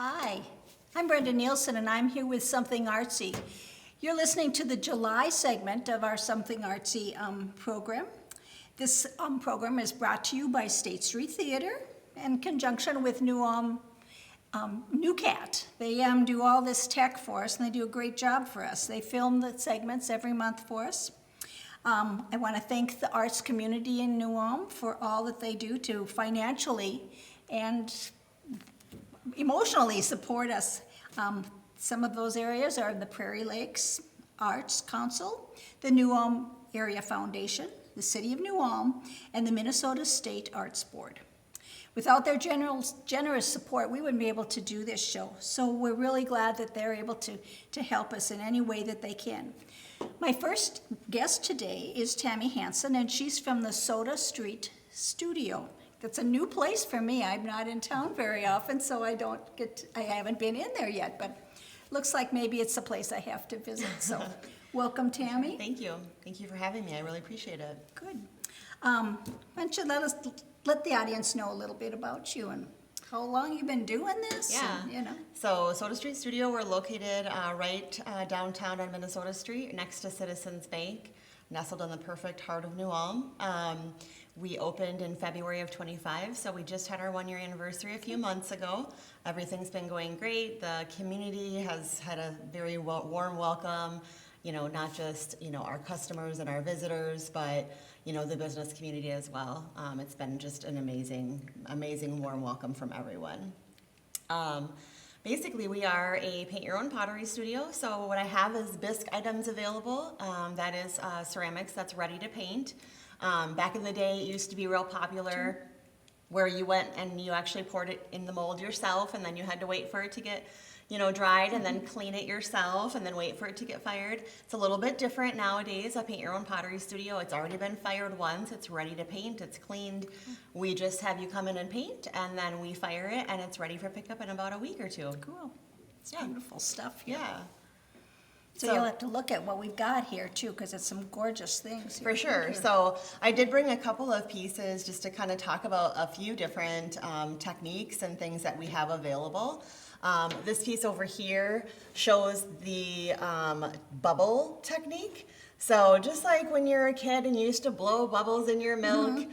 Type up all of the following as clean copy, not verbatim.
Hi, I'm Brenda Nielsen, and I'm here with Something Artsy. You're listening to the July segment of our Something Artsy program. This program is brought to you by State Street Theater in conjunction with NewCat. They do all this tech for us, and they do a great job for us. They film the segments every month for us. I want to thank the arts community in New Ulm for all that they do to financially and emotionally support us. Some of those areas are the Prairie Lakes Arts Council, the New Ulm Area Foundation, the City of New Ulm, and the Minnesota State Arts Board. Without their generous support, we wouldn't be able to do this show. So we're really glad that they're able to help us in any way that they can. My first guest today is Tammy Hansen, and she's from the Soda Street Studio. That's a new place for me. I'm not in town very often, so I haven't been in there yet, but looks like maybe it's a place I have to visit. So welcome, Tammy. Thank you. Thank you for having me. I really appreciate it. Good. Why don't you let the audience know a little bit about you and how long you've been doing this? Yeah. And, So Soda Street Studio, we're located right downtown on Minnesota Street next to Citizens Bank, nestled in the perfect heart of New Ulm. We opened in February of 25, so we just had our 1-year anniversary a few months ago. Everything's been going great. The community has had a very warm welcome, not just, our customers and our visitors, but, the business community as well. It's been just an amazing warm welcome from everyone. Basically, we are a paint-your-own pottery studio, so what I have is bisque items available. That is ceramics that's ready to paint. Back in the day, it used to be real popular where you went and you actually poured it in the mold yourself, and then you had to wait for it to get, dried, and then clean it yourself, and then wait for it to get fired. It's a little bit different nowadays. A paint-your-own pottery studio, it's already been fired once. It's ready to paint. It's cleaned. We just have you come in and paint, and then we fire it, and it's ready for pickup in about a week or two. Cool. It's beautiful stuff here. Yeah. So you'll have to look at what we've got here too, because it's some gorgeous things. For sure. So I did bring a couple of pieces just to kind of talk about a few different techniques and things that we have available. This piece over here shows the bubble technique. So just like when you're a kid and you used to blow bubbles in your milk,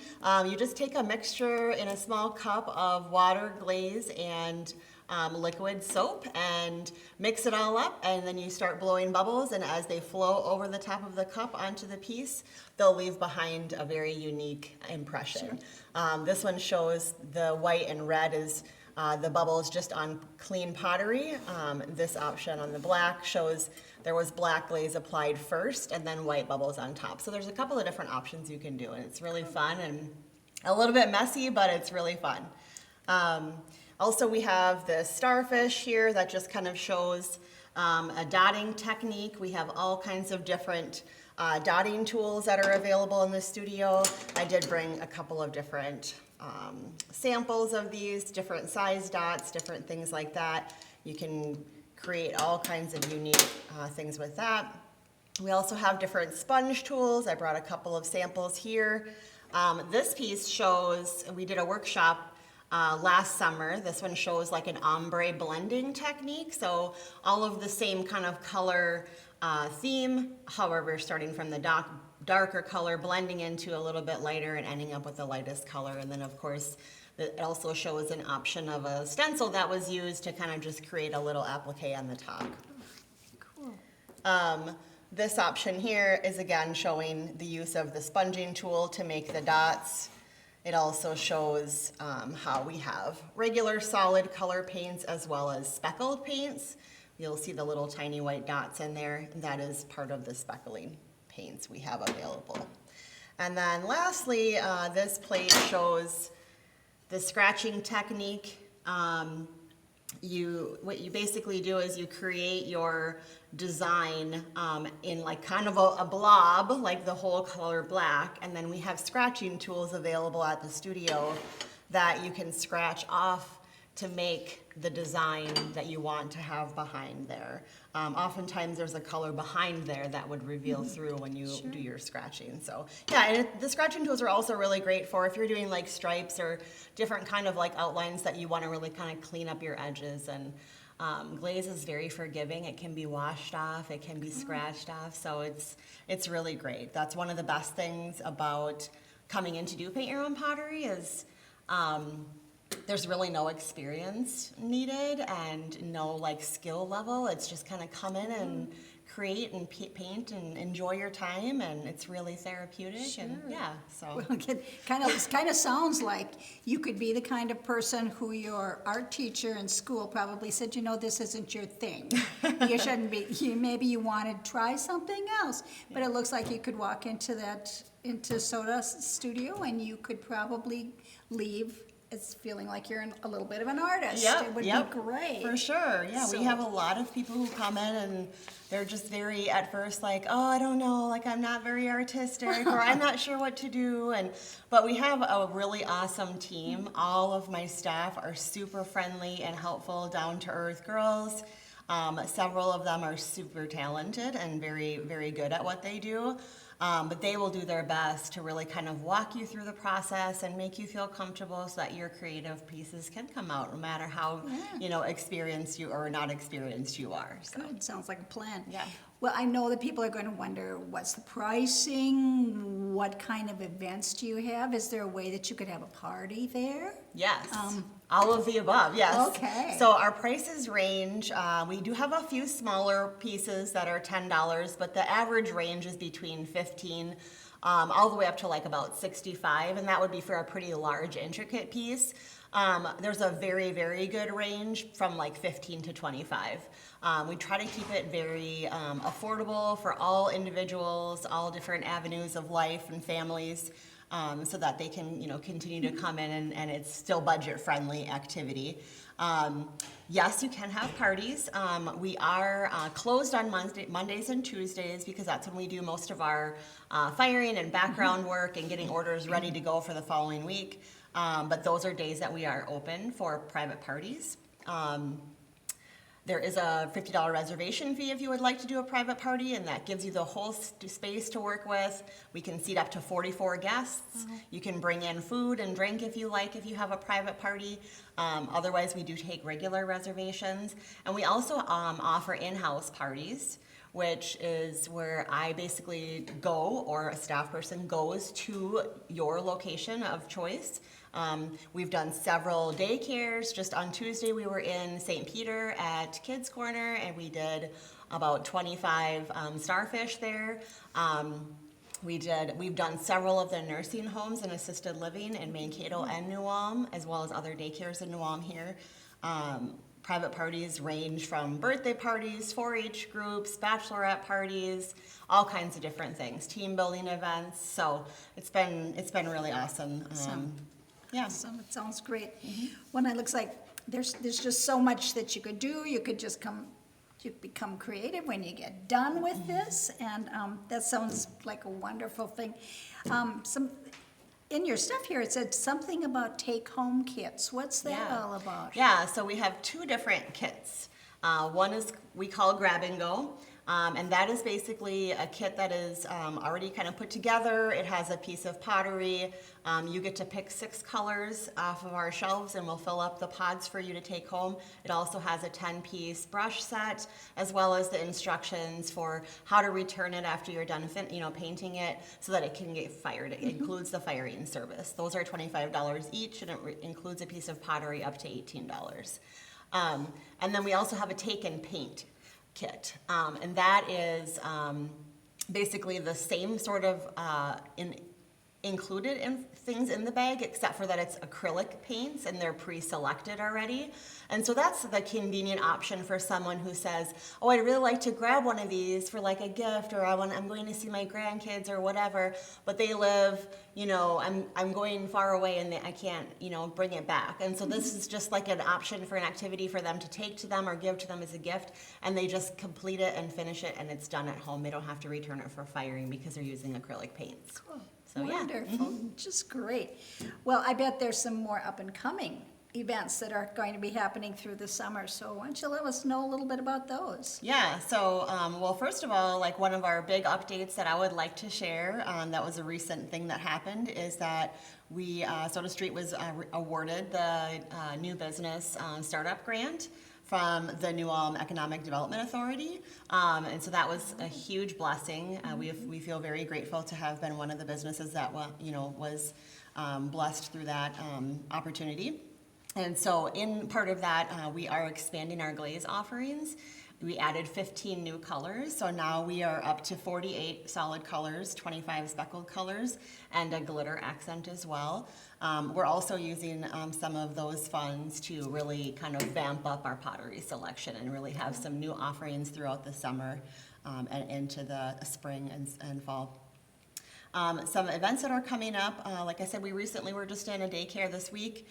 you just take a mixture in a small cup of water, glaze, and liquid soap and mix it all up, and then you start blowing bubbles, and as they flow over the top of the cup onto the piece, they'll leave behind a very unique impression. Sure. This one shows the white and red is the bubbles just on clean pottery. This option on the black shows there was black glaze applied first and then white bubbles on top. So there's a couple of different options you can do, and it's really fun and a little bit messy, but it's really fun. Also, we have the starfish here that just kind of shows a dotting technique. We have all kinds of different dotting tools that are available in the studio. I did bring a couple of different samples of these, different size dots, different things like that. You can create all kinds of unique things with that. We also have different sponge tools. I brought a couple of samples here. This piece shows, we did a workshop last summer. This one shows like an ombre blending technique. So all of the same kind of color theme, however, starting from the darker color, blending into a little bit lighter and ending up with the lightest color. And then of course, it also shows an option of a stencil that was used to kind of just create a little applique on the top. Cool. This option here is again showing the use of the sponging tool to make the dots. It also shows how we have regular solid color paints as well as speckled paints. You'll see the little tiny white dots in there. That is part of the speckling paints we have available. And then lastly, this plate shows the scratching technique. What you basically do is you create your design in like kind of a blob, like the whole color black, and then we have scratching tools available at the studio that you can scratch off to make the design that you want to have behind there. Oftentimes there's a color behind there that would reveal through when you do your scratching. So yeah, and the scratching tools are also really great for if you're doing like stripes or different kind of like outlines that you want to really kind of clean up your edges. And glaze is very forgiving. It can be washed off, it can be scratched off, so it's really great. That's one of the best things about coming in to do paint your own pottery is there's really no experience needed and no like skill level. It's just kind of come in and create and paint and enjoy your time, and it's really therapeutic. And yeah, so Well, it kind of sounds like you could be the kind of person who your art teacher in school probably said, you know, this isn't your thing. You shouldn't be, maybe you want to try something else. But it looks like you could walk into Soda Studio and you could probably leave as feeling like you're a little bit of an artist. It would be great. For sure, yeah. So- We have a lot of people who come in and they're just very, at first, like, oh, I don't know, like I'm not very artistic or I'm not sure what to do. But we have a really awesome team. All of my staff are super friendly and helpful, down-to-earth girls. Several of them are super talented and very, very good at what they do. But they will do their best to really kind of walk you through the process and make you feel comfortable so that your creative pieces can come out no matter how, experienced you or not experienced you are. So. Good, sounds like a plan. Yeah. Well, I know that people are going to wonder, what's the pricing? What kind of events do you have? Is there a way that you could have a party there? Yes, all of the above, yes. Okay. So our prices range, we do have a few smaller pieces that are $10, but the average range is between $15 all the way up to like about $65, and that would be for a pretty large, intricate piece. There's a very, very good range from like $15 to $25. We try to keep it very affordable for all individuals, all different avenues of life and families, so that they can, continue to come in and it's still budget-friendly activity. Yes, you can have parties. We are closed on Mondays and Tuesdays because that's when we do most of our firing and background work and getting orders ready to go for the following week. But those are days that we are open for private parties. There is a $50 reservation fee if you would like to do a private party, and that gives you the whole space to work with. We can seat up to 44 guests. You can bring in food and drink if you like, if you have a private party. Otherwise, we do take regular reservations. And we also offer in-house parties, which is where I basically go, or a staff person goes to your location of choice. We've done several daycares. Just on Tuesday, we were in St. Peter at Kids Corner, and we did about 25 starfish there. We've done several of the nursing homes and assisted living in Mankato and New Ulm, as well as other daycares in New Ulm here. Private parties range from birthday parties, 4-H groups, bachelorette parties, all kinds of different things, team building events. So it's been really awesome. Yeah. Awesome, it sounds great. Well, it looks like there's just so much that you could do. You could just you become creative when you get done with this, and that sounds like a wonderful thing. In your stuff here, it said something about take-home kits. What's that all about? Yeah, so we have two different kits. One is we call Grab and Go. And that is basically a kit that is already kind of put together. It has a piece of pottery. You get to pick 6 colors off of our shelves, and we'll fill up the pods for you to take home. It also has a 10-piece brush set, as well as the instructions for how to return it after you're done painting it, so that it can get fired. It includes the firing service. Those are $25 each, and it includes a piece of pottery up to $18. And then we also have a take and paint kit, and that is basically the same sort of included in things in the bag, except for that it's acrylic paints and they're pre-selected already. And so that's the convenient option for someone who says, oh, I'd really like to grab one of these for like a gift, or I'm going to see my grandkids or whatever, but they live, I'm going far away and I can't, bring it back. And so this is just like an option for an activity for them to take to them or give to them as a gift, and they just complete it and finish it, and it's done at home. They don't have to return it for firing because they're using acrylic paints. Cool. So, Wonderful, just great. Well, I bet there's some more up and coming events that are going to be happening through the summer. So why don't you let us know a little bit about those? Yeah, so, well, first of all, like one of our big updates that I would like to share, that was a recent thing that happened, is that we, Soda Street was awarded the new business startup grant from the New Ulm Economic Development Authority. And so that was a huge blessing. We feel very grateful to have been one of the businesses that, was blessed through that opportunity. And so in part of that, we are expanding our glaze offerings. We added 15 new colors, so now we are up to 48 solid colors, 25 speckled colors, and a glitter accent as well. We're also using some of those funds to really kind of vamp up our pottery selection and really have some new offerings throughout the summer and into the spring and fall. Some events that are coming up, like I said, we recently were just in a daycare this week.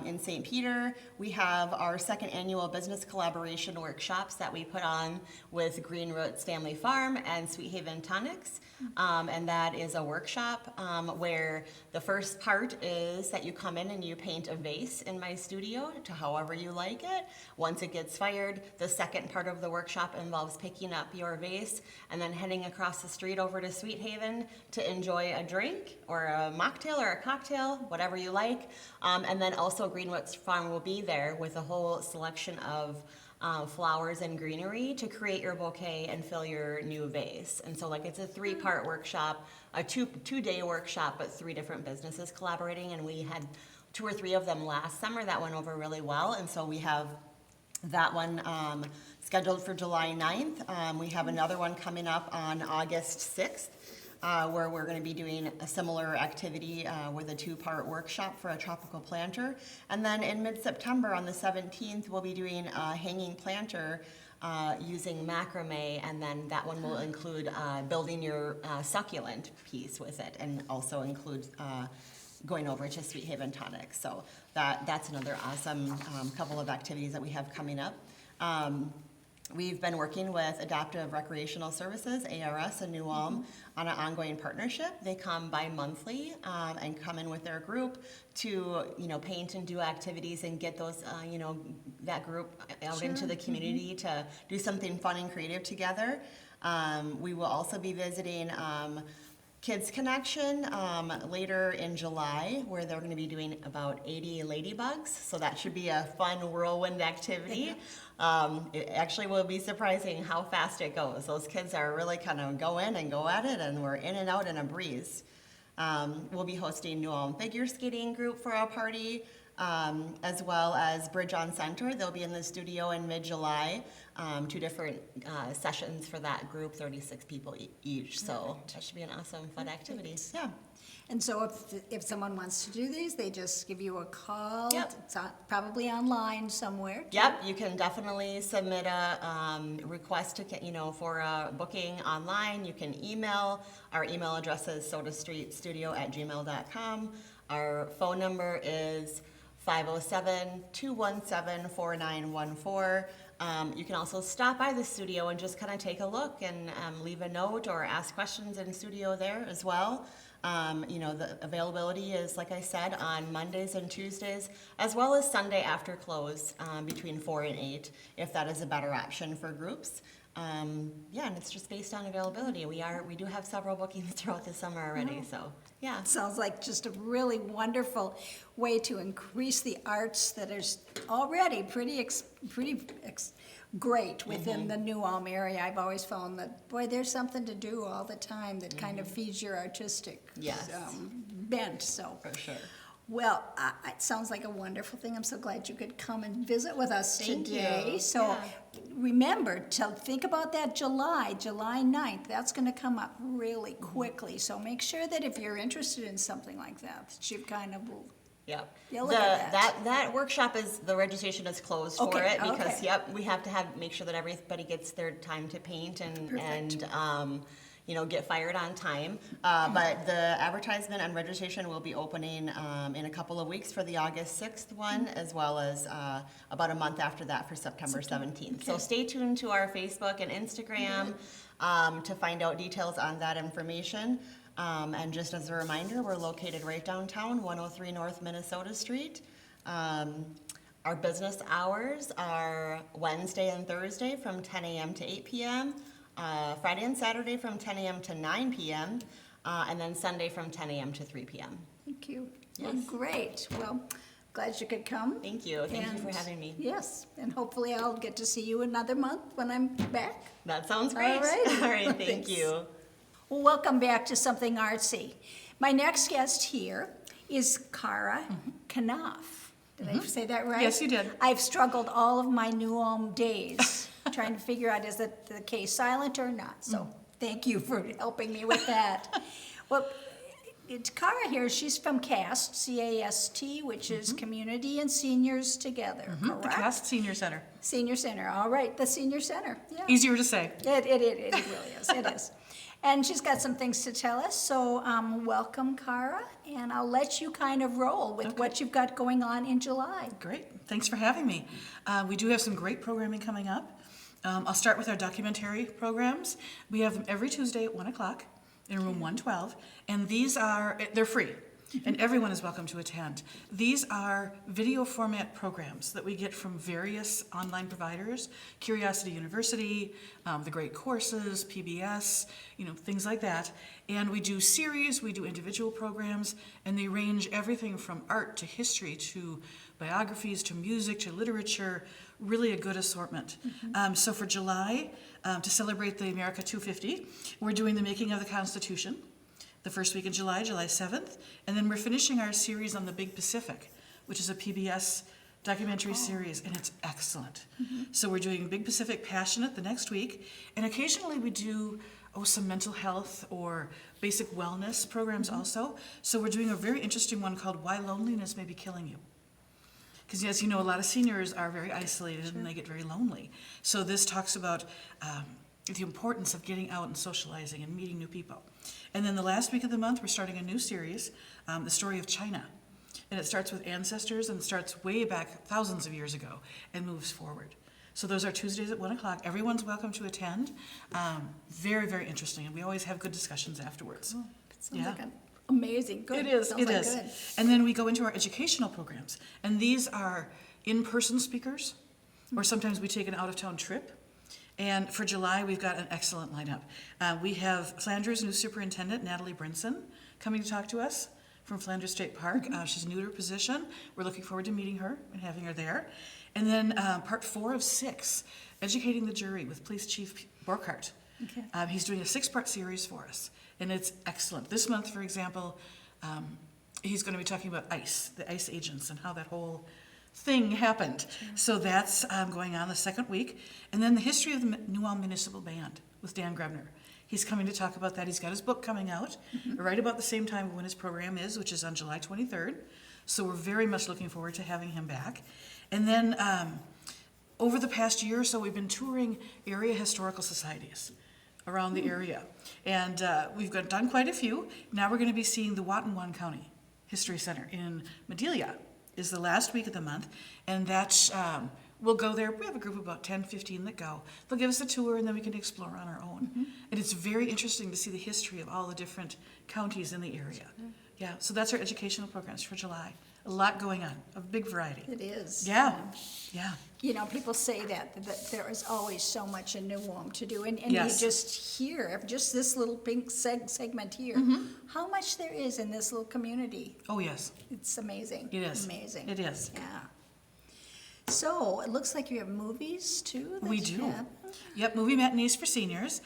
In St. Peter, we have our second annual business collaboration workshops that we put on with Green Roots Family Farm and Sweet Haven Tonics. And that is a workshop where the first part is that you come in and you paint a vase in my studio to however you like it. Once it gets fired, the second part of the workshop involves picking up your vase and then heading across the street over to Sweet Haven to enjoy a drink or a mocktail or a cocktail, whatever you like. And then also Greenwoods Farm will be there with a whole selection of flowers and greenery to create your bouquet and fill your new vase. And so it's a 3-part workshop, a two-day workshop, but 3 different businesses collaborating. And we had 2 or 3 of them last summer that went over really well. And so we have that one scheduled for July 9th. We have another one coming up on August 6th. Where we're going to be doing a similar activity with a 2-part workshop for a tropical planter. And then in mid-September on the 17th, we'll be doing a hanging planter using macrame, and then that one will include building your succulent piece with it, and also include going over to Sweet Haven Tonics. So that's another awesome couple of activities that we have coming up. We've been working with Adaptive Recreational Services, ARS, in New Ulm on an ongoing partnership. They come bi-monthly and come in with their group to, paint and do activities and get those, that group out into the community to do something fun and creative together. We will also be visiting Kids Connection later in July, where they're going to be doing about 80 ladybugs. So that should be a fun whirlwind activity. It actually will be surprising how fast it goes. Those kids are really kind of go in and go at it, and we're in and out in a breeze. We'll be hosting New Ulm Figure Skating Group for our party, as well as Bridge on Center. They'll be in the studio in mid-July. 2 different sessions for that group, 36 people each. So that should be an awesome, fun activity. Yeah. And so if someone wants to do these, they just give you a call. Yep. It's probably online somewhere. too. Yep, you can definitely submit a request to, for a booking online. You can email. Our email address is sodastreetstudio@gmail.com. Our phone number is 507-217-4914. You can also stop by the studio and just kind of take a look and leave a note or ask questions in the studio there as well. The availability is, like I said, on Mondays and Tuesdays, as well as Sunday after close between 4 and 8, if that is a better option for groups. And it's just based on availability. We do have several bookings throughout the summer already, so yeah. Sounds like just a really wonderful way to increase the arts that is already pretty great within the New Ulm area. I've always found that, boy, there's something to do all the time that kind of feeds your artistic bent. So For sure. Well, it sounds like a wonderful thing. I'm so glad you could come and visit with us Thank today. you. So Yeah. remember to think about that July 9th. That's going to come up really quickly. So make sure that if you're interested in something like that you kind of Yep. You'll look at that. That workshop the registration is closed for Okay, it because okay. we have to make sure that everybody gets their time to paint and Perfect. get fired on time. But the advertisement and registration will be opening in a couple of weeks for the August 6th one, as well as about a month after that for September 17th. So Okay. stay tuned to our Facebook and Instagram to find out details on that information. And just as a reminder, we're located right downtown, 103 North Minnesota Street. Our business hours are Wednesday and Thursday from 10 a.m. to 8 p.m., Friday and Saturday from 10 a.m. to 9 p.m., and then Sunday from 10 a.m. to 3 p.m. Thank you. Yes. Well, great. Well, glad you could come. Thank you. Thank you for And- having me. Yes, and hopefully I'll get to see you another month when I'm back. That sounds great. All right. All right, thank Thanks. you. Well, welcome back to Something Artsy. My next guest here is Kara Knopf. Did I say that right? Yes, you did. I've struggled all of my New Ulm days trying to figure out is that the K silent or not. So thank you for helping me with that. Well, it's Kara here. She's from CAST, C-A-S-T, which is Community and Seniors Together, The correct? Cast Senior Center. Senior Center, all right, the Senior Center, yeah. Easier to say. It really is, it is. And she's got some things to tell us, so welcome, Kara, and I'll let you kind of roll with what you've got going on in July. Great. Thanks for having me. We do have some great programming coming up. I'll start with our documentary programs. We have them every Tuesday at 1 o'clock in room 112, and they're free. And everyone is welcome to attend. These are video format programs that we get from various online providers, Curiosity University, the Great Courses, PBS, things like that. And we do series, we do individual programs, and they range everything from art to history to biographies to music to literature, really a good assortment. So for July, to celebrate the America 250, we're doing the making of the Constitution. The first week in July, July 7th, and then we're finishing our series on the Big Pacific, which is a PBS documentary series, and it's excellent. So we're doing Big Pacific Passionate the next week, and occasionally we do some mental health or basic wellness programs also. So we're doing a very interesting one called Why Loneliness May Be Killing You. Because as you know, a lot of seniors are very isolated and they get very lonely. So this talks about the importance of getting out and socializing and meeting new people. And then the last week of the month, we're starting a new series, The Story of China. And it starts with ancestors and starts way back thousands of years ago and moves forward. So those are Tuesdays at 1 o'clock. Everyone's welcome to attend. Very, very interesting. And we always have good discussions afterwards. Sounds like amazing, good. It is, Sounds it like is. good. And then we go into our educational programs. And these are in-person speakers, or sometimes we take an out-of-town trip. And for July, we've got an excellent lineup. We have Flanders' new superintendent, Natalie Brinson, coming to talk to us from Flanders State Park. She's new to her position. We're looking forward to meeting her and having her there. And then part 4 of 6, Educating the Jury with Police Chief Borkhardt. Okay. He's doing a 6-part series for us, and it's excellent. This month, for example, he's going to be talking about ICE, the ICE agents, and how that whole thing happened. So that's going on the second week. And then the history of the New Ulm Municipal Band with Dan Grebner. He's coming to talk about that. He's got his book coming out right about the same time when his program is, which is on July 23rd. So we're very much looking forward to having him back. And then over the past year or so, we've been touring area historical societies around the area. And we've done quite a few. Now we're going to be seeing the Watonwan County History Center in Madelia. Is the last week of the month, and that's, we'll go there. We have a group of about 10, 15 that go. They'll give us a tour, and then we can explore on our own. And it's very interesting to see the history of all the different counties in the area. Yeah, so that's our educational programs for July. A lot going on, a big variety. It is. Yeah. People say that there is always so much in New Ulm to do, and Yes. you just hear, just this little pink segment here, how much there is in this little community. Oh, yes. It's amazing. It is. Amazing. It is. Yeah. So, it looks like you have movies, too? that We you do. have. Yep, movie matinees for seniors.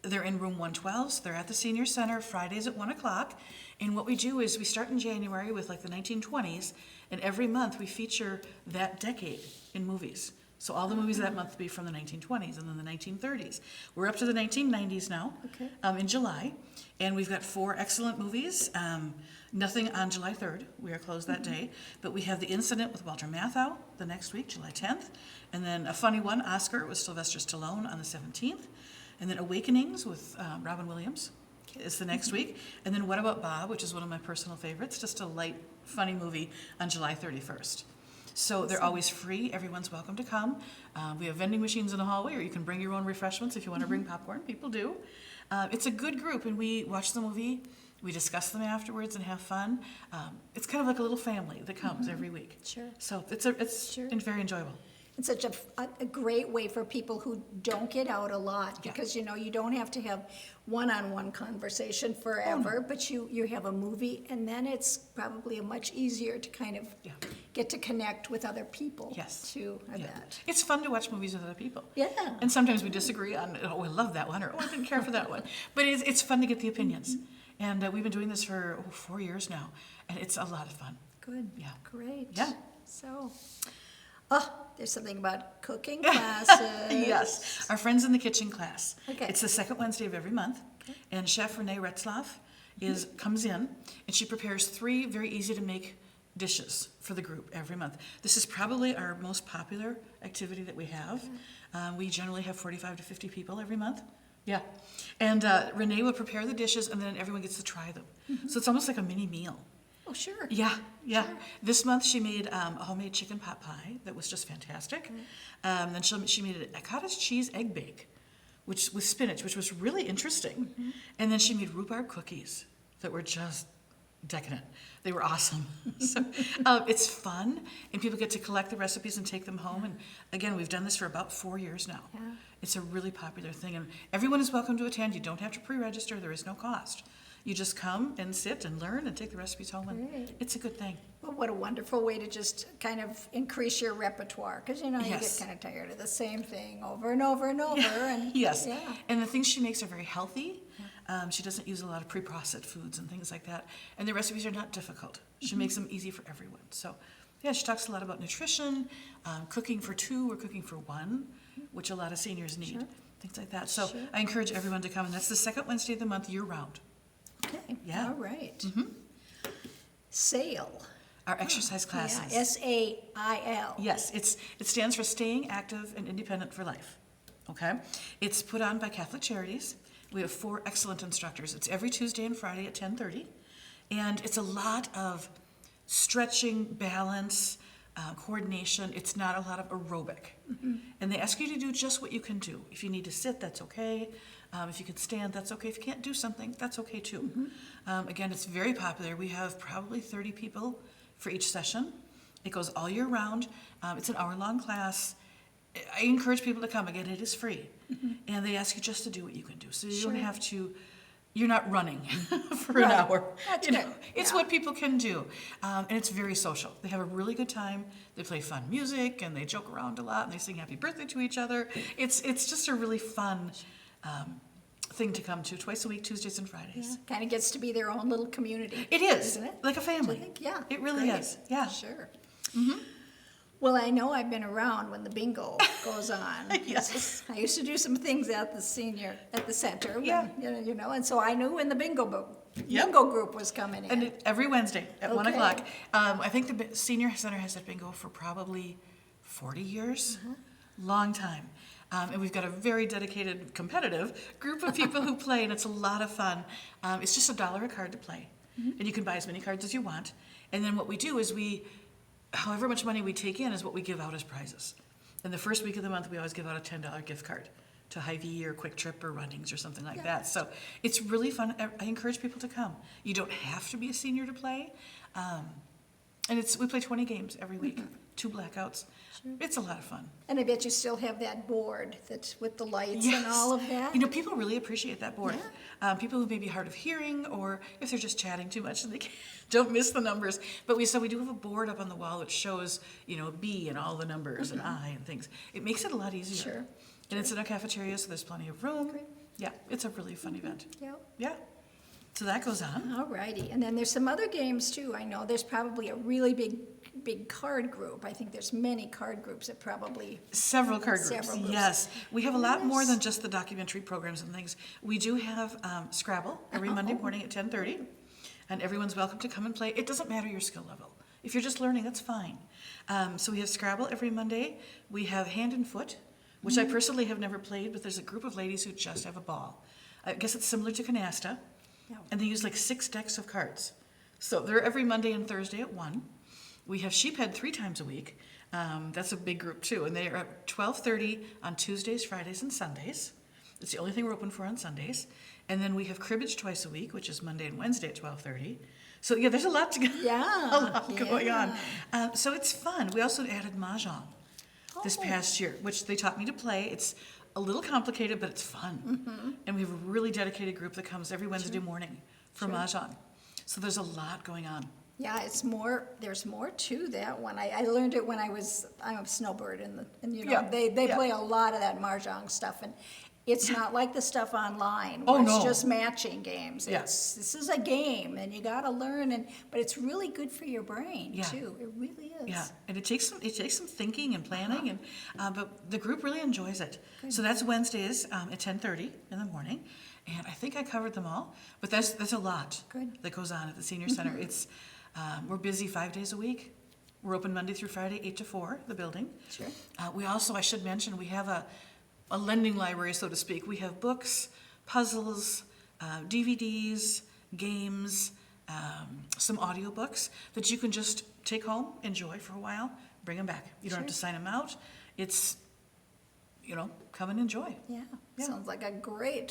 They're in room 112, so they're at the Senior Center Fridays at 1 o'clock. And what we do is we start in January with like the 1920s, and every month we feature that decade in movies. So all the movies that month will be from the 1920s and then the 1930s. We're up to the 1990s now, in July, and we've got 4 excellent movies. Nothing on July 3rd, we are closed that day, but we have The Incident with Walter Matthau the next week, July 10th, and then a funny one, Oscar, with Sylvester Stallone on the 17th, and then Awakenings with Robin Williams is the next week, and then What About Bob, which is one of my personal favorites, just a light, funny movie on July 31st. So they're always free. Everyone's welcome to come. We have vending machines in the hallway, or you can bring your own refreshments if you want to bring popcorn. People do. It's a good group, and we watch the movie We discuss them afterwards and have fun. It's kind of like a little family that comes every week. Sure. So it's Sure. very enjoyable. It's such a great way for people who don't get out a lot, Yeah. because, you don't have to have one-on-one conversation forever, but you have a movie, and then it's probably much easier to kind of Yeah. get to connect with other people. Yes. Too, I Yeah. bet. It's fun to watch movies with other people. Yeah. And sometimes we disagree on, oh, I love that one, or oh, I didn't care for that one. But it's fun to get the opinions. And we've been doing this for 4 years now, and it's a lot of fun. Good. Yeah. Great. Yeah. So, there's something about cooking classes. Yes, our Friends in the Kitchen class. Okay. It's the second Wednesday of every month, and Chef Renee Retzlaff comes in, and she prepares 3 very easy to make dishes for the group every month. This is probably our most popular activity that we have. We generally have 45 to 50 people every month. Yeah, and Renee will prepare the dishes, and then everyone gets to try them. So it's almost like a mini meal. Oh, sure. Yeah. This month she made a homemade chicken pot pie that was just fantastic. Then she made a cottage cheese egg bake, with spinach, which was really interesting. And then she made rhubarb cookies that were just decadent. They were awesome. So it's fun, and people get to collect the recipes and take them home. And again, we've done this for about 4 years now. Yeah. It's a really popular thing, and everyone is welcome to attend. You don't have to pre-register. There is no cost. You just come and sit and learn and take the recipes home, and Great. it's a good thing. Well, what a wonderful way to just kind of increase your repertoire, because, you Yes. get kind of tired of the same thing over and over and over. And Yes, Yeah. and the things she makes are very healthy. She doesn't use a lot of pre-processed foods and things like that, and the recipes are not difficult. She makes them easy for everyone. So, yeah, she talks a lot about nutrition, cooking for 2 or cooking for 1, which a lot of seniors need, things like that. So Sure. I encourage everyone to come, and that's the second Wednesday of the month, year-round. Okay. Yeah. All right. SAIL. Our exercise classes. Yeah, SAIL. Yes, it stands for Staying Active and Independent for Life. Okay? It's put on by Catholic Charities. We have 4 excellent instructors. It's every Tuesday and Friday at 10:30. And it's a lot of stretching, balance, coordination. It's not a lot of aerobic. And they ask you to do just what you can do. If you need to sit, that's okay. If you can stand, that's okay. If you can't do something, that's okay too. Again, it's very popular. We have probably 30 people for each session. It goes all year round. It's an hour-long class. I encourage people to come. Again, it is free. And they ask you just to do what you can do. So you don't have to, you're not running for an hour. That's You know, good. it's what people can do. And it's very social. They have a really good time. They play fun music, and they joke around a lot, and they sing happy birthday to each other. It's just a really fun thing to come to twice a week, Tuesdays and Fridays. Kind of gets to be their own little community. It is, Isn't it? like a family. I think, yeah. It really Great. is, yeah. Sure. Well, I know I've been around when the bingo goes on. Yes. I used to do some things at the center. Yeah. And so I knew when the bingo Yep. group was coming in. And every Wednesday at 1 Okay. o'clock. I think the senior center has had bingo for probably 40 years, long time. And we've got a very dedicated, competitive group of people who play, and it's a lot of fun. It's just $1 a card to play, and you can buy as many cards as you want. And then what we do is however much money we take in is what we give out as prizes. And the first week of the month, we always give out a $10 gift card to Hy-Vee or Quick Trip or Runnings or something like that. So it's really fun. I encourage people to come. You don't have to be a senior to play. And we play 20 games every week, 2 blackouts. It's a lot of fun. And I bet you still have that board that's with the lights and Yes. all of that. People really appreciate that board. People who may be hard of hearing, or if they're just chatting too much and they don't miss the numbers. But we do have a board up on the wall which shows, B and all the numbers and I and things. It makes it a lot easier. Sure. And it's in a cafeteria, so there's plenty of room. Great. Yeah, it's a really fun event. Yeah. Yeah. So that goes on. All righty. And then there's some other games too. I know there's probably a really big card group. I think there's many card groups that probably. Several card groups. Several groups. Yes, we have a lot more than just the documentary programs and things. We do have Scrabble every Monday morning at 10:30, and everyone's welcome to come and play. It doesn't matter your skill level. If you're just learning, that's fine. So we have Scrabble every Monday. We have Hand and Foot, which I personally have never played, but there's a group of ladies who just have a ball. I guess it's similar to canasta, and they use like 6 decks of cards. So they're every Monday and Thursday at 1. We have Sheephead 3 times a week. That's a big group too, and they are at 12:30 on Tuesdays, Fridays, and Sundays. It's the only thing we're open for on Sundays. And then we have cribbage twice a week, which is Monday and Wednesday at 12:30. So yeah, there's a lot to go. Yeah, A lot going on. yeah. So it's fun. We also added mahjong this Oh. past year, which they taught me to play. It's a little complicated, but it's fun. And we have a really dedicated group that comes every Wednesday morning for mahjong. So there's a lot going on. Yeah, there's more to that one. I learned it when I'm a snowbird and you know, Yeah, they yeah. play a lot of that mahjong stuff, and it's not like the stuff online Oh, where it's no. just matching games. Yeah. This is a game and you gotta learn, but it's really good for your brain Yeah. too. It really is. Yeah, and it takes some thinking and planning, and but the group really enjoys it. So that's Wednesdays at 10:30 in the morning, and I think I covered them all. But there's a lot Good. that goes on at the senior center. It's we're busy 5 days a week. We're open Monday through Friday, 8 to 4, the building. Sure. We also, I should mention, we have a lending library, so to speak. We have books, puzzles, DVDs, games, some audiobooks that you can just take home, enjoy for a while, bring them back. You don't have to sign them out. It's, come and enjoy. Yeah. Yeah. Sounds like a great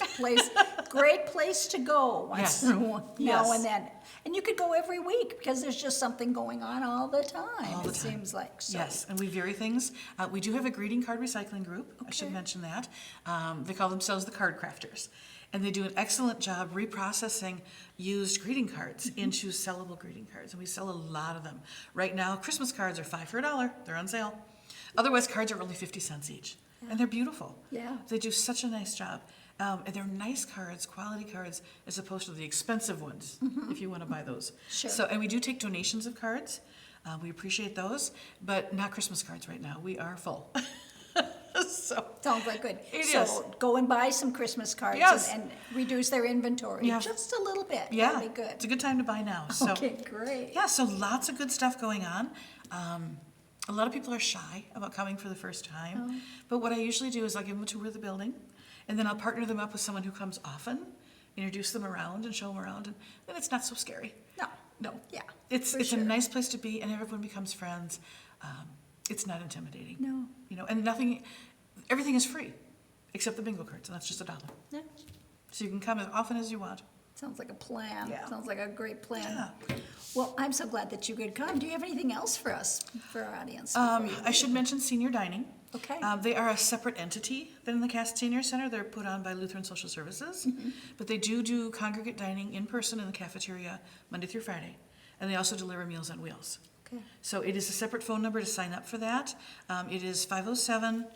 place to go once Yes. in a while, now Yes. and then. And you could go every week because there's just something going on all the time. All the It time. seems like. So. Yes, and we vary things. We do have a greeting card recycling group. I should Okay. mention that. They call themselves the Card Crafters. And they do an excellent job reprocessing used greeting cards into sellable greeting cards. And we sell a lot of them. Right now, Christmas cards are 5 for $1. They're on sale. Otherwise, cards are only 50 cents each. And they're beautiful. Yeah. They do such a nice job. And they're nice cards, quality cards, as opposed to the expensive ones, if you want to buy those. Sure. So, and we do take donations of cards. We appreciate those, but not Christmas cards right now. We are full. So Sounds like good. It so is. go and buy some Christmas cards Yes. and reduce their inventory Yeah. just a little bit. yeah, That'd be good. it's a good time to buy now. So Okay, great. yeah, so lots of good stuff going on. A lot of people are shy about coming for the first time, but what I usually do is I'll give them a tour of the building, and then I'll partner them up with someone who comes often, introduce them around and show them around, and then it's not so scary. No. Yeah. It's for a sure. nice place to be, and everyone becomes friends. It's not intimidating. No. And everything is free, except the bingo cards, and that's just $1. Yeah. So you can come as often as you want. Sounds like a plan. Yeah. Sounds like a great plan. Yeah. Well, I'm so glad that you could come. Do you have anything else for us, for our audience? I should mention senior dining. Okay. They are a separate entity than the Cass Senior Center. They're put on by Lutheran Social Services, but they do congregate dining in person in the cafeteria Monday through Friday, and they also deliver Meals on Wheels. Okay. So it is a separate phone number to sign up for that. It is 507-7.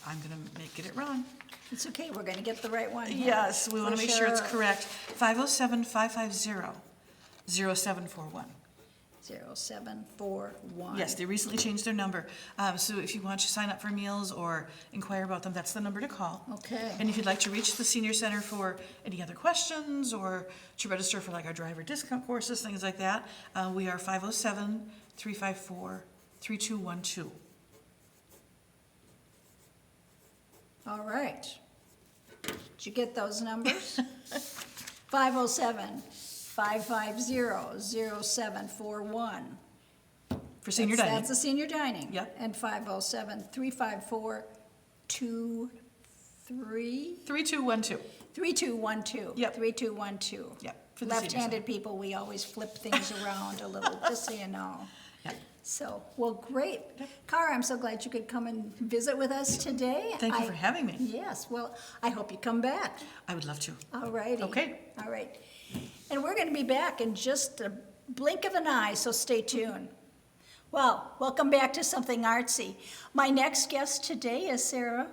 I'm gonna get it wrong. It's okay. We're going to get the right one. here. Yes, we want For to make sure it's sure. correct. 507-550-0741. 0741. Yes, they recently changed their number. So if you want to sign up for meals or inquire about them, that's the number to call. Okay. And if you'd like to reach the senior center for any other questions or to register for like our driver discount courses, things like that, we are 507-354-3212. All right. Did you get those numbers? 507-550-0741. For senior That's- dining. That's the senior dining. Yep. And 507-354-23? 3212. 3212. Yep. 3212. Yep, for the senior Left-handed people, we always flip things around a little, just so you know. Yep. So, well, great. Cara, I'm so glad you could come and visit with us today. Thank you for having me. Yes, well, I hope you come back. I would love to. All righty. Okay. All right. And we're going to be back in just a blink of an eye, so stay tuned. Well, welcome back to Something Artsy. My next guest today is Sarah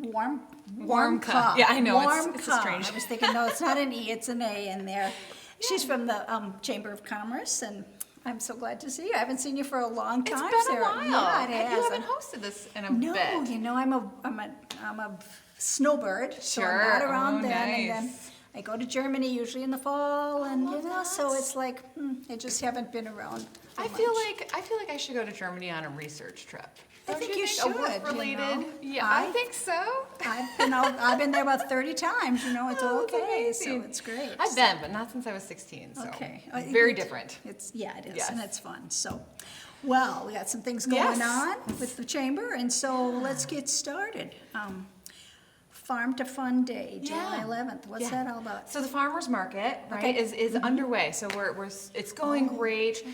Warmka. Yeah, I know, it's Warmka. strange. I was thinking, no, it's not an E, it's an A in there. She's from the Chamber of Commerce, and I'm so glad to see you. I haven't seen you for a long It's time, been Sarah. a while. Yeah, it You has. haven't hosted this in a No, bit. you know, I'm a snowbird, so I'm Sure. not around Oh, then. And then nice. I go to Germany usually in the fall, and love so that. it's like I just haven't been around. I feel like I should go to Germany on a research trip. I Don't think you A should, you work-related. know. Yeah, I- I think so. I've been there about 30 times. You know, it's Oh, that's okay, so amazing. it's great. I've been, but not since I was 16. So Okay, very different. It is, and Yes. it's fun. So, well, we got some things going Yes. on with the chamber, and so let's get started. Farm to Fun Day, July Yeah. 11th. What's Yeah. that all about? So the farmers market, right, Okay. is underway. So it's going great.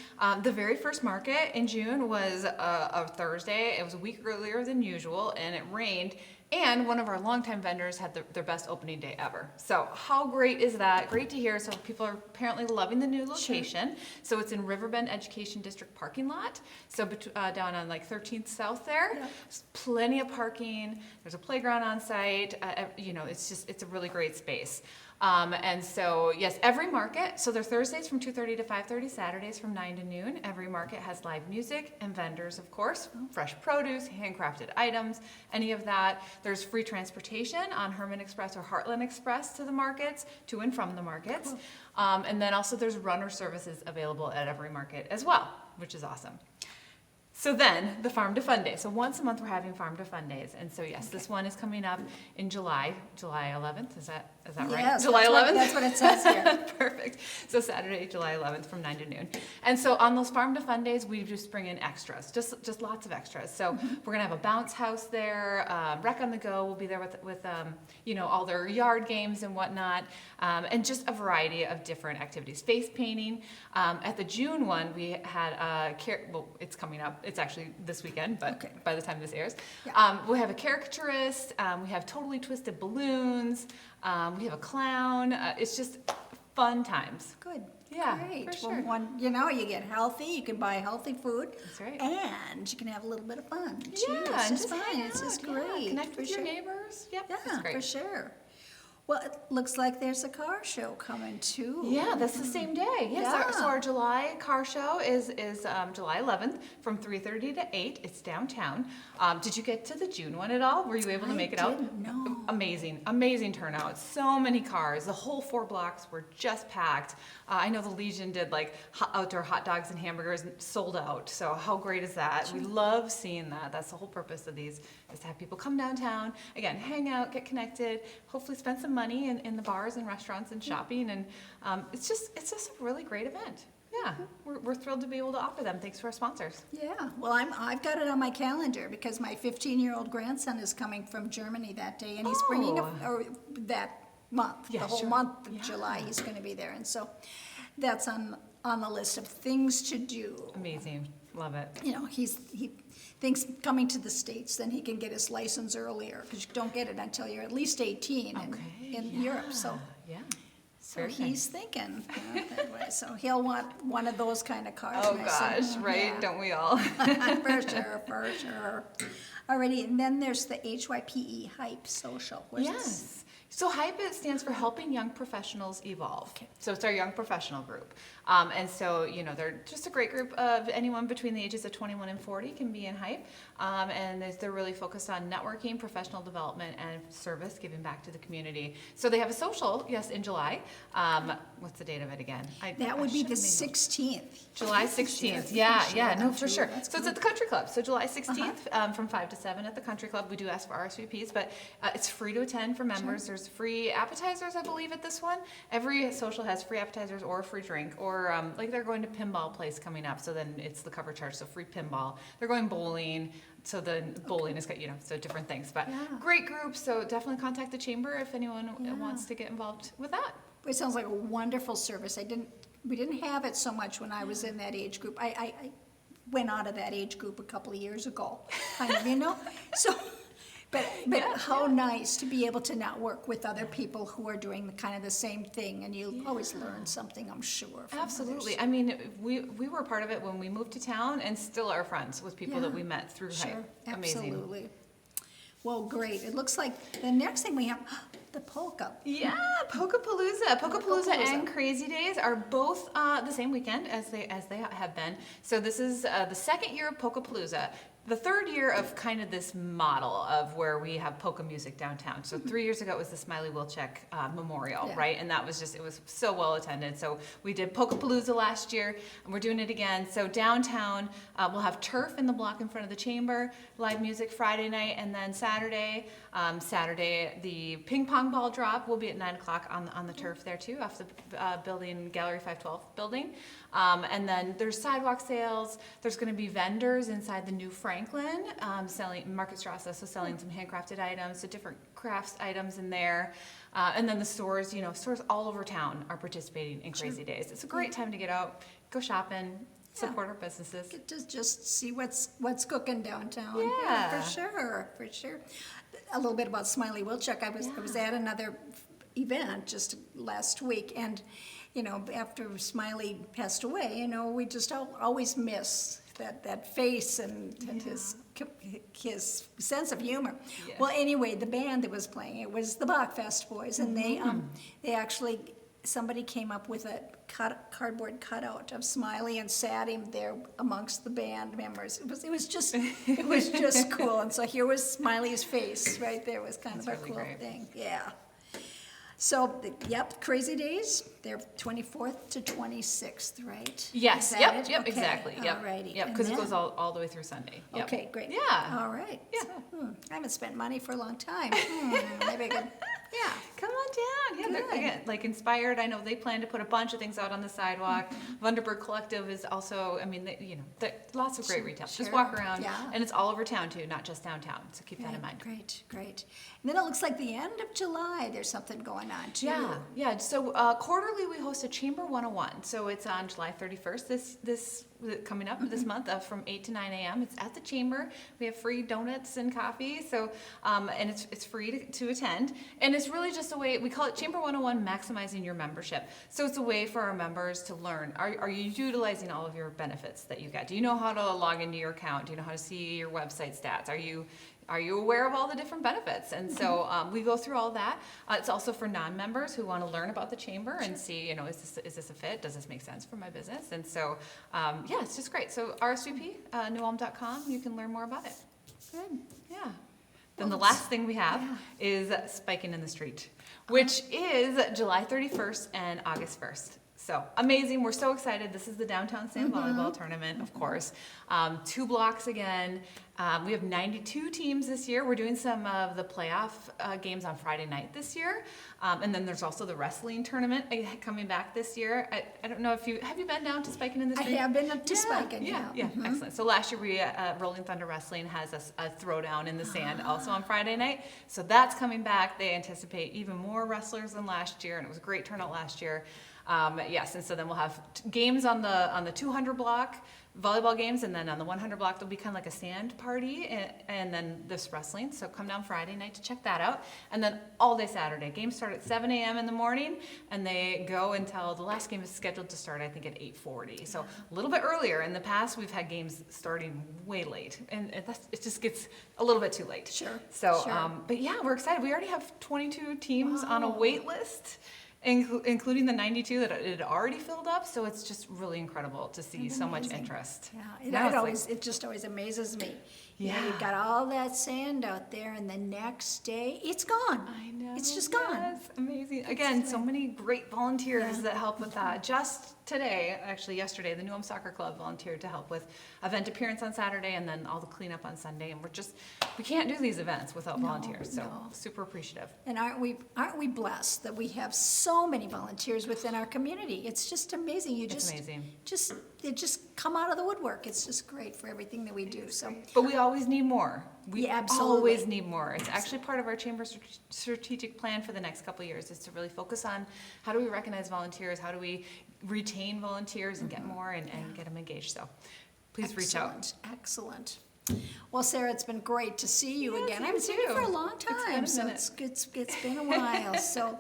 The very first market in June was a Thursday. It was a week earlier than usual, and it rained. And one of our longtime vendors had their best opening day ever. So how great is that? Great to hear. So people are apparently loving the new location. So it's in Riverbend Education District parking lot. So down on like 13th South there. Yeah. There's plenty of parking. There's a playground on site. It's a really great space. And so, yes, every market, so they're Thursdays from 2:30 to 5:30, Saturdays from 9 to noon. Every market has live music and vendors, of course, fresh produce, handcrafted items, any of that. There's free transportation on Herman Express or Heartland Express to the markets, to and from the markets. And then also there's runner services available at every market as well, which is awesome. So then, the Farm to Fun Day. So once a month we're having Farm to Fun Days. And so yes, this one is coming up in July 11th. Is that right? Yes, July that's 11th? That's what it says here. Perfect. So Saturday, July 11th from 9 to noon. And so on those Farm to Fun Days, we just bring in extras, just lots of extras. So we're gonna have a bounce house there, Rec on the Go will be there with all their yard games and whatnot, and just a variety of different activities. Face painting. At the June one, we had it's coming up. It's actually this weekend, but Okay. by the time this airs, Yeah. we have a caricaturist. We have totally twisted balloons. We have a clown. It's just fun times. Good. Yeah, Great. for Well, sure. you get healthy, you can buy healthy food. That's right. And you can have a little bit of fun too. Yeah, It's and just fun. hang It's just out, yeah, great. Connect for with your sure. neighbors. Yep, it's Yeah, great. for sure. Well, it looks like there's a car show coming too. Yeah, that's the same day. Yes. Yeah. So our July car show is July 11th from 3:30 to 8. It's downtown. Did you get to the June one at all? Were you able to I make it out? didn't, no. Amazing turnout. So many cars. The whole 4 blocks were just packed. I know the Legion did like outdoor hot dogs and hamburgers and sold out. So how great is that? We love seeing that. That's the whole purpose of these, is to have people come downtown, again, hang out, get connected, hopefully spend some money in the bars and restaurants and shopping. And it's just a really great event. Yeah, we're thrilled to be able to offer them. Thanks to our sponsors. Yeah, well, I've got it on my calendar because my 15-year-old grandson is coming from Germany that day, and he's bringing or that month, Yeah, the whole sure. month of Yeah. July, he's going to be there, and so that's on the list of things to do. Amazing. Love it. He thinks coming to the States, then he can get his license earlier because you don't get it until you're at least 18 in Europe. So Yeah. So Very he's thinking that way. So he'll want one of those kind of cars. Oh and I said, gosh, right? yeah. Don't we all? For sure. Alrighty, and then there's the HYPE Hype Social. Where's this? Yes. So HYPE stands for Helping Young Professionals Evolve. Okay. So it's our young professional group. And so, they're just a great group of anyone between the ages of 21 and 40 can be in HYPE. And they're really focused on networking, professional development, and service, giving back to the community. So they have a social, yes, in July. What's the date of it again? That would be the should've made notes. 16th. July 16th, for sure. So it's at the Country Club. So July 16th from 5 to 7 at the Country Club. We do ask for RSVPs, but it's free to attend for members. There's free appetizers, I believe, at this one. Every social has free appetizers or a free drink, or like they're going to pinball place coming up, so then it's the cover charge, so free pinball. They're going bowling, so then bowling is, so different things. But Yeah. great group, so definitely contact the chamber if anyone wants to get involved with that. It sounds like a wonderful service. We didn't have it so much when I was in that age group. I went out of that age group a couple of years ago, kind of, So, but how nice to be able to network with other people who are doing the same thing, and you always learn something, I'm sure. From Absolutely. others. I mean, we were part of it when we moved to town, and still are friends with people that Yeah. we met through Sure, HYPE. Amazing. absolutely. Well, great. It looks like the next thing we have, the polka. Yeah, Polkapalooza. Polkapalooza Polkapalooza. and Crazy Days are both the same weekend as they have been. So this is the second year of Polkapalooza. The third year of kind of this model of where we have polka music downtown. So 3 years ago it was the Smiley Wilczek Memorial, Yeah. right? And that was it was so well attended. So we did Polkapalooza last year, and we're doing it again. So downtown, we'll have turf in the block in front of the chamber, live music Friday night, and then Saturday, the ping pong ball drop will be at 9 o'clock on the turf there too, off the building, Gallery 512 building. And then there's sidewalk sales. There's going to be vendors inside the new Franklin selling Market Strasse, so selling some handcrafted items, so different crafts items in there. And then the stores, stores all over town are participating in Crazy Days. It's a great time to get out, go shopping, support our businesses. Get to just see what's cooking downtown. Yeah. For sure. A little bit about Smiley Wilczek. I was at another event just last week, and after Smiley passed away, we just always miss that face and his sense of humor. Yeah. Well, anyway, the band that was playing, it was the Bachfest Boys, and they actually, somebody came up with a cardboard cutout of Smiley and sat him there amongst the band members. It was just cool. And so here was Smiley's face right there. It was kind of a really cool great. thing. Yeah. So, Crazy Days, they're 24th to 26th, right? Yes, Is that yep, it? yep, Okay, exactly, yep. alrighty. Yep, And because it then- goes all the way through Sunday. Yep. Okay, great. Yeah. All right. Yeah. So, I haven't spent money for a long time. Maybe I could, yeah. Come on down. Yeah, Good. they're, again, like Inspired. I know they plan to put a bunch of things out on the sidewalk. Vanderburg Collective is also, lots of great retail. Sure, Just walk around. yeah. And it's all over town too, not just downtown. So keep that in mind. Great. And then it looks like the end of July, there's something going on too. Yeah. So quarterly we host a Chamber 101. So it's on July 31st. This coming up this month from 8 to 9 a.m. It's at the Chamber. We have free donuts and coffee. So and it's free to attend. And it's really just a way, we call it Chamber 101, maximizing your membership. So it's a way for our members to learn. Are you utilizing all of your benefits that you get? Do you know how to log into your account? Do you know how to see your website stats? Are you aware of all the different benefits? And so we go through all that. It's also for non-members who want to learn about the chamber and see, is this a fit? Does this make sense for my business? And so, it's just great. So RSVP, newulm.com, you can learn more about it. Good. Yeah. Then the last thing we have is Spiking in the Street, which is July 31st and August 1st. So amazing. We're so excited. This is the Downtown Sand Volleyball Tournament, of course. 2 blocks again. We have 92 teams this year. We're doing some of the playoff games on Friday night this year. And then there's also the wrestling tournament coming back this year. I don't know if have you been down to Spiking in the I Street? have been up to Spiking, Yeah, excellent. So last year we, Rolling Thunder Wrestling has a throwdown in the sand also on Friday night. So that's coming back. They anticipate even more wrestlers than last year, and it was a great turnout last year. Yes, and so then we'll have games on the 200 block, volleyball games, and then on the 100 block there'll be kind of like a sand party, and then this wrestling. So come down Friday night to check that out, and then all day Saturday. Games start at 7 a.m. in the morning, and they go until the last game is scheduled to start, I think, at 8:40. So a little bit earlier. In the past, we've had games starting way late, and it just gets a little bit too late. Sure, So, sure. but yeah, we're excited. We already have 22 teams on a wait list. Including the 92 that it had already filled up, so it's just really incredible to see so much interest. Yeah, Now it's it just always amazes me. Yeah. You've got all that sand out there, and the next day, it's gone. I know. It's just gone. Yes, amazing. Again, so many great volunteers that help with that. Just today, actually yesterday, the New Ulm Soccer Club volunteered to help with event appearance on Saturday and then all the cleanup on Sunday. And we can't do these events without volunteers. So no. super appreciative. And aren't we blessed that we have so many volunteers within our community? It's just amazing. It's amazing. They just come out of the woodwork. It's just great for everything that we do. So But we always need more. We Yeah, absolutely. always need more. It's actually part of our chamber's strategic plan for the next couple of years is to really focus on how do we recognize volunteers, how do we retain volunteers and get more and get them engaged. So please reach out. Excellent. Well, Sarah, it's been great to see you Yes, again. I you haven't seen you too. for a long It's been time, a so minute. it's been a while. So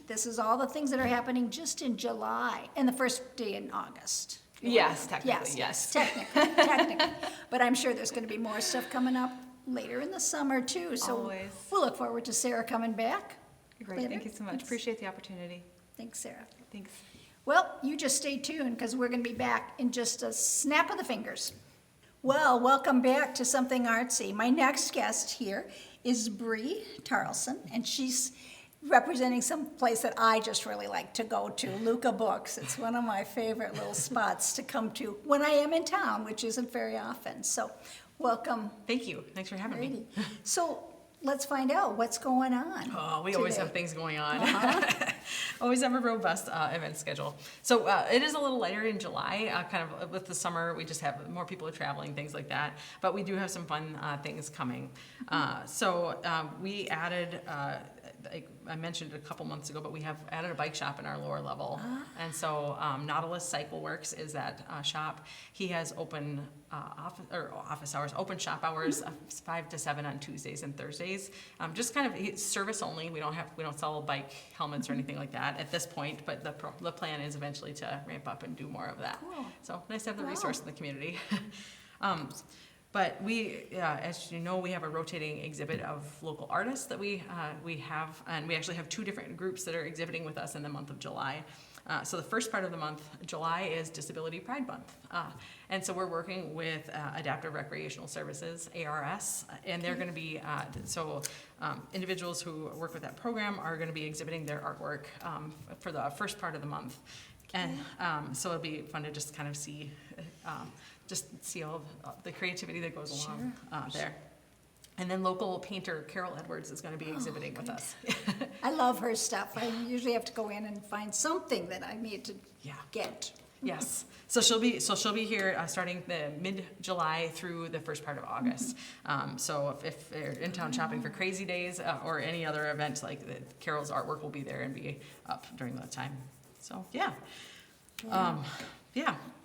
this is all the things that are happening just in July and the first day in August. Yes, technically, yes. Technically. But I'm sure there's going to be more stuff coming up later in the summer too. So Always. we'll look forward to Sarah coming back. Great, later. thank you so much. Thanks. Appreciate the opportunity. Thanks, Sarah. Thanks. Well, you just stay tuned because we're going to be back in just a snap of the fingers. Well, welcome back to Something Artsy. My next guest here is Bree Tarlson, and she's representing some place that I just really like to go to, Luca Books. It's one of my favorite little spots to come to when I am in town, which isn't very often. So welcome, Thank you. Thanks for having me. Brady. So let's find out what's going on. Oh, we always today. have things going on. Uh-huh. Always have a robust event schedule. So it is a little lighter in July, kind of with the summer. We just have more people are traveling, things like that. But we do have some fun things coming. We added, I mentioned it a couple months ago, but we have added a bike shop in our lower level. And so Nautilus Cycle Works is that shop. He has open office hours, open shop hours, 5 to 7 on Tuesdays and Thursdays. Just kind of service only. We don't sell bike helmets or anything like that at this point, but the plan is eventually to ramp up and do more of that. Cool. So nice to have the Wow. resource in the community. But we, as you know, we have a rotating exhibit of local artists that we have, and we actually have 2 different groups that are exhibiting with us in the month of July. So the first part of the month, July, is Disability Pride Month. And so we're working with Adaptive Recreational Services, ARS, and they're going to be, individuals who work with that program are going to be exhibiting their artwork for the first part of the month. And so it'll be fun to just kind of see, all the creativity that goes along there. And then local painter Carol Edwards is going to be exhibiting with us. I love her stuff. I usually have to go in and find something that I need to get. Yes. So she'll be here starting the mid-July through the first part of August. So if they're in town shopping for Crazy Days or any other event, Carol's artwork will be there and be up during that time. So yeah.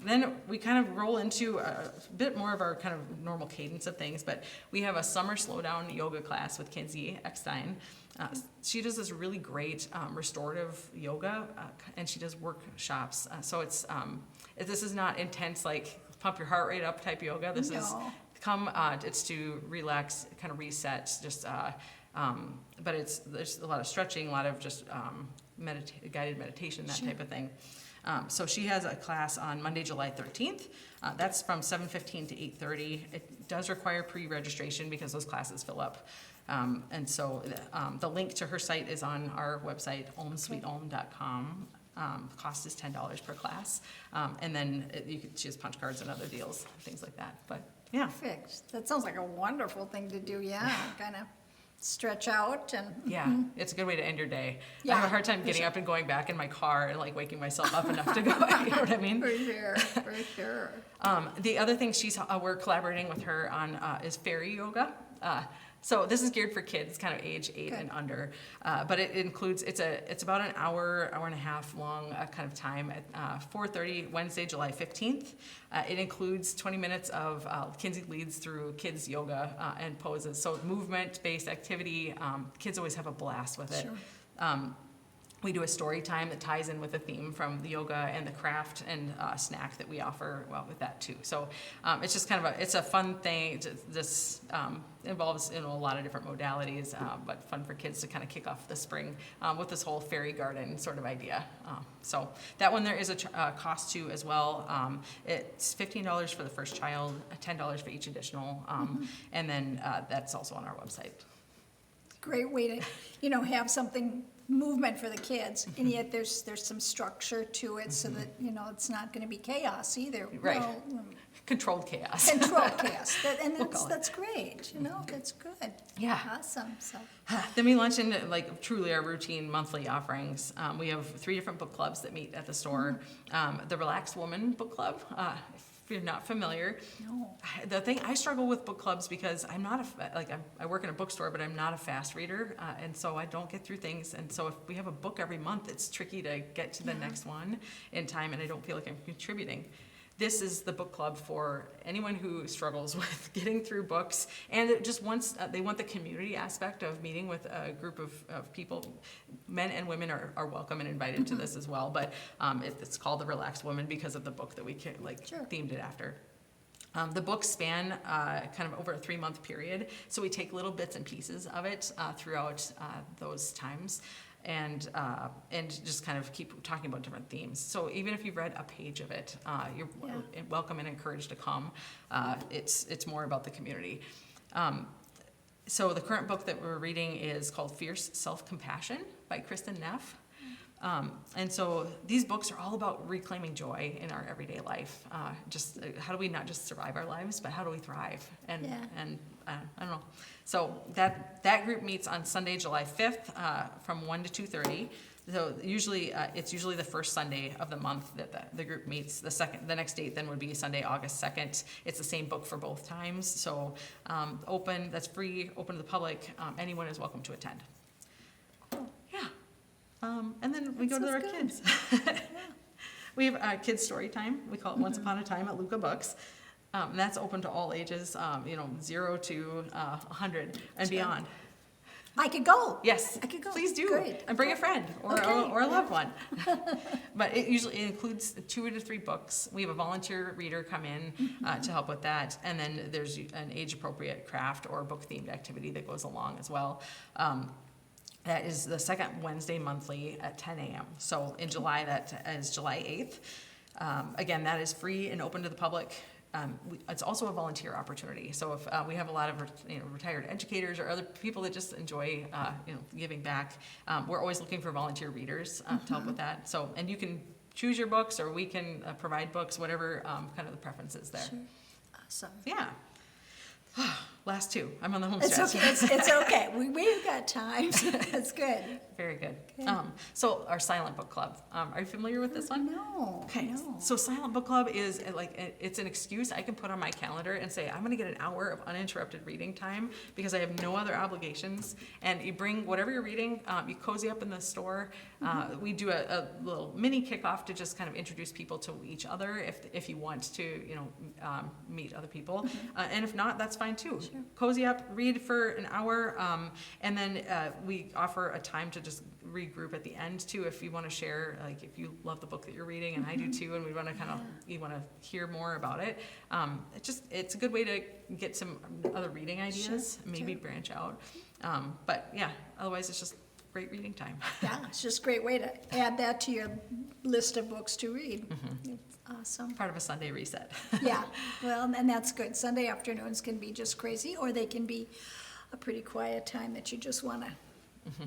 Then we kind of roll into a bit more of our kind of normal cadence of things, but we have a summer slowdown yoga class with Kinsey Eckstein. She does this really great restorative yoga, and she does workshops. So this is not intense, like pump your heart rate up type yoga. This is it's to relax, kind of reset, but there's a lot of stretching, a lot of just guided meditation, that type of thing. So she has a class on Monday, July 13th. That's from 7:15 to 8:30. It does require pre-registration because those classes fill up. And so the link to her site is on our website, omsweetom.com. The cost is $10 per class. And then she has punch cards and other deals, things like that. But yeah. Perfect. That sounds like a wonderful thing to do, kind of stretch out and. Yeah, it's a good way to end your day. Yeah, I have a hard time for getting sure. up and going back in my car and waking myself up enough to go. You know what I mean? For sure. The other thing we're collaborating with her on is fairy yoga. So this is geared for kids, kind of age 8 and under, but it includes it's about an hour and a half long kind of time at 4:30 Wednesday, July 15th. It includes 20 minutes of Kinsey leads through kids yoga and poses. So movement-based activity. Kids always have a blast with it. Sure. We do a story time that ties in with the theme from the yoga and the craft and snack that we offer with that too. So it's just kind of it's a fun thing. This involves a lot of different modalities, but fun for kids to kind of kick off the spring with this whole fairy garden sort of idea. So that one there is a cost to as well. It's $15 for the first child, $10 for each additional, and then that's also on our website. Great way to, have something movement for the kids, and yet there's some structure to it so that, it's not going to be chaos either. Right. Well, Controlled chaos. controlled chaos. We'll call it. That's great. That's good. Yeah. Awesome. So. Then we launch into truly our routine monthly offerings. We have 3 different book clubs that meet at the store. The Relaxed Woman Book Club. If you're not familiar, No. the thing I struggle with book clubs because I'm not I work in a bookstore, but I'm not a fast reader, and so I don't get through things. And so if we have a book every month, it's tricky to get to the next one in time, and I don't feel like I'm contributing. This is the book club for anyone who struggles with getting through books and it just they want the community aspect of meeting with a group of people. Men and women are welcome and invited to this as well, but it's called The Relaxed Woman because of the book that we themed it after. The books span kind of over a 3-month period, so we take little bits and pieces of it throughout those times. And just kind of keep talking about different themes. So even if you've read a page of it, you're welcome and encouraged to come. It's more about the community. So the current book that we're reading is called Fierce Self-Compassion by Kristen Neff. And so these books are all about reclaiming joy in our everyday life. How do we not just survive our lives, but how do we thrive? And I don't know. So that group meets on Sunday, July 5th, from 1 to 2:30. So usually, it's usually the first Sunday of the month that the group meets. The next date then would be Sunday, August 2nd. It's the same book for both times. So that's free, open to the public. Anyone is welcome to attend. Yeah. And then we go to our kids. We have kids story time. We call it Once Upon a Time at Luca Books. And that's open to all ages, 0 to 100 and beyond. I could go. Yes, I could go. please do. Great. And bring a friend or Okay. a loved one. But it usually includes 2 to 3 books. We have a volunteer reader come in to help with that. And then there's an age-appropriate craft or book-themed activity that goes along as well. That is the second Wednesday monthly at 10 a.m. So in July, that is July 8th. Again, that is free and open to the public. It's also a volunteer opportunity. So if we have a lot of retired educators or other people that just enjoy giving back, we're always looking for volunteer readers to help with that. So, and you can choose your books, or we can provide books, whatever kind of the preference is there. Sure. Awesome. Yeah. Last 2. I'm on the home It's stretch. okay. It's okay. We've got time. That's good. Very good. Good. So our silent book club. Are you familiar with this one? No. Okay, No. so silent book club is it's an excuse I can put on my calendar and say I'm going to get an hour of uninterrupted reading time because I have no other obligations. And you bring whatever you're reading, you cozy up in the store. We do a little mini kickoff to just kind of introduce people to each other if you want to meet other people, and if not, that's fine too. Sure. Cozy up, read for an hour, and then we offer a time to just regroup at the end too if you want to share, like if you love the book that you're reading and I do too, and we want to you want to hear more about it. It's a good way to get some other reading ideas, maybe branch out. But yeah, otherwise it's just great reading time. Yeah, it's just a great way to add that to your list of books to read. It's awesome. Part of a Sunday reset. Yeah, well, and that's good. Sunday afternoons can be just crazy, or they can be a pretty quiet time that you just want to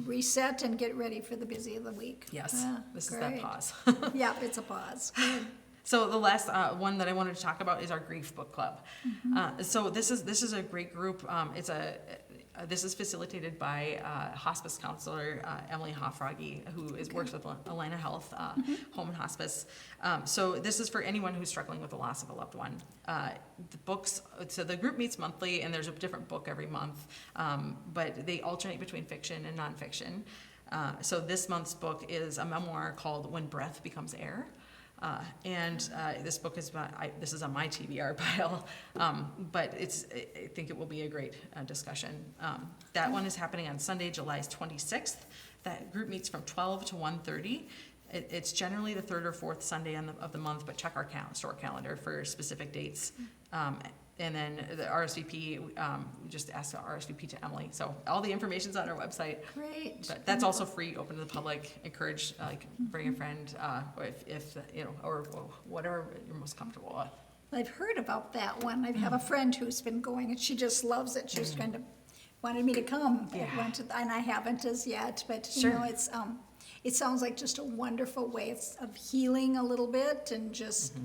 reset and get ready for the busy of the week. Yes, Yeah, this is that great. pause. Yeah, it's a pause. Good. So the last one that I wanted to talk about is our grief book club. So this is a great group. This is facilitated by hospice counselor Emily Hoffrogge, who works with Alina Health Home and Hospice. So this is for anyone who's struggling with the loss of a loved one. So the group meets monthly, and there's a different book every month, but they alternate between fiction and nonfiction. So this month's book is a memoir called When Breath Becomes Air. This book is this is on my TBR pile, but I think it will be a great discussion. That one is happening on Sunday, July 26th. That group meets from 12 to 1:30. It's generally the 3rd or 4th Sunday of the month, but check our store calendar for specific dates. And then the RSVP, we just asked to RSVP to Emily. So all the information's on our website. Great. But that's also free, open to the public. Encourage, bring a friend, or whatever you're most comfortable with. I've heard about that one. I have a friend who's been going, and she just loves it. She was kind of wanted me to come, Yeah. and I haven't as yet. But Sure. it sounds like just a wonderful way of healing a little bit, and just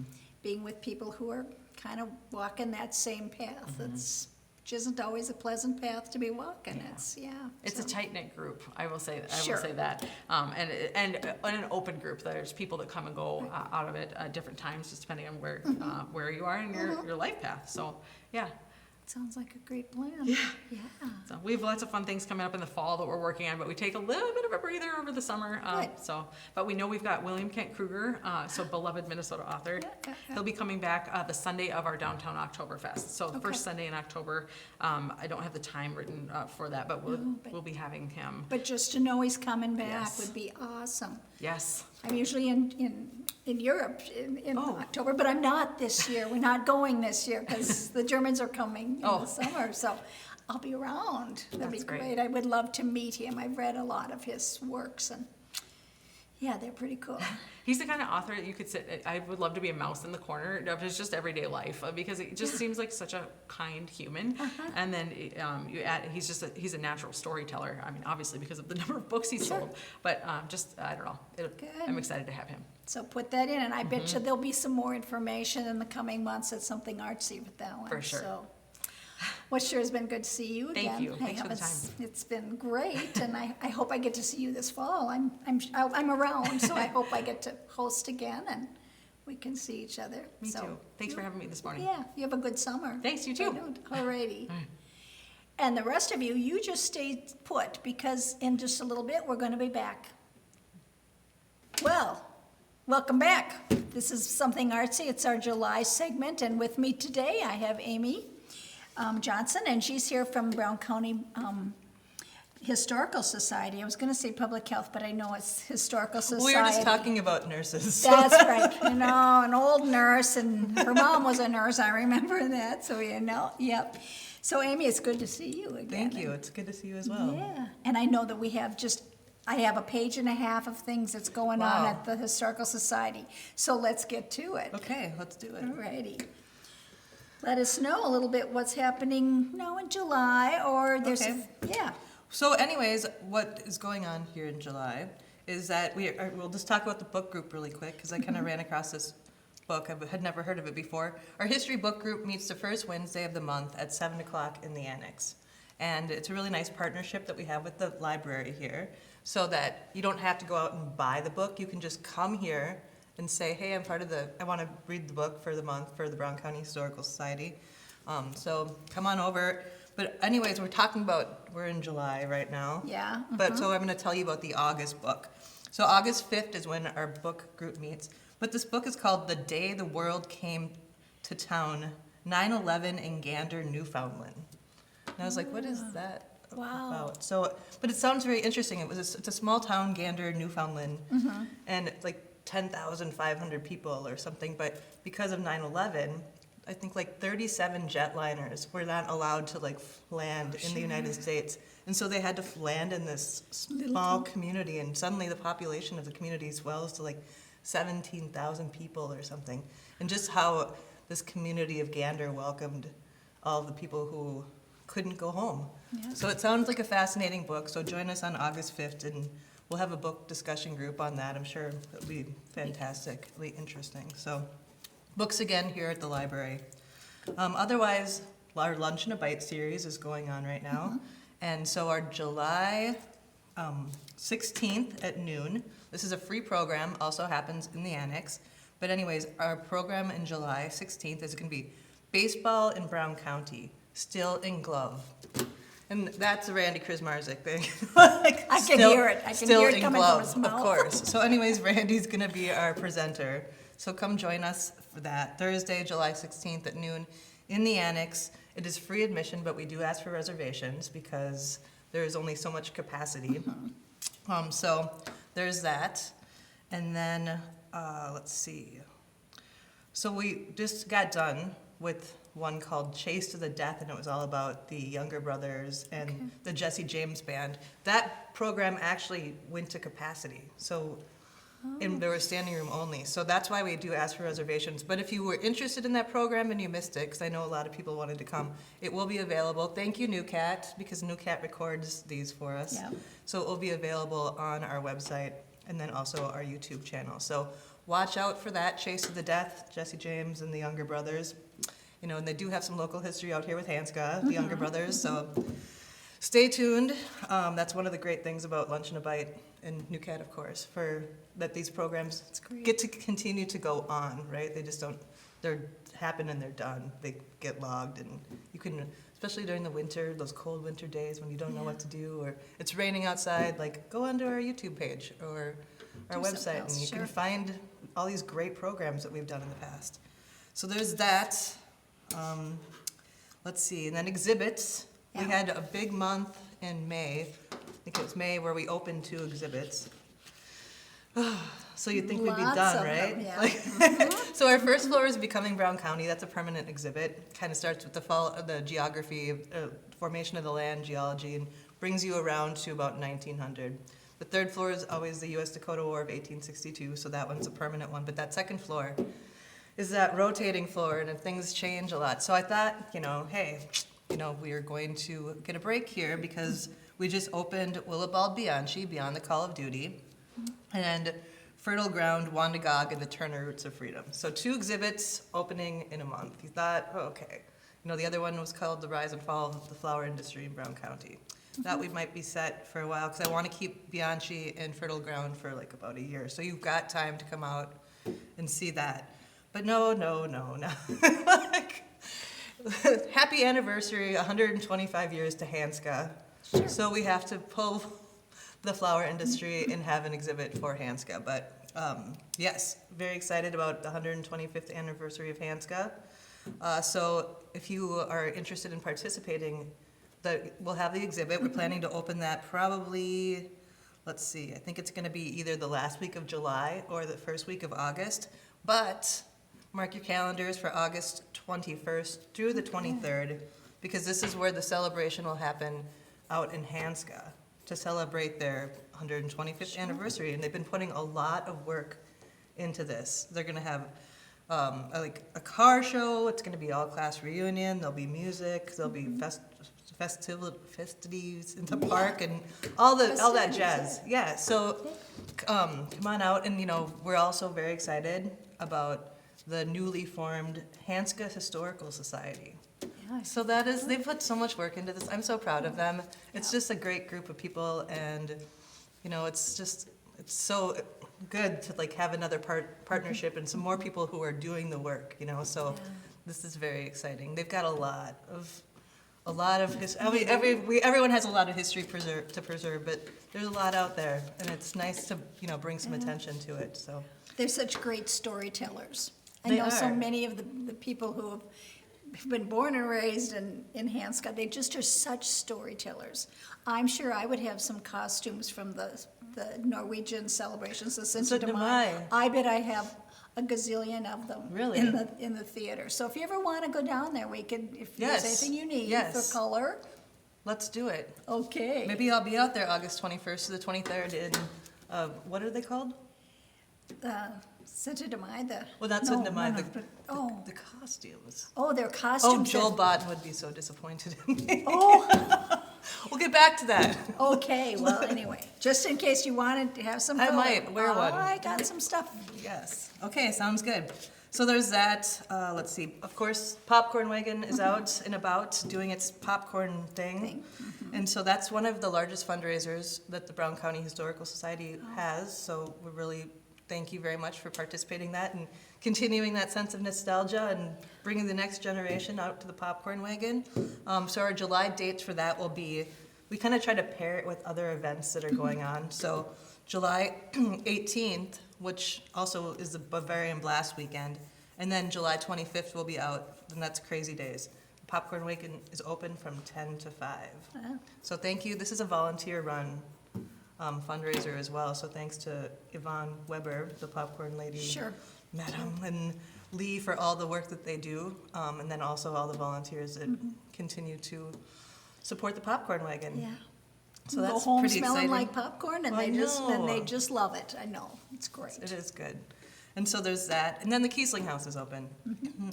being with people who are kind of walking that same path. Which isn't always a pleasant path to be walking. Yeah. It's so. a tight-knit group, I will say Sure. that. And an open group. There's people that come and go out of it at different times, just depending on where you are in your life path. So, yeah. Sounds like a great plan. Yeah. Yeah. So we have lots of fun things coming up in the fall that we're working on, but we take a little bit of a breather over the summer. Good. But we know we've got William Kent Kruger, beloved Minnesota author. Yeah. He'll be coming back the Sunday of our downtown Oktoberfest. So the first Sunday in October. I don't have the time written for that, but we'll be having him. But just to know he's coming back Yes. would be awesome. Yes. I'm usually in Europe in Oh. October, but I'm not this year. We're not going this year because the Germans are coming in the summer. So I'll be around. That'd be That's great. great. I would love to meet him. I've read a lot of his works, and Yeah, they're pretty cool. He's the kind of author that you could sit. I would love to be a mouse in the corner of his just everyday life because it just seems like such a kind human. And then he's a natural storyteller. I mean, obviously because of the number of books he's sold, but just I don't know. Good. I'm excited to have him. So put that in, and I bet you there'll be some more information in the coming months at something artsy with that one. For sure. So, well, sure has been good to see you again. Thank you. Thanks for the It's been great, and I hope I get to see you this fall. I'm around, so I hope I get to host again, and we can see each other. Me So, too. Thanks for having me this morning. Yeah, you have a good summer. Thanks, you too. Alrighty. And the rest of you, you just stay put, because in just a little bit, we're gonna be back. Well, welcome back. This is Something Artsy. It's our July segment, and with me today, I have Amy Johnson, and she's here from Brown County Historical Society. I was gonna say Public Health, but I know it's Historical Society. We were just talking about nurses. That's right. You know, an old nurse, and her mom was a nurse. I remember that. So yep. So Amy, it's good to see you again. Thank you. It's good to see you as well. Yeah, and I know that I have a page and a half of things that's going on Wow. at the Historical Society. So let's get to it. Okay, let's do it. Alrighty. Let us know a little bit what's happening now in July, or there's, Okay. yeah. So anyways, what is going on here in July is that we'll just talk about the book group really quick because I kind of ran across this book. I had never heard of it before. Our history book group meets the first Wednesday of the month at 7 o'clock in the annex. And it's a really nice partnership that we have with the library here so that you don't have to go out and buy the book. You can just come here and say, hey, I want to read the book for the month for the Brown County Historical Society. So come on over. But anyways, we're in July right now. Yeah, But so I'm going to tell you about the August book. So August 5th is when our book group meets. But this book is called The Day the World Came to Town, 9/11 in Gander, Newfoundland. And I was like, what is that Wow. about? So, but it sounds very interesting. It's a small town, Gander, Newfoundland, and like 10,500 people or something. But because of 9/11, I think like 37 jetliners were not allowed to like land in the United States. And so they had to land in this small community, and suddenly the population of the community swells to like 17,000 people or something. And just how this community of Gander welcomed all the people who couldn't go home. Yeah. So it sounds like a fascinating book, so join us on August 5th, and we'll have a book discussion group on that. I'm sure it'll be fantastically interesting. So books again here at the library. Otherwise, our Lunch and a Bite series is going on right now. And so our July 16th at noon, this is a free program, also happens in the annex. But anyways, our program in July 16th is going to be baseball in Brown County, still in glove. And that's a Randy Krismarzik thing. Like, I can hear it. I can still hear it in coming from glove, his mouth. of course. So anyways, Randy's going to be our presenter. So come join us for that, Thursday, July 16th at noon in the annex. It is free admission, but we do ask for reservations because there is only so much capacity. So there's that. And then, let's see. So we just got done with one called Chase to the Death, and it was all about the Younger Brothers and the Jesse James Band. That program actually went to capacity. So and there was standing room only. So that's why we do ask for reservations. But if you were interested in that program and you missed it, because I know a lot of people wanted to come, it will be available. Thank you, NewCat, because NewCat records these for us. Yeah. So it will be available on our website and then also our YouTube channel. So watch out for that, Chase to the Death, Jesse James and the Younger Brothers. You know, and they do have some local history out here with Hanska, the Younger Brothers. So stay tuned. That's one of the great things about Lunch and a Bite and NewCat, of course, for that these programs get to continue to go on, right? They just don't, they're happen and they're done. They get logged, and you can, especially during the winter, those cold winter days when you don't know what to do, or it's raining outside, like go onto our YouTube page or our Do something website, else, and you sure. can find all these great programs that we've done in the past. So there's that. Let's see, and then exhibits. We Yeah. had a big month in May. I think it was May where we opened 2 exhibits. So you'd think we'd be Lots done, of right? them, yeah. Like, so our first floor is Becoming Brown County. That's a permanent exhibit. Kind of starts with the geography, formation of the land, geology, and brings you around to about 1900. The third floor is always the U.S. Dakota War of 1862, so that one's a permanent one. But that second floor is that rotating floor, and things change a lot. So I thought, hey, we are going to get a break here because we just opened Willibald Bianchi, Beyond the Call of Duty, and Fertile Ground, Wandagog, and the Turner Roots of Freedom. So 2 exhibits opening in a month. You thought, oh, okay. The other one was called The Rise and Fall of the Flower Industry in Brown County. Thought we might be set for a while because I want to keep Bianchi and Fertile Ground for like about a year. So you've got time to come out and see that. But no. Like, happy anniversary, 125 years to Hanska. Sure. So we have to pull the flower industry and have an exhibit for Hanska. But yes, very excited about the 125th anniversary of Hanska. So if you are interested in participating, we'll have the exhibit. We're planning to open that probably, let's see, I think it's going to be either the last week of July or the first week of August. But mark your calendars for August 21st through the 23rd, because this is where the celebration will happen out in Hanska to celebrate their 125th anniversary. And they've been putting a lot of work into this. They're going to have a car show. It's going to be all-class reunion. There'll be music. There'll be festivities in the park and all that jazz. Yeah, so come on out. And, we're also very excited about the newly formed Hanska Historical Society. Yeah, So they put so much work into this. I'm so proud of them. It's just a great group of people, and, it's so good to like have another partnership and some more people who are doing the work, so this is very exciting. They've got a lot of history. Everyone has a lot of history to preserve, but there's a lot out there, and it's nice to bring some attention to it. So They're such great storytellers. I They know so are. many of the people who have been born and raised in Hanska, they just are such storytellers. I'm sure I would have some costumes from the Norwegian celebrations, the Cinco de Mayo. I bet I have a gazillion of them. Really? In the theater. So if you ever want to go down there, we could, if there's Yes. anything you need Yes. for color, let's do it. okay. Maybe I'll be out there August 21st to the 23rd in, what are they called? Cinco de Mayo, Well, not Cinco de Mayo, oh, the costumes. their Oh, costumes. Joel Botten would be so disappointed in me. Oh, We'll get back to that. okay, well, anyway, just in case you wanted to have some I color. might wear one. I got some stuff. Yes. Okay, sounds good. So there's that. Let's see. Of course, Popcorn Wagon is out and about doing its popcorn thing. And so that's one of the largest fundraisers that the Brown County Historical Society has. So we really thank you very much for participating in that and continuing that sense of nostalgia and bringing the next generation out to the Popcorn Wagon. So our July dates for that will be, we kind of try to pair it with other events that are going on. So July 18th, which also is the Bavarian Blast weekend, and then July 25th will be out, and that's Crazy Days. Popcorn Wagon is open from 10 to 5. Wow. So thank you. This is a volunteer-run fundraiser as well, so thanks to Yvonne Weber, the popcorn lady. Sure. Madam, and Lee for all the work that they do, and then also all the volunteers that continue to support the Popcorn Wagon. Yeah. So Go that's home pretty smelling exciting. like popcorn, and I they know. just love it. I know, it's great. It is good. And so there's that. And then the Kiesling House is open.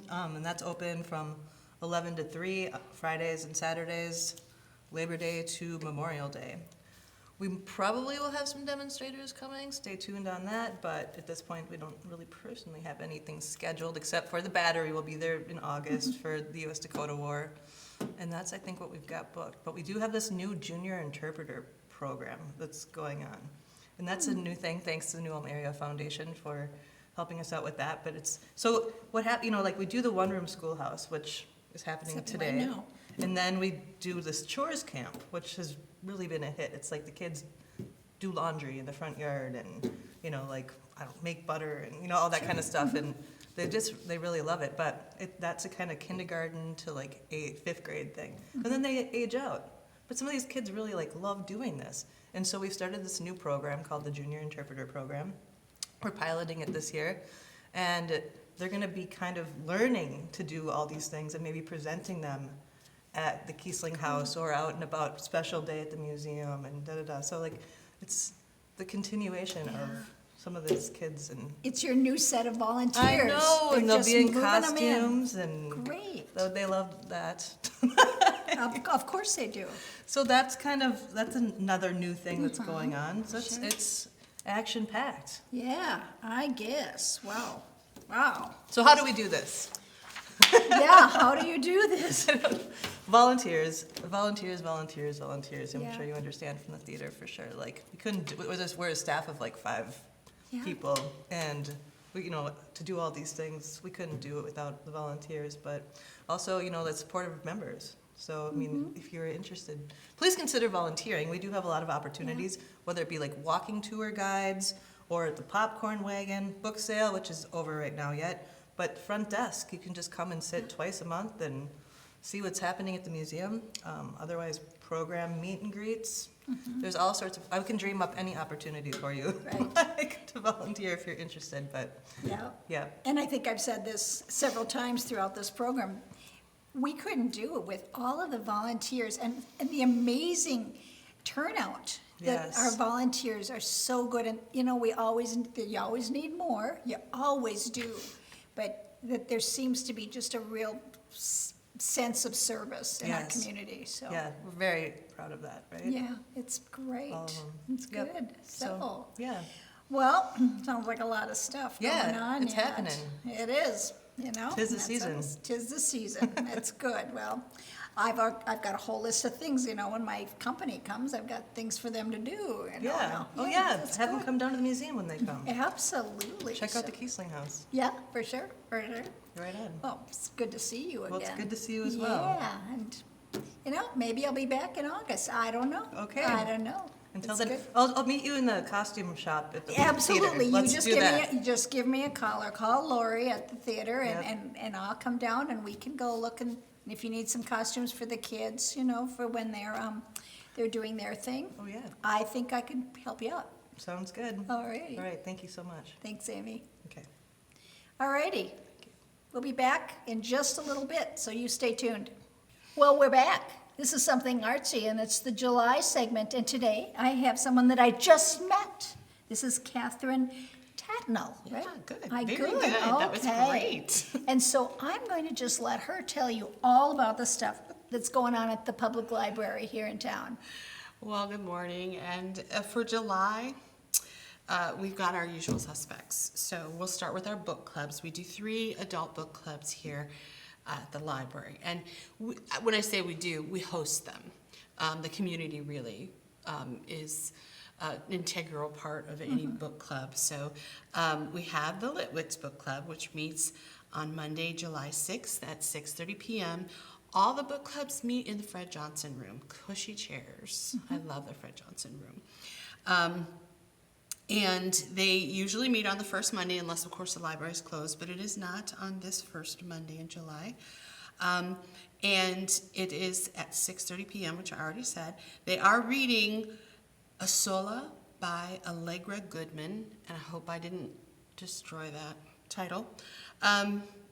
And that's open from 11 to 3, Fridays and Saturdays, Labor Day to Memorial Day. We probably will have some demonstrators coming. Stay tuned on that. But at this point, we don't really personally have anything scheduled, except for the Battery will be there in August for the U.S. Dakota War. And that's, I think, what we've got booked. But we do have this new junior interpreter program that's going on. And that's a new thing, thanks to the New Ulm Area Foundation for helping us out with that. But it's, so what happened, like we do the one-room schoolhouse, which is happening It's happening today. right now. And then we do this chores camp, which has really been a hit. It's like the kids do laundry in the front yard and, like, I don't make butter and, all that kind of stuff. And they really love it. But that's a kind of kindergarten to like 5th grade thing. And then they age out. But some of these kids really like love doing this. And so we've started this new program called the Junior Interpreter Program. We're piloting it this year. And they're going to be kind of learning to do all these things and maybe presenting them at the Kiesling House or out and about, special day at the museum and da-da-da. So like, it's the continuation of some of these kids and. It's your new set of volunteers. I know, They're and they'll just be in moving 'em in. costumes and. Great. They love that. Of course they do. So that's another new thing that's going on. So it's action packed. Yeah, I guess. Wow. Wow. So how do we do this? Yeah, how do you do this? Volunteers. I'm Yeah. sure you understand from the theater for sure. Like we couldn't do, we're a staff of like 5 Yeah. people, and we, to do all these things, we couldn't do it without the volunteers. But also, the supportive members. So I mean, if you're interested, please consider volunteering. We do have a lot of opportunities, whether it be like walking tour guides or at the popcorn wagon, book sale, which is over right now yet. But front desk, you can just come and sit twice a month and see what's happening at the museum. Otherwise, program meet and greets. There's all sorts of, I can dream up any opportunity for you Right. to volunteer if you're interested, but Yeah. yeah. And I think I've said this several times throughout this program. We couldn't do it with all of the volunteers and the amazing turnout that Yes. our volunteers are so good. And, you always need more. You always do. But that there seems to be just a real sense of service in our Yes. community, so. Yeah, we're very proud of that, right? Yeah, it's great. All of them. It's Yep. good. So, Yeah. well, sounds like a lot of stuff going Yeah, on. it's yet. happening. It is, Tis the That's season. always- 'Tis the season. That's good. Well, I've got a whole list of things, when my company comes, I've got things for them to do, Yeah. Oh, yeah. that's Have them good. come down to the museum when they come. Absolutely. Check out the So- Kiesling House. Yeah, for sure, for sure. Right on. Well, it's good to see you again. Well, it's good to see you as well. Yeah, and, maybe I'll be back in August. I don't know. Okay. I don't know. Until It's then, good. I'll meet you in the costume shop at the Absolutely. theater. You Let's just do give that. me you just give me a call or call Lori at the theater Yep. and I'll come down and we can go look and if you need some costumes for the kids, for when they're doing their thing. Oh, yeah. I think I can help you out. Sounds good. All righty. All right, thank you so much. Thanks, Amy. Okay. All righty. We'll be back in just a little bit, so you stay tuned. Well, we're back. This is Something Artsy, and it's the July segment, and today I have someone that I just met. This is Catherine Tatnall, right? Yeah, good. Hi, Very good. good. That was Okay. great. And so I'm going to just let her tell you all about the stuff that's going on at the public library here in town. Well, good morning. And for July, we've got our usual suspects. So we'll start with our book clubs. We do 3 adult book clubs here at the library. And when I say we do, we host them. The community really is an integral part of any book club. So we have the Litwitz Book Club, which meets on Monday, July 6th at 6:30 p.m. All the book clubs meet in the Fred Johnson room, cushy chairs. I love the Fred Johnson room. And they usually meet on the first Monday, unless, of course, the library is closed, but it is not on this first Monday in July. And it is at 6:30 p.m., which I already said. They are reading A Sola by Allegra Goodman, and I hope I didn't destroy that title.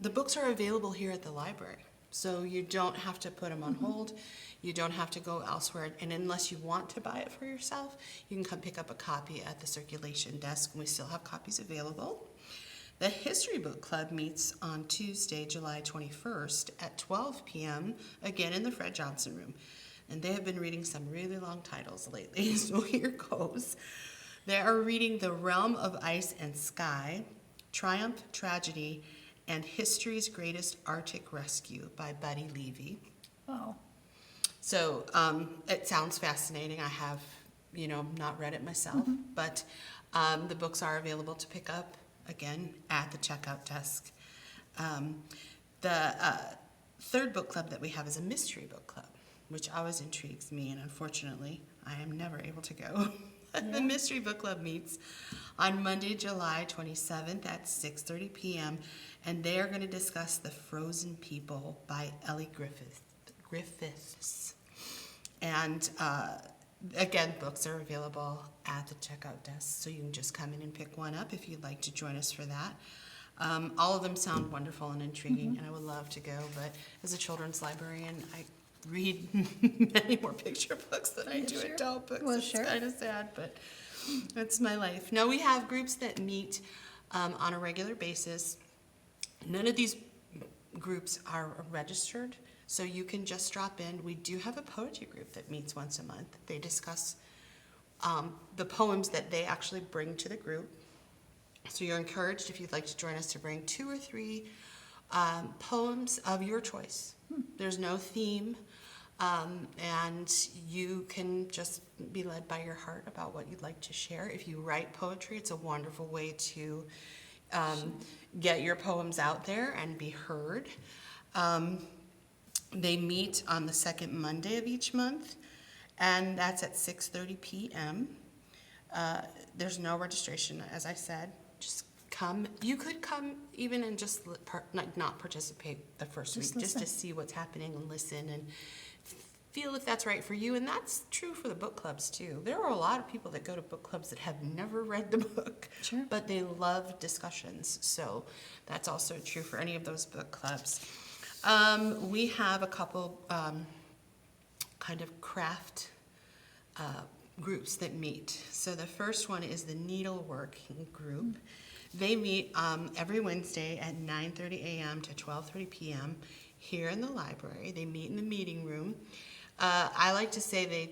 The books are available here at the library, so you don't have to put them on hold. You don't have to go elsewhere, and unless you want to buy it for yourself, you can come pick up a copy at the circulation desk, and we still have copies available. The History Book Club meets on Tuesday, July 21st at 12 p.m., again in the Fred Johnson room. And they have been reading some really long titles lately, so here goes. They are reading The Realm of Ice and Sky, Triumph, Tragedy, and History's Greatest Arctic Rescue by Buddy Levy. Wow. So it sounds fascinating. I have, not read it myself, but the books are available to pick up, again, at the checkout desk. The third book club that we have is a mystery book club, which always intrigues me, and unfortunately, I am never able to go. The mystery book club meets on Monday, July 27th at 6:30 p.m., and they are going to discuss The Frozen People by Ellie Griffiths. And again, books are available at the checkout desk, so you can just come in and pick one up if you'd like to join us for that. All of them sound wonderful and intriguing, and I would love to go, but as a children's librarian, I read many more picture books than I do Sure. adult books. Well, It's sure. kind of sad, but That's my life. No, we have groups that meet on a regular basis. None of these groups are registered, so you can just drop in. We do have a poetry group that meets once a month. They discuss the poems that they actually bring to the group. So you're encouraged, if you'd like to join us, to bring 2 or 3 poems of your choice. There's no theme, and you can just be led by your heart about what you'd like to share. If you write poetry, it's a wonderful way to get your poems out there and be heard. They meet on the second Monday of each month, and that's at 6:30 p.m. There's no registration, as I said. Just come. You could come even and just not participate the first week, just to see what's happening and listen and feel if that's right for you. And that's true for the book clubs too. There are a lot of people that go to book clubs that have never read the book, Sure. but they love discussions. So that's also true for any of those book clubs. We have a couple kind of craft groups that meet. So the first one is the needleworking group. They meet every Wednesday at 9:30 a.m. to 12:30 p.m. here in the library. They meet in the meeting room. I like to say they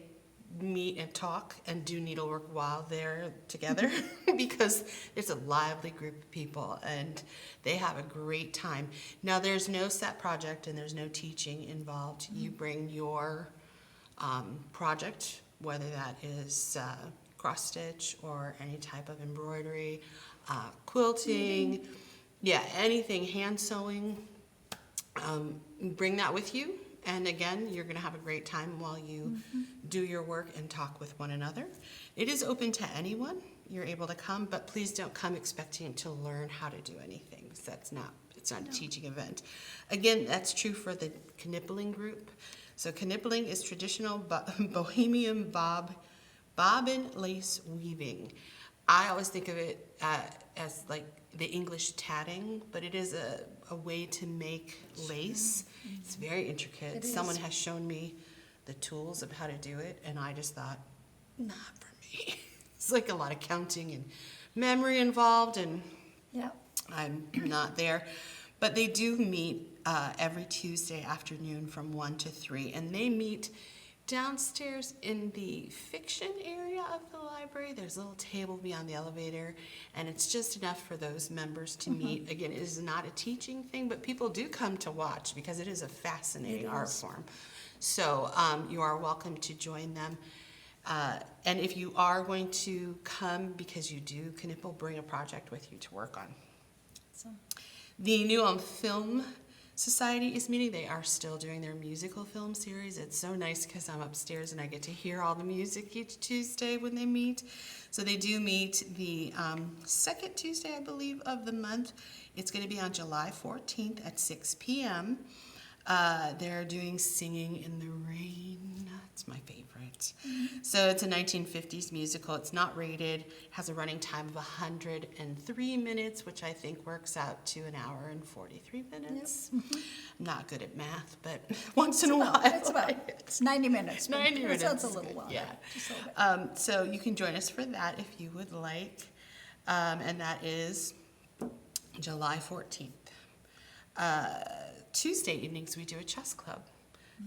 meet and talk and do needlework while they're together because it's a lively group of people and they have a great time. Now there's no set project and there's no teaching involved. You bring your project, whether that is cross stitch or any type of embroidery, quilting, yeah, anything, hand sewing. Bring that with you, and again, you're going to have a great time while you do your work and talk with one another. It is open to anyone. You're able to come, but please don't come expecting to learn how to do anything. It's not a teaching event. Again, that's true for the Knippling group. So Knippling is traditional bohemian bobbin lace weaving. I always think of it as like the English tatting, but it is a way to make lace. It's very intricate. It is. Someone has shown me the tools of how to do it, and I just thought, not for me. It's like a lot of counting and memory involved, and Yeah. I'm not there. But they do meet every Tuesday afternoon from 1 to 3, and they meet downstairs in the fiction area of the library. There's a little table beyond the elevator, and it's just enough for those members to meet. Again, it is not a teaching thing, but people do come to watch because it is a fascinating art form. So you are welcome to join them. And if you are going to come because you do knipple, bring a project with you to work on. So, The New Film Society is meeting. They are still doing their musical film series. It's so nice because I'm upstairs and I get to hear all the music each Tuesday when they meet. So they do meet the second Tuesday, I believe, of the month. It's going to be on July 14th at 6 p.m. They're doing Singing in the Rain. It's my favorite. So it's a 1950s musical. It's not rated. It has a running time of 103 minutes, which I think works out to an hour and 43 minutes. I'm not good at math, but once in a while. It's 90 minutes. but 90 minutes. It sounds a little while. Yeah. Just a little bit. So you can join us for that if you would like. And that is July 14th. Tuesday evenings we do a chess club.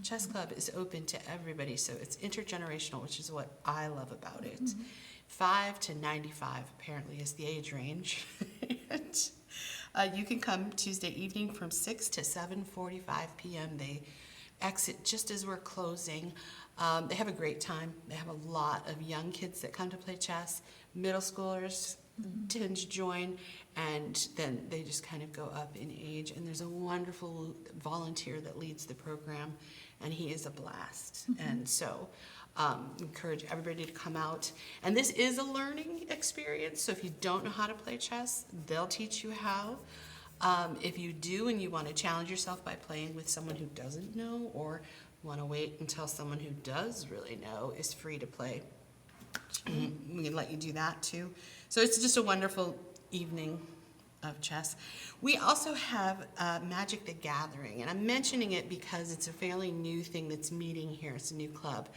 Chess club is open to everybody, so it's intergenerational, which is what I love about it. 5 to 95 apparently is the age range. And, you can come Tuesday evening from 6 to 7:45 p.m. They exit just as we're closing. They have a great time. They have a lot of young kids that come to play chess. Middle schoolers tend to join, and then they just kind of go up in age. And there's a wonderful volunteer that leads the program, and he is a blast. And so encourage everybody to come out. And this is a learning experience, so if you don't know how to play chess, they'll teach you how. If you do and you want to challenge yourself by playing with someone who doesn't know, or want to wait until someone who does really know is free to play, we can let you do that too. So it's just a wonderful evening of chess. We also have Magic the Gathering, and I'm mentioning it because it's a fairly new thing that's meeting here. It's a new club.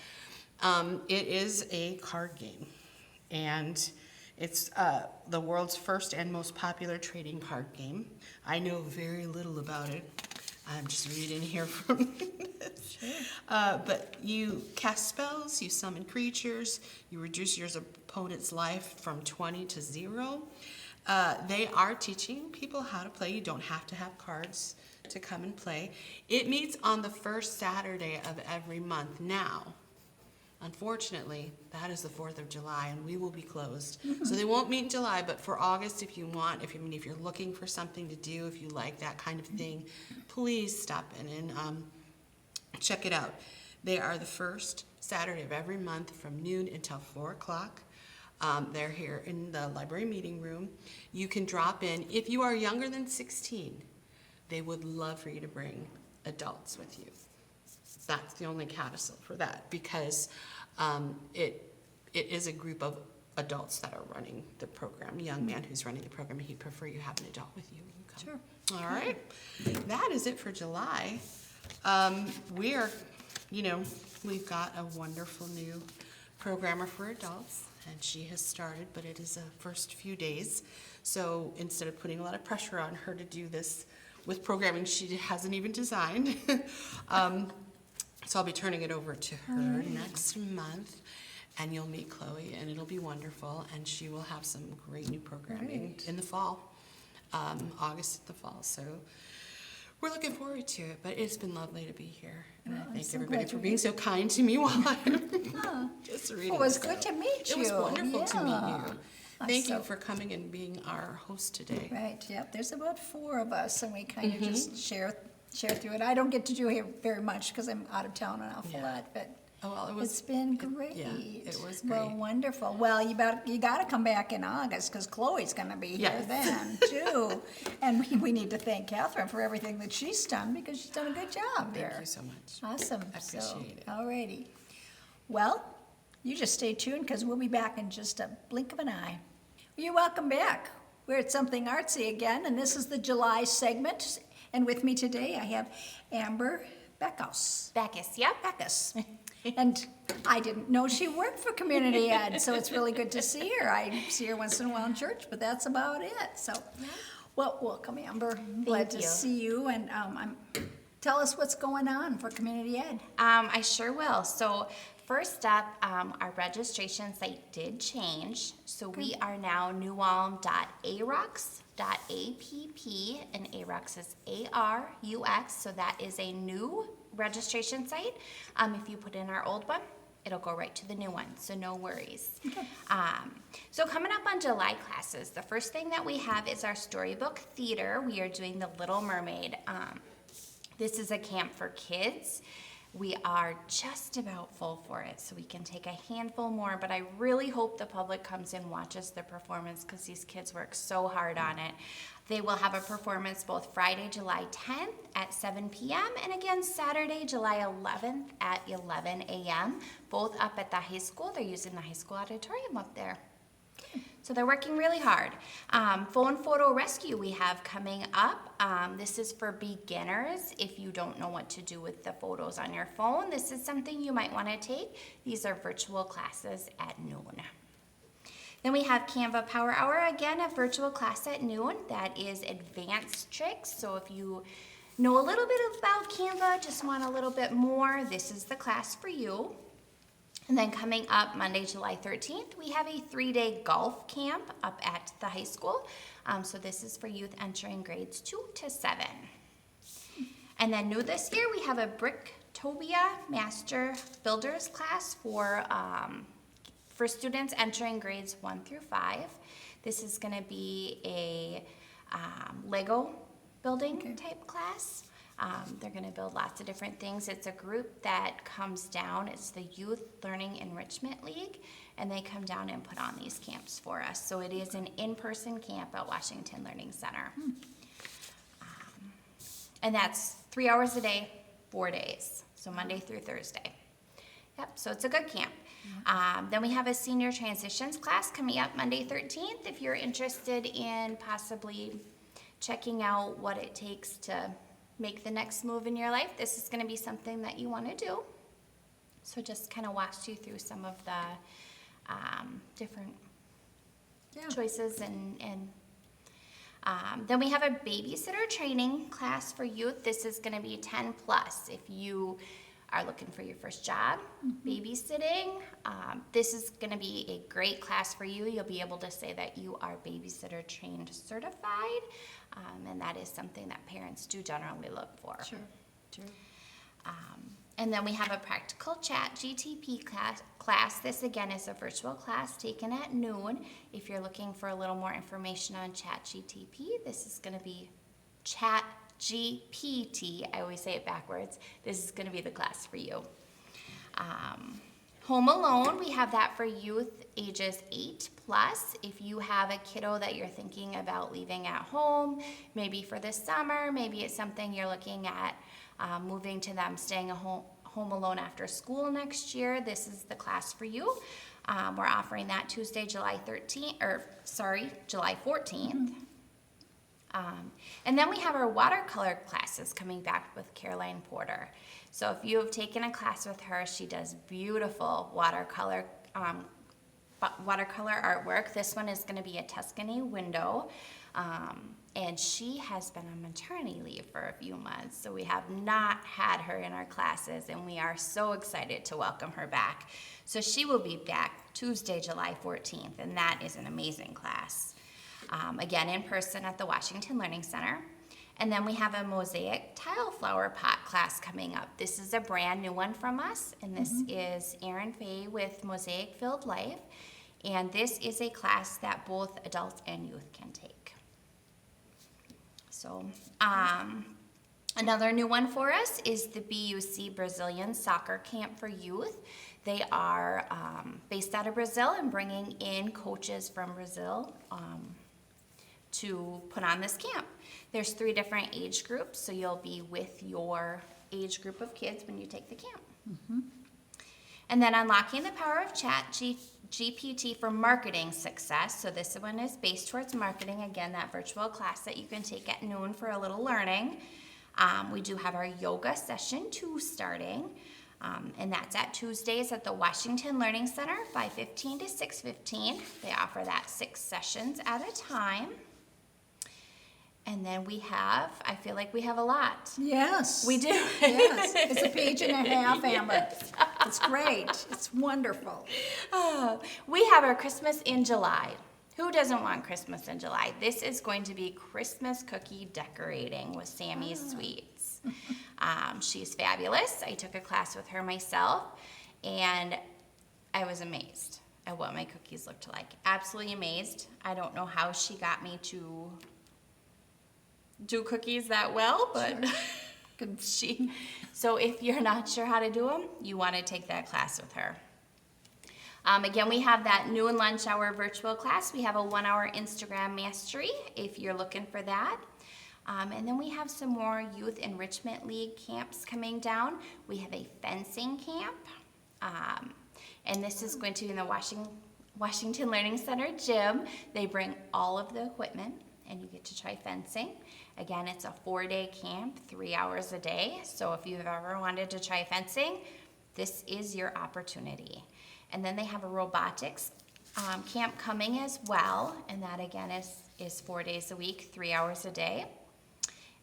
It is a card game. And it's the world's first and most popular trading card game. I know very little about it. I'm just reading here from this. But you cast spells, you summon creatures, you reduce your opponent's life from 20 to 0. They are teaching people how to play. You don't have to have cards to come and play. It meets on the first Saturday of every month now. Unfortunately, that is the 4th of July, and we will be closed. So they won't meet in July, but for August, if you want, if you're looking for something to do, if you like that kind of thing, please stop in and check it out. They are the first Saturday of every month from noon until 4 o'clock. They're here in the library meeting room. You can drop in. If you are younger than 16, they would love for you to bring adults with you. That's the only codicil for that, because it is a group of adults that are running the program. Young man who's running the program, he'd prefer you have an adult with you when you come. Sure. All right. That is it for July. We are, we've got a wonderful new programmer for adults, and she has started, but it is the first few days. So instead of putting a lot of pressure on her to do this with programming she hasn't even designed, so I'll be turning it over to her next month, and you'll meet Chloe, and it'll be wonderful, and she will have some great new programming in the fall, August in the fall. So we're looking forward to it, but it's been lovely to be here, and I thank so everybody glad for you're being so kind to me while I'm just reading. It was this good out. to meet you. It was wonderful to meet Yeah. you. Thank you So- for coming and being our host today. Right, yep, there's about 4 of us, and we kind of just share through it. I don't get to do here very much because I'm out of town an awful Yeah. lot, but Oh, well, it was. it's been great. yeah, it was Well, great. wonderful. Well, you got to come back in August because Chloe's going to be here Yes. then too. And we need to thank Catherine for everything that she's done because she's done a good job there. Thank you so much. Awesome. I appreciate it. All righty. Well, you just stay tuned because we'll be back in just a blink of an eye. You're welcome back. We're at Something Artsy again, and this is the July segment. And with me today, I have Amber Beckhaus. Bacchus, yep. Bacchus. And I didn't know she worked for Community Ed, so it's really good to see her. I see her once in a while in church, but that's about it. So, well, welcome, Amber. Glad to you. see you. And tell us what's going on for Community Ed. I sure will. So first up, our registration site did change. So we are now newalm.arux.app, and ARUX is ARUX, so that is a new registration site. If you put in our old one, it'll go right to the new one, so no worries. So coming up on July classes, the first thing that we have is our storybook theater. We are doing The Little Mermaid. This is a camp for kids. We are just about full for it, so we can take a handful more, but I really hope the public comes and watches the performance because these kids work so hard on it. They will have a performance both Friday, July 10th at 7 p.m. and again Saturday, July 11th at 11 a.m., both up at the high school. They're using the high school auditorium up there. So they're working really hard. Phone photo rescue we have coming up. This is for beginners. If you don't know what to do with the photos on your phone, this is something you might want to take. These are virtual classes at noon. Then we have Canva Power Hour, again, a virtual class at noon. That is advanced tricks. So if you know a little bit about Canva, just want a little bit more, this is the class for you. And then coming up Monday, July 13th, we have a 3-day golf camp up at the high school. So this is for youth entering grades 2 to 7. And then new this year, we have a Bricktopia Master Builders class for students entering grades 1 through 5. This is gonna be a Lego building type class. They're going to build lots of different things. It's a group that comes down. It's the Youth Learning Enrichment League, and they come down and put on these camps for us. So it is an in-person camp at Washington Learning Center. And that's 3 hours a day, 4 days, so Monday through Thursday. Yep, so it's a good camp. Then we have a senior transitions class coming up Monday 13th. If you're interested in possibly checking out what it takes to make the next move in your life, this is going to be something that you want to do. So just kind of walks you through some of the different Yeah. choices and then we have a babysitter training class for youth. This is going to be 10 plus. If you are looking for your first job, babysitting, this is going to be a great class for you. You'll be able to say that you are babysitter trained certified, and that is something that parents do generally look for. Sure, sure. And then we have a practical chat GTP class. This again is a virtual class taken at noon. If you're looking for a little more information on chat GTP, this is going to be chat GPT. I always say it backwards. This is going to be the class for you. Home Alone, we have that for youth ages 8 plus. If you have a kiddo that you're thinking about leaving at home, maybe for the summer, maybe it's something you're looking at moving to them, staying at home alone after school next year, this is the class for you. We're offering that Tuesday, July 14th. And then we have our watercolor classes coming back with Caroline Porter. So if you have taken a class with her, she does beautiful watercolor artwork. This one is going to be a Tuscany window. And she has been on maternity leave for a few months, so we have not had her in our classes, and we are so excited to welcome her back. So she will be back Tuesday, July 14th, and that is an amazing class. Again, in person at the Washington Learning Center. And then we have a mosaic tile flower pot class coming up. This is a brand new one from us, and this is Erin Fay with Mosaic Filled Life. And this is a class that both adults and youth can take. So, another new one for us is the BUC Brazilian Soccer Camp for Youth. They are based out of Brazil and bringing in coaches from Brazil to put on this camp. There's 3 different age groups, so you'll be with your age group of kids when you take the camp. And then Unlocking the Power of Chat GPT for Marketing Success. So this one is based towards marketing. Again, that virtual class that you can take at noon for a little learning. We do have our yoga session 2 starting. And that's at Tuesdays at the Washington Learning Center, 5:15 to 6:15. They offer that 6 sessions at a time. And then we have, I feel like we have a lot. Yes. We do. Yes. It's a page and a half, Amber. It's great. It's wonderful. We have our Christmas in July. Who doesn't want Christmas in July? This is going to be Christmas cookie decorating with Sammy's Sweets. She's fabulous. I took a class with her myself, and I was amazed at what my cookies looked like. Absolutely amazed. I don't know how she got me to do cookies that well, but so if you're not sure how to do them, you want to take that class with her. Again, we have that noon lunch hour virtual class. We have a 1-hour Instagram mastery if you're looking for that. And then we have some more Youth Enrichment League camps coming down. We have a fencing camp, and this is going to be in the Washington Learning Center gym. They bring all of the equipment, and you get to try fencing. Again, it's a 4-day camp, 3 hours a day. So if you've ever wanted to try fencing, this is your opportunity. And then they have a robotics camp coming as well, and that again is 4 days a week, 3 hours a day.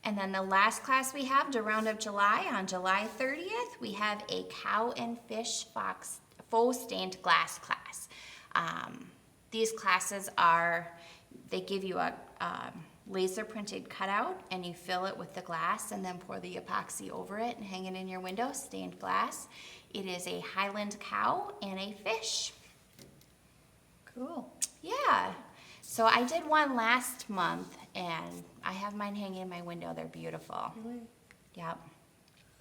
And then the last class we have to round up July, on July 30th, we have a cow and fish faux stained glass class. These classes they give you a laser printed cutout, and you fill it with the glass and then pour the epoxy over it and hang it in your window, stained glass. It is a Highland cow and a fish. Cool. Yeah. So I did one last month, and I have mine hanging in my window. They're beautiful. Really? Yep.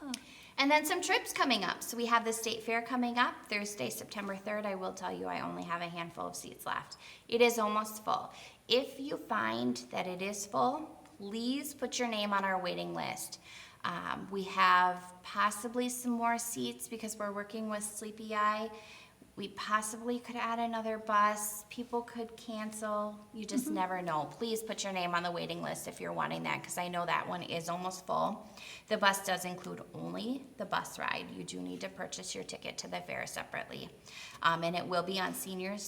Oh. And then some trips coming up. So we have the State Fair coming up Thursday, September 3rd. I will tell you I only have a handful of seats left. It is almost full. If you find that it is full, please put your name on our waiting list. We have possibly some more seats because we're working with Sleepy Eye. We possibly could add another bus. People could cancel. You just never know. Please put your name on the waiting list if you're wanting that, because I know that one is almost full. The bus does include only the bus ride. You do need to purchase your ticket to the fair separately. And it will be on senior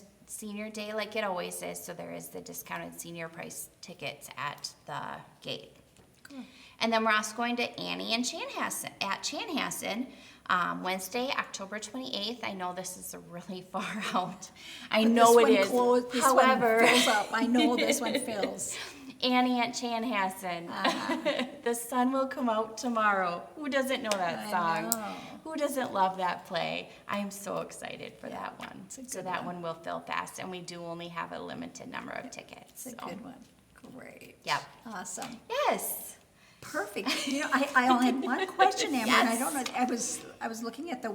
day like it always is, so there is the discounted senior price tickets at the gate. Cool. And then we're also going to Annie and Chanhassen, Wednesday, October 28th. I know this is really far out. I know it is. However, one fills up. I know this one fills. Annie at Chanhassen. The sun will come out tomorrow. Who doesn't know that song? know. Who doesn't love that play? I am so excited for that one. it's a So good that one. one will fill fast, and we do only have a limited number of tickets. It's a so. good one. Great. Yep. Awesome. Yes. Perfect. You know, I only had one question, Amber, and I Yes. don't know, I was looking at the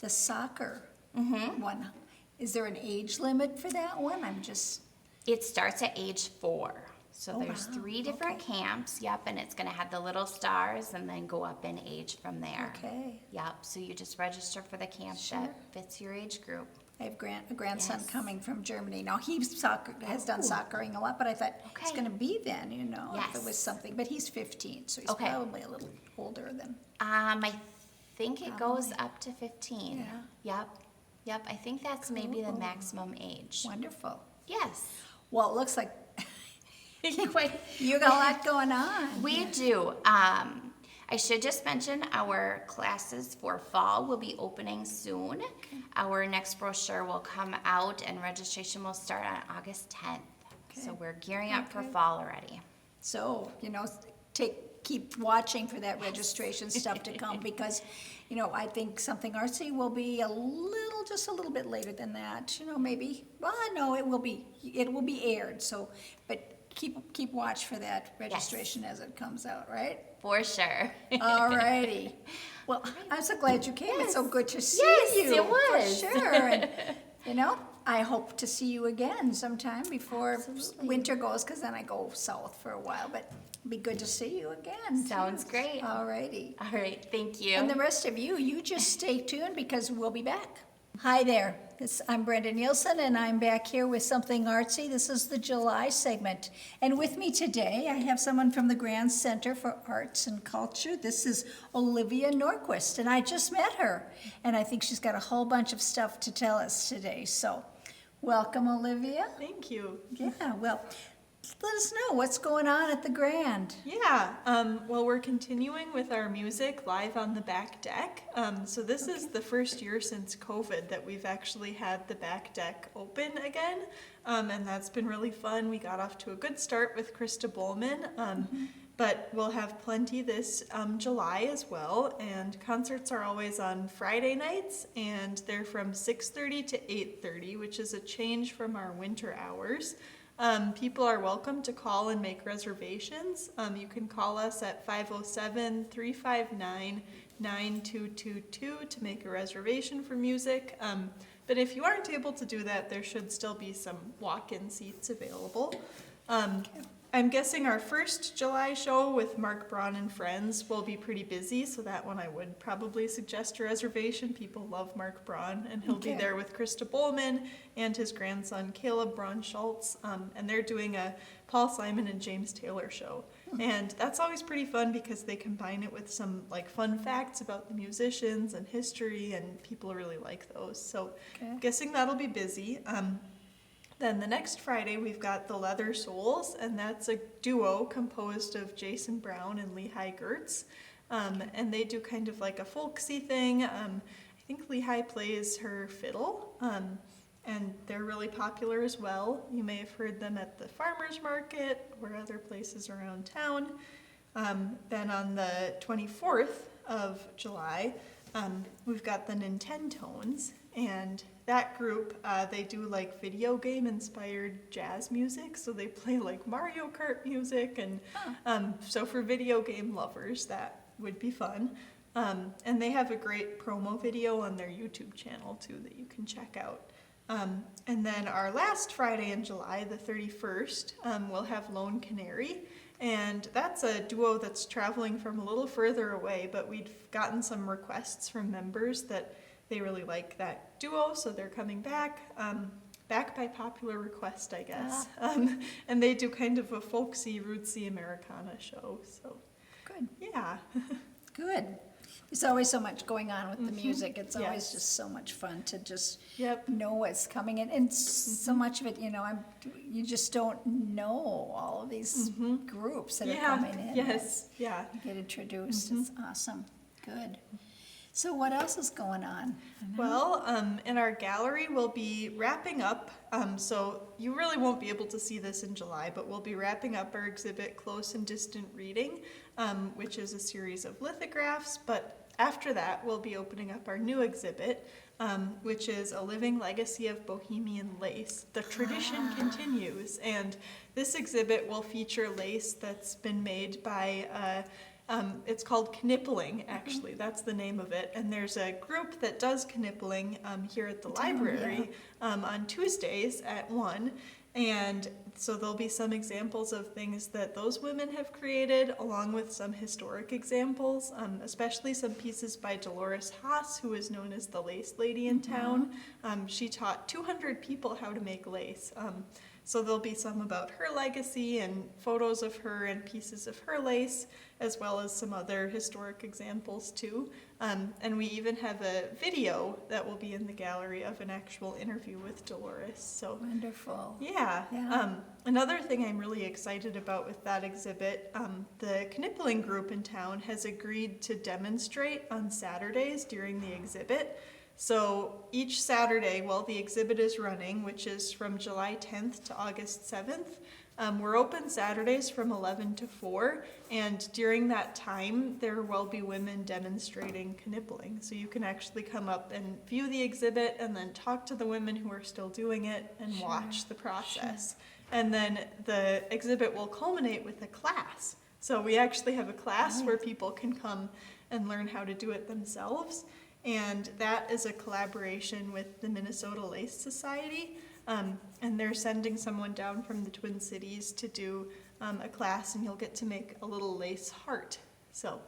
soccer one. Is there an age limit for that one? It starts at age 4. So Oh, there's wow. 3 different camps, yep, and it's gonna have the little stars and then go up in age from there. Okay. Yep, so you just register for the camp Sure. that fits your age group. I have a grandson Yes. coming from Germany. Now, he has done soccering a lot, but I thought it's Okay. gonna be then, you know, if it Yes. was something. But he's 15, so he's Okay. probably a little older than, I think it goes up to 15. Yeah. Yep, I think that's maybe the Cool. maximum age. wonderful. Yes. Well, it looks like you got a lot going on. We do. I should just mention our classes for fall will be opening soon. Our next brochure will come out and registration will start on August 10th. So Okay. we're gearing up for Okay. fall already. So, you know, keep watching for that registration stuff to come because, you know, I think Something Artsy will be just a little bit later than that, you know, maybe. Well, no, it will be aired, so, but keep watch for that registration as it comes out, right? For sure. All righty. Well, I'm so glad you came. It's so good to see Yes, you. it was. For sure. And, you know, I hope to see you again sometime before Absolutely. winter goes, because then I go south for a while. But it'd be good to see you again. Sounds great. All righty. All right, thank you. And the rest of you just stay tuned because we'll be back. Hi there. I'm Brenda Nielsen, and I'm back here with Something Artsy. This is the July segment. And with me today, I have someone from the Grand Center for Arts and Culture. This is Olivia Norquist, and I just met her. And I think she's got a whole bunch of stuff to tell us today. So, welcome, Olivia. Thank you. Yeah, well, let us know what's going on at the Grand. Yeah, well, we're continuing with our music live on the back deck. So this is the first year since COVID that we've actually had the back deck open again. And that's been really fun. We got off to a good start with Krista Bowman. But we'll have plenty this July as well. And concerts are always on Friday nights, and they're from 6:30 to 8:30, which is a change from our winter hours. People are welcome to call and make reservations. You can call us at 507-359-9222 to make a reservation for music. But if you aren't able to do that, there should still be some walk-in seats available. I'm guessing our first July show with Mark Braun and Friends will be pretty busy, so that one I would probably suggest a reservation. People love Mark Braun, and he'll be Okay. there with Krista Bowman and his grandson Caleb Braun-Schultz, and they're doing a Paul Simon and James Taylor show. And that's always pretty fun because they combine it with some like fun facts about the musicians and history, and people really like those. So Okay. guessing that'll be busy. Then the next Friday, we've got the Leather Souls, and that's a duo composed of Jason Brown and Lehigh Gertz. And they do kind of like a folksy thing. I think Lehigh plays her fiddle, and they're really popular as well. You may have heard them at the farmer's market or other places around town. Then on the 24th of July, we've got the Nintendones, and that group, they do like video game inspired jazz music, so they play like Mario Kart music, and so for video game lovers, that would be fun. And they have a great promo video on their YouTube channel too that you can check out. And then our last Friday in July, the 31st, we'll have Lone Canary. And that's a duo that's traveling from a little further away, but we've gotten some requests from members that they really like that duo, so they're coming back. Back by popular request, I guess. And they do kind of a folksy, rootsy Americana show. So, Good, yeah. good. There's always so much going on with the music. It's always Yes. just so much fun to just Yep. know what's coming in. And so much of it, you know, you just don't know all of these groups that are Yeah. coming in. Yes. Yeah. You get introduced. It's awesome. Good. So what else is going on? Well, in our gallery, we'll be wrapping up. So you really won't be able to see this in July, but we'll be wrapping up our exhibit, Close and Distant Reading, which is a series of lithographs. But after that, we'll be opening up our new exhibit, which is A Living Legacy of Bohemian Lace. The tradition continues, and this exhibit will feature lace that's been made by it's called knippling, actually. That's the name of it. And there's a group that does knippling here at the library on Tuesdays at 1. And so there'll be some examples of things that those women have created, along with some historic examples, especially some pieces by Dolores Haas, who is known as the lace lady in town. She taught 200 people how to make lace. So there'll be some about her legacy and photos of her and pieces of her lace, as well as some other historic examples too. And we even have a video that will be in the gallery of an actual interview with Dolores. So Wonderful. yeah. Yeah. Another thing I'm really excited about with that exhibit, the knippling group in town has agreed to demonstrate on Saturdays during the exhibit. So each Saturday while the exhibit is running, which is from July 10th to August 7th, we're open Saturdays from 11 to 4, and during that time there will be women demonstrating knippling. So you can actually come up and view the exhibit and then talk to the women who are still doing it and watch the process. And then the exhibit will culminate with a class. So we actually have a class where people can come and learn how to do it themselves. And that is a collaboration with the Minnesota Lace Society. And they're sending someone down from the Twin Cities to do a class, and you'll get to make a little lace heart. So,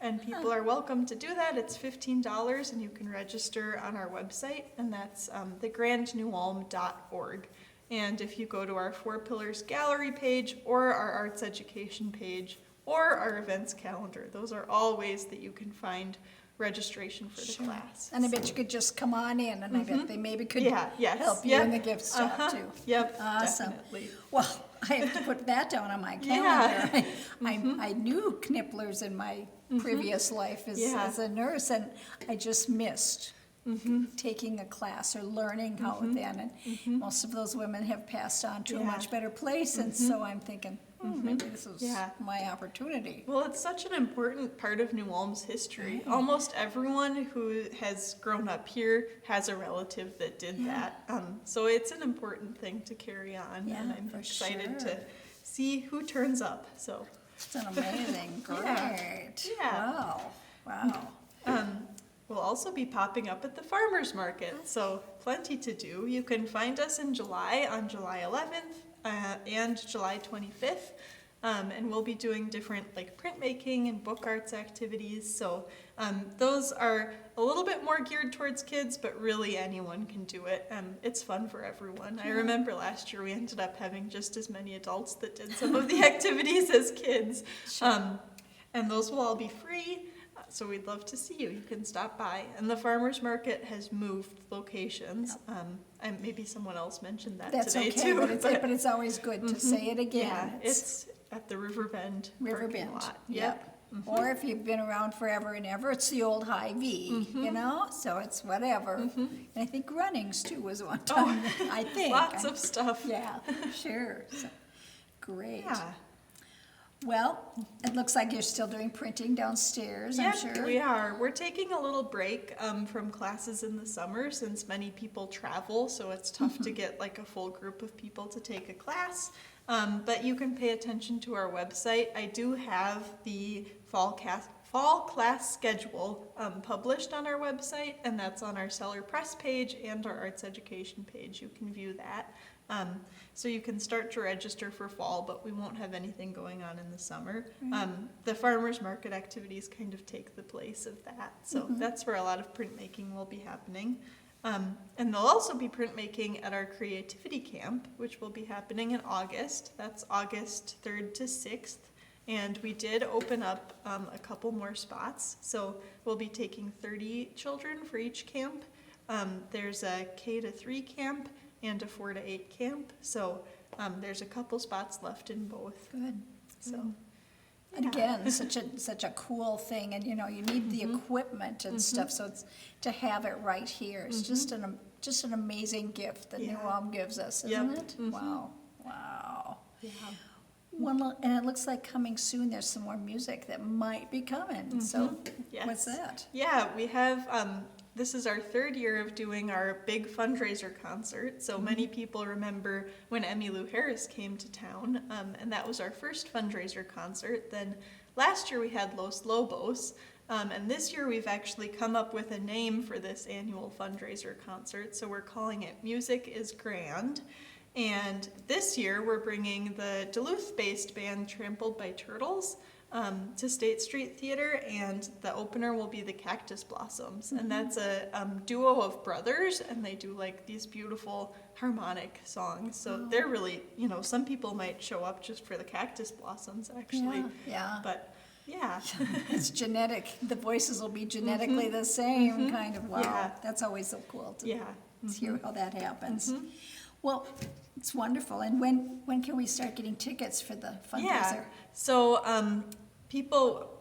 and people are welcome to do that. It's $15, and you can register on our website, and that's thegrandnewulm.org. And if you go to our Four Pillars Gallery page or our Arts Education page or our events calendar, those are all ways that you can find registration for the class. And I bet you could just come on in, and I bet they maybe could Yes, help you in the gift shop too. Yep, Awesome. definitely. Well, I have to put that down on my Yeah. calendar. I knew knipplers in my previous life as a nurse, and I just missed taking a class or learning how then. And most of those women have passed on to a much better place, and so I'm thinking, maybe this is my opportunity. Well, it's such an important part of New Ulm's history. Almost everyone who has grown up here has a relative that did that. So it's an important thing to carry on, and I'm for excited sure. to see who turns up. So, It's an amazing, great. Yeah. Wow. we'll also be popping up at the farmers market. So plenty to do. You can find us in July on July 11th and July 25th. And we'll be doing different like printmaking and book arts activities. So those are a little bit more geared towards kids, but really anyone can do it. It's fun for everyone. I remember last year we ended up having just as many adults that did some of the activities as kids. And those will all be free. So we'd love to see you. You can stop by. And the farmers market has moved locations. And maybe someone else mentioned that That's today okay, too. but it's always good to say it again. Yeah, it's at the Riverbend parking lot. Yep. Or if you've been around forever and ever, it's the old High V, you know? So it's whatever. And I think Runnings too was one time, I think. Lots of stuff. Yeah, sure. So, great. Yeah. Well, it looks like you're still doing printing downstairs, I'm sure. We are. We're taking a little break from classes in the summer since many people travel, so it's tough to get like a full group of people to take a class. But you can pay attention to our website. I do have the fall class schedule published on our website, and that's on our Seller Press page and our Arts Education page. You can view that. So you can start to register for fall, but we won't have anything going on in the summer. The farmers market activities kind of take the place of that. So that's where a lot of printmaking will be happening. And there'll also be printmaking at our creativity camp, which will be happening in August. That's August 3rd to 6th. And we did open up a couple more spots. So we'll be taking 30 children for each camp. There's a K to 3 camp and a 4 to 8 camp. So there's a couple spots left in both. Good. So And again, such a cool thing, and you know, you need the equipment and stuff, so it's, to have it right here, it's just an amazing gift that New Yeah. Ulm gives us, isn't Yep. it? Wow, wow. yeah. And it looks like coming soon, there's some more music that might be coming, so what's Yes. that? Yeah, we have, this is our 3rd year of doing our big fundraiser concert. So many people remember when Emmylou Harris came to town, and that was our first fundraiser concert. Then last year we had Los Lobos, and this year we've actually come up with a name for this annual fundraiser concert. So we're calling it Music is Grand. And this year we're bringing the Duluth-based band Trampled by Turtles to State Street Theater, and the opener will be the Cactus Blossoms, and that's a duo of brothers, and they do like these beautiful harmonic songs. So they're really, you know, some people might show up just for the Cactus Blossoms, actually. Yeah, But yeah, it's genetic, the voices will be genetically the same, kind of, wow, Yeah. that's always so cool to yeah. hear how that happens. Well, it's wonderful, and when can we start getting tickets for the fundraiser? Yeah. So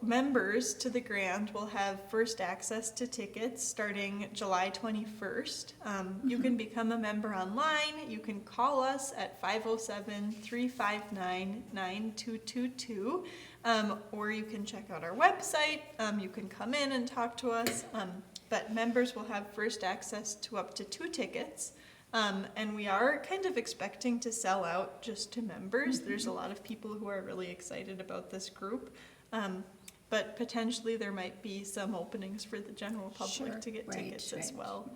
members to the Grand will have first access to tickets starting July 21st. You can become a member online. You can call us at 507-359-9222, or you can check out our website. You can come in and talk to us. But members will have first access to up to 2 tickets. And we are kind of expecting to sell out just to members. There's a lot of people who are really excited about this group. But potentially there might be some openings for the general public Sure, to get right, tickets as right. well.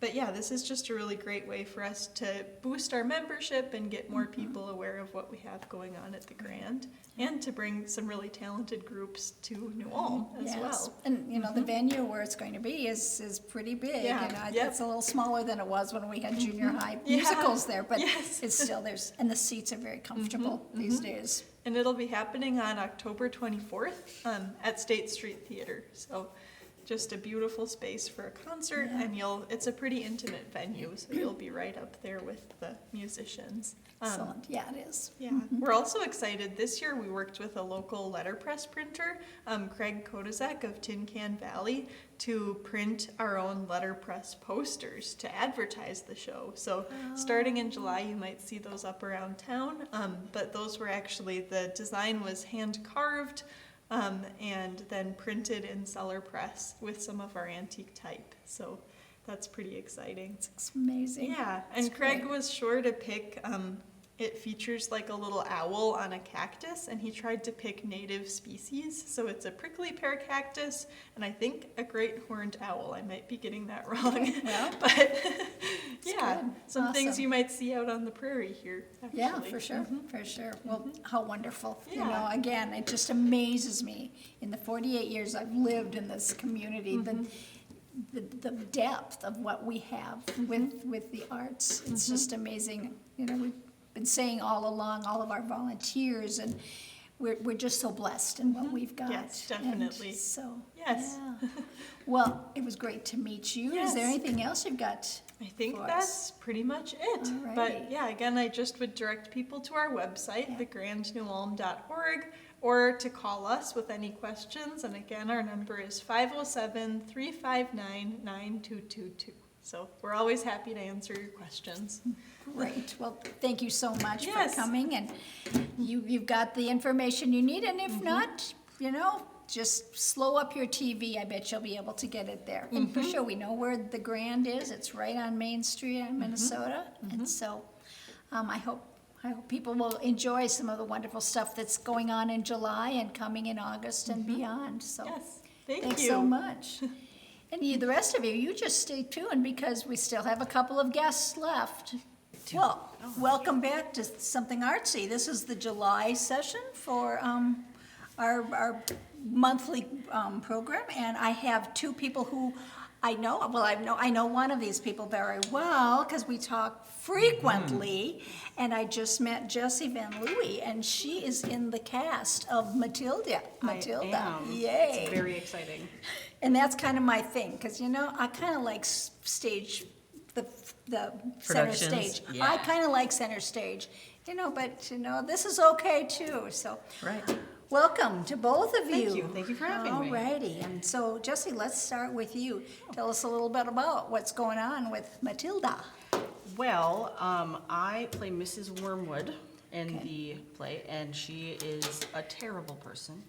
But yeah, this is just a really great way for us to boost our membership and get more people aware of what we have going on at the Grand, and to bring some really talented groups to New Ulm as Yes. well. And, you know, the venue where it's going to be is pretty big. Yeah, You know, yep. it's a little smaller than it was when we had junior high Yeah. musicals there, but Yes. it's still, and the seats are very comfortable these days. And it'll be happening on October 24th at State Street Theater. So just a beautiful space for a concert, and it's a pretty intimate venue, so you'll be right up there with the musicians. Excellent, yeah, it is. Yeah, we're also excited. This year we worked with a local letterpress printer, Craig Kodazek of Tin Can Valley, to print our own letterpress posters to advertise the show. So starting in July, you might see those up around town. But those were actually, the design was hand carved and then printed in cellar press with some of our antique type. So that's pretty exciting. It's amazing. Yeah, and It's Craig great. was sure to pick, it features like a little owl on a cactus, and he tried to pick native species. So it's a prickly pear cactus, and I think a great horned owl. I might be getting that wrong. Well, But yeah, good. some things Awesome. you might see out on the prairie here, actually. Yeah, for sure, for sure. Well, how wonderful. You Yeah. know, again, it just amazes me. In the 48 years I've lived in this community, the depth of what we have with the arts. It's just amazing. You know, we've been saying all along, all of our volunteers, and we're just so blessed in what we've got. Yes, And definitely. so, Yes. yeah. Well, it was great to meet you. Is there Yes. anything else you've got? I think for that's pretty much it. Alrighty. But yeah, again, I just would direct people to our website, thegrandnewulm.org, or to call us with any questions. And again, our number is 507-359-9222. So we're always happy to answer your questions. Great. Well, thank you so much Yes. for coming, and you've got the information you need, and if not, you know, just slow up your TV. I bet you'll be able to get it there. And for sure, we know where the Grand is. It's right on Main Street in Minnesota, and so I hope people will enjoy some of the wonderful stuff that's going on in July and coming in August and beyond. So Yes, thank thanks you. so much. And the rest of you, you just stay tuned because we still have a couple of guests left. too. Well, welcome back to Something Artsy. This is the July session for our monthly program, and I have two people who I know. Well, I know one of these people very well because we talk frequently, and I just met Jessie Van Louis, and she is in the cast of Matilda. Matilda, I am. yay! It's very exciting. And that's kind of my thing, because I kind of like stage, the center Productions, stage. yeah. I kind of like center stage, but this is okay too, so. Right. Welcome to both of you. Thank you. Thank you for having me. Alrighty, and so Jessie, let's start with you. Tell us a little bit about what's going on with Matilda. Well, I play Mrs. Wormwood in the play, and she is a terrible person,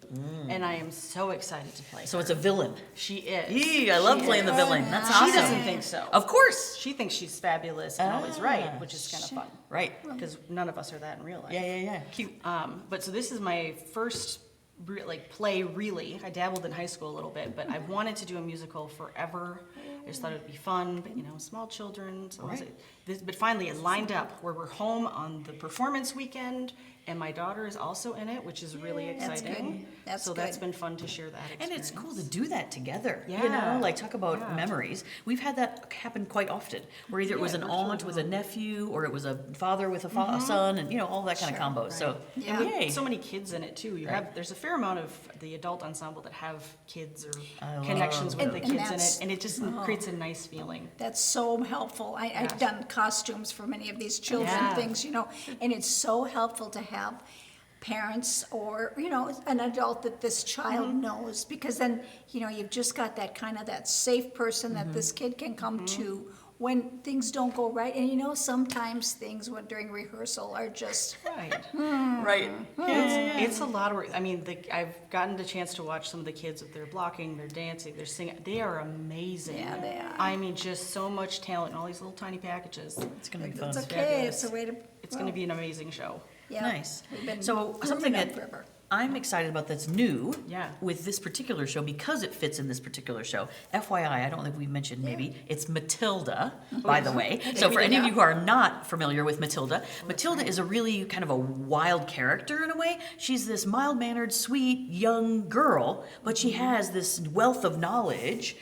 and I am so excited to play So her. it's a villain. She is. Yee, I love playing the villain. That's She awesome. doesn't think so. Of course. She thinks she's fabulous and always right, which is kind of fun, Right. because none of us are that in real life. Yeah. Cute. But so this is my first play, really. I dabbled in high school a little bit, but I've wanted to do a musical forever. I just thought it would be fun, but small children. So but finally it lined up where we're home on the performance weekend, and my daughter is also in it, which is really That's exciting. good. That's so that's good. been fun to share that And experience. it's cool to do that together. Yeah. Like talk about memories. We've had that happen quite often, where either it was an aunt with a nephew, or it was a father with a son, and all that kind of combo. So, Yeah. And yay. with so many kids in it too. There's a fair amount of the adult ensemble that have kids or I love connections with that. the And kids in that's- it, and it just creates a nice feeling. That's so helpful. I've done costumes for many of these children Yeah. things, and it's so helpful to have parents or, an adult that this child knows, because then, you've just got that kind of that safe person that this kid can come to when things don't go right. And sometimes things during rehearsal are just, Right. Right. It's a lot of work. I mean, I've gotten the chance to watch some of the kids with their blocking, their dancing, their singing. They are amazing. Yeah, they are. I mean, just so much talent in all these little tiny packages. It's going to be fun. it's okay, fabulous. it's a way to. It's going to be an amazing show. Yeah. Nice. We've been So grooming something them that forever. I'm excited about that's new Yeah. with this particular show, because it fits in this particular show. FYI, I don't think we mentioned maybe, it's Matilda, by the way. So for any of you who are not familiar with Matilda, Matilda is a really kind of a wild character in a way. She's this mild-mannered, sweet, young girl, but she has this wealth of knowledge.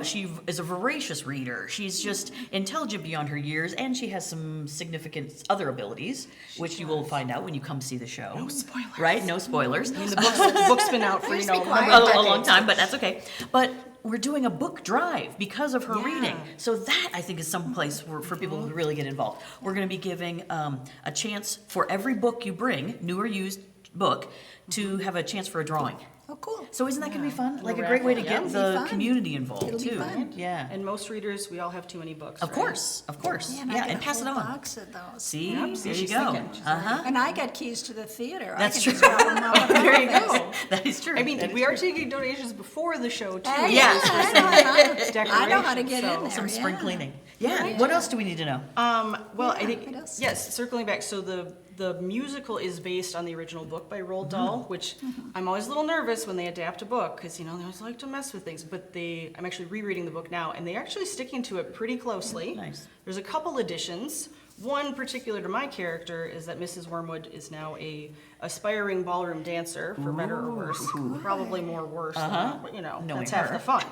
She is a voracious reader. She's just intelligent beyond her years, and she has some significant other abilities, which you will find out when you come see the show. No spoilers. Right? No spoilers. I mean, the book's been out for, a long time, but that's okay. But we're doing a book drive because of her reading. So that, I think, is some place for people who really get involved. We're going to be giving a chance for every book you bring, new or used book, to have a chance for a drawing. Oh, cool. So isn't that going to be fun? Like a raffle, great way to yeah. get It'll be the fun. community involved, It'll be too. fun. Yeah. And most readers, we all have too many books. Of right? course. Man, I Yeah, got and a pass it whole on. box of those. See? Yep, There she's you go. thinking. She's Uh-huh. And I got keys to the theater. That's I can true. just drop 'em off. There you go. That is true. I mean, That is we are true. taking donations before the show too. Hey, Yeah. I know how to get in there. Some spring yeah. cleaning. Yeah. What else do we need to know? Well, I Yeah, think, what else? yes, circling back, so the musical is based on the original book by Roald Dahl, which I'm always a little nervous when they adapt a book, because, they always like to mess with things, but I'm actually rereading the book now, and they're actually sticking to it pretty closely. Nice. There's a couple additions. One particular to my character is that Mrs. Wormwood is now a aspiring ballroom dancer, for better or worse. Probably more worse than that, but Knowing that's half her. the fun.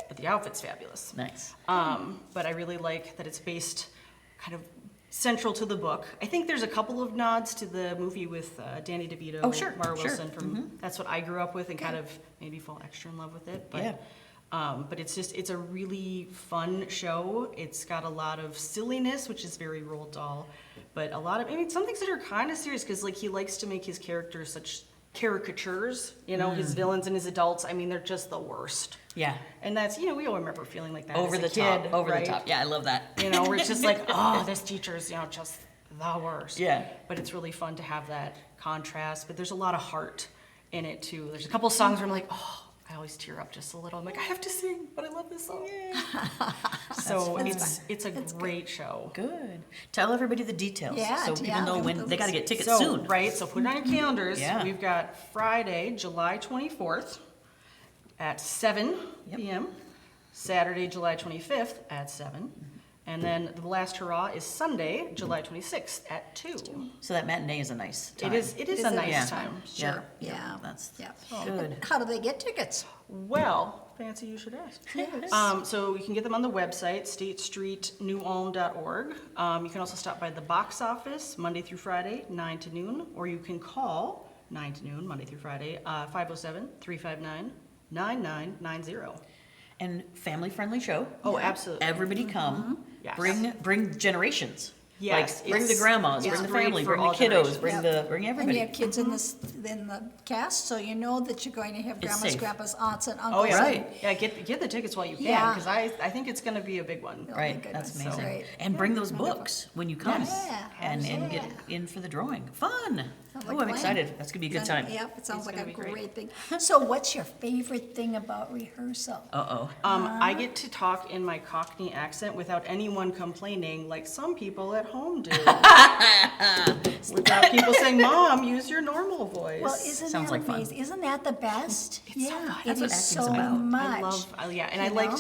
But the outfit's fabulous. Nice. But I really like that it's based kind of central to the book. I think there's a couple of nods to the movie with Danny DeVito, Oh, sure, Mara sure. Wilson. That's what I grew up with, and kind of maybe fall extra in love with it. But, Yeah. but it's a really fun show. It's got a lot of silliness, which is very Roald Dahl, but some things that are kind of serious, because he likes to make his characters such caricatures. His villains and his adults. They're just the worst. Yeah. And that's, we all remember feeling like that Over as the a kid, top. Over right? the top. Yeah, I love that. Where it's just like, oh, this teacher's, just the worst. Yeah. But it's really fun to have that contrast. But there's a lot of heart in it, too. There's a couple songs where I'm like, oh, I always tear up just a little. I'm like, I have to sing, but I love this song. So it's a great show. Good. Tell everybody the details. Yeah, So people yeah. know when they got to get tickets So, soon. right, so put it on your calendars. Yeah. We've got Friday, July 24th at 7 Yep. p.m., Saturday, July 25th at 7, And then the last hurrah is Sunday, July 26th at 2. So that matinee is a nice time. It is a nice Yeah. time. Sure, Yeah, yeah. that's Yeah. good. How do they get tickets? Well, fancy you should ask. So you can get them on the website, statestreetnewulm.org. You can also stop by the box office Monday through Friday, 9 to noon, or you can call 9 to noon, Monday through Friday, 507-359-9990. And family-friendly show. Oh, absolutely. Everybody come. Yes. Bring generations. Yes, Like, bring the it's- grandmas, it's bring the great family, for bring the all kiddos, generations. bring And everybody. you have kids in the cast, so you know that you're going to have grandmas, safe. grandpas, aunts, and Oh, uncles. yeah. Right. Yeah, get the tickets while you can, Yeah. because I think it's going to be a big one. Oh, my Right, goodness, that's amazing. great. And bring those books when you come. Yeah, And get absolutely. in for the drawing. Fun. Sounds Oh, like I'm fun. excited. That's gonna be a good time. Yep, it sounds It's like gonna a be great. great thing. So what's your favorite thing about rehearsal? Uh-oh. I get to talk in my Cockney accent without anyone complaining, like some people at home do. Without people saying, "Mom, use your normal voice." Well, isn't Sounds that like fun. amazing? Isn't that the best? Yeah, That's it what is acting's so about. much. I love, yeah, and You I like know?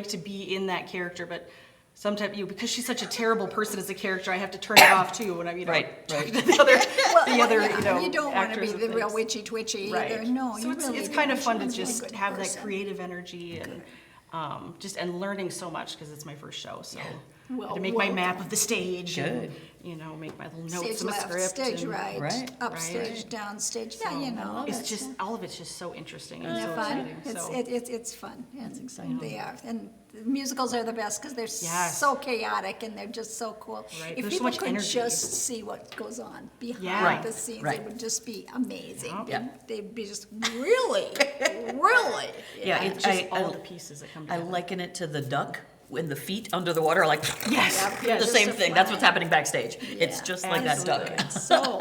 to be in that character, but sometimes because she's such a terrible person as a character, I have to turn it off too when I'm Right, talking to the other, Yeah, you don't want to be actors the and real things. witchy twitchy Right. either. No, So you it's really it's do. kind of fun to She's a really just good have that person. creative energy and and learning so much because it's my first show. So I Well, had to make my map welcome. of the stage Good. and make my little notes Stage in the left, script. stage and right, Right. upstage, downstage. Yeah, you know. It's that's- just all of it's just so interesting and Isn't so that fun? exciting. It's fun. That's exciting. They are. And the musicals are the best because they're Yes. so chaotic and they're just so cool. Right. If There's so people much could energy. just see what goes on behind Yeah. Right, the scenes, right. it would just be amazing. Yeah. They'd be just really, really. Yeah, It's just all the pieces that come I together. liken it to the duck when the feet under the water are like, yes, Yep, the just same a thing. That's fly. what's happening backstage. It's Yeah, just like that duck. So,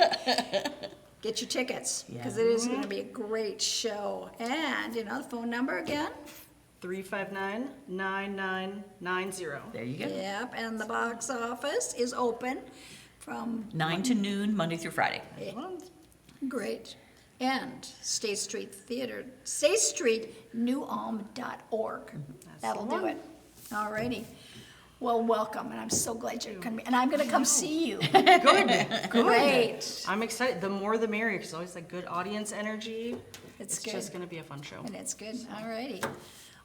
get your tickets because Yeah. it is going to be a great show. And, the phone number again? 359-9990. There you go. Yep, and the box office is open from 9 to noon, Monday through Friday. Great. And State Street Theater, statestreetnewulm.org. That'll do it. All righty. Well, welcome, and I'm so glad you're coming. And I'm gonna come see you. Good. Great. I'm excited. The more the merrier, because always like good audience energy. It's It's just good. going to be a fun show. And it's good. All righty.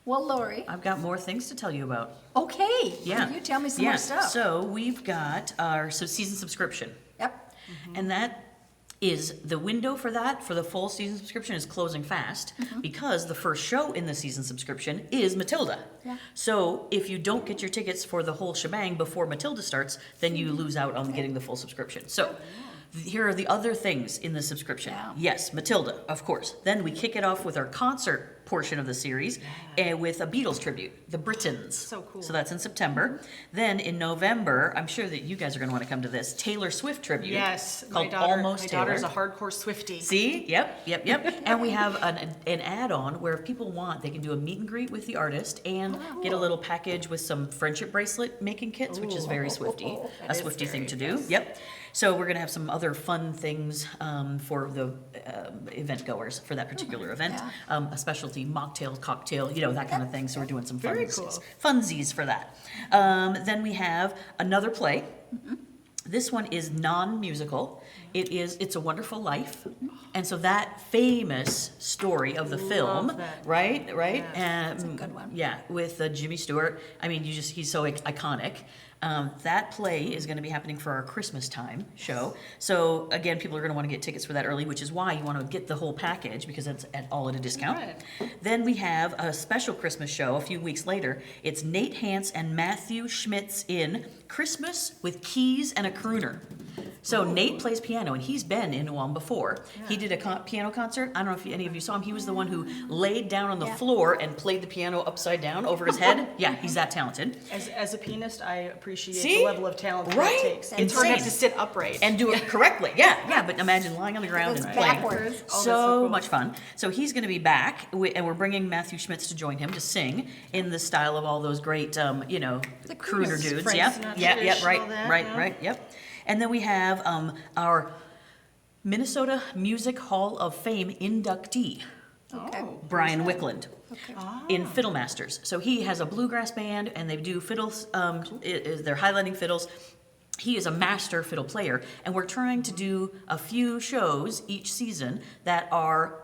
Well, Lori, I've got more things to tell you about. okay. Yeah. You tell me some Yeah. more stuff. So we've got our season subscription. Yep. And that is the window for that for the full season subscription is closing fast because the first show in the season subscription is Matilda. Yeah. So if you don't get your tickets for the whole shebang before Matilda starts, then you lose out on getting the full subscription. So here are the other things in the subscription. Yeah. Yes, Matilda, of course. Then we kick it off with our concert portion of the series with a Beatles tribute, the Britons. So cool. So that's in September. Then in November, I'm sure that you guys are going to want to come to this Taylor Swift tribute. Yes, called Almost my Taylor. daughter's a hardcore Swiftie. See? Yep. And we have an add-on where if people want, they can do a meet and greet with the artist and get a little package with some friendship bracelet making kits, which is very Swifty, a Swifty thing to do. Yep. So we're gonna have some other fun things for the event goers for that particular event. A specialty mocktail, cocktail, that kind of thing. So we're doing some Very funsies for that. Then we have another play. This one is non-musical. It's a Wonderful Life, and so that famous story of the film, that. right? That's a good one. Yeah, with Jimmy Stewart. I mean, he's so iconic. That play is going to be happening for our Christmas time show. So again, people are going to want to get tickets for that early, which is why you want to get the whole package because it's all at a discount. Right. Then we have a special Christmas show a few weeks later. It's Nate Hance and Matthew Schmitz in Christmas with Keys and a Crooner. So Nate plays piano, and he's been in New Ulm before. He did a piano concert. I don't know if any of you saw him. He was the one who laid down on the floor and played the piano upside down over his head. Yeah, he's that talented. As a pianist, I appreciate See? the level of talent that Right? it takes. It's hard to have to Insane. sit upright. And do it correctly. Yeah, but imagine lying on the ground It's and playing. backwards. Oh, that's So cool. much fun. So he's going to be back, and we're bringing Matthew Schmitz to join him to sing in the style of all those great, crooner crooners. dudes. Frank Yep, Sinatra-ish yep, and right, all that, right, yeah. right, yep. And then we have our Minnesota Music Hall of Fame inductee. Okay. Brian Wickland. Okay. In Fiddle Masters. So he has a bluegrass band and they do fiddles, they're highlighting fiddles. He is a master fiddle player, and we're trying to do a few shows each season that are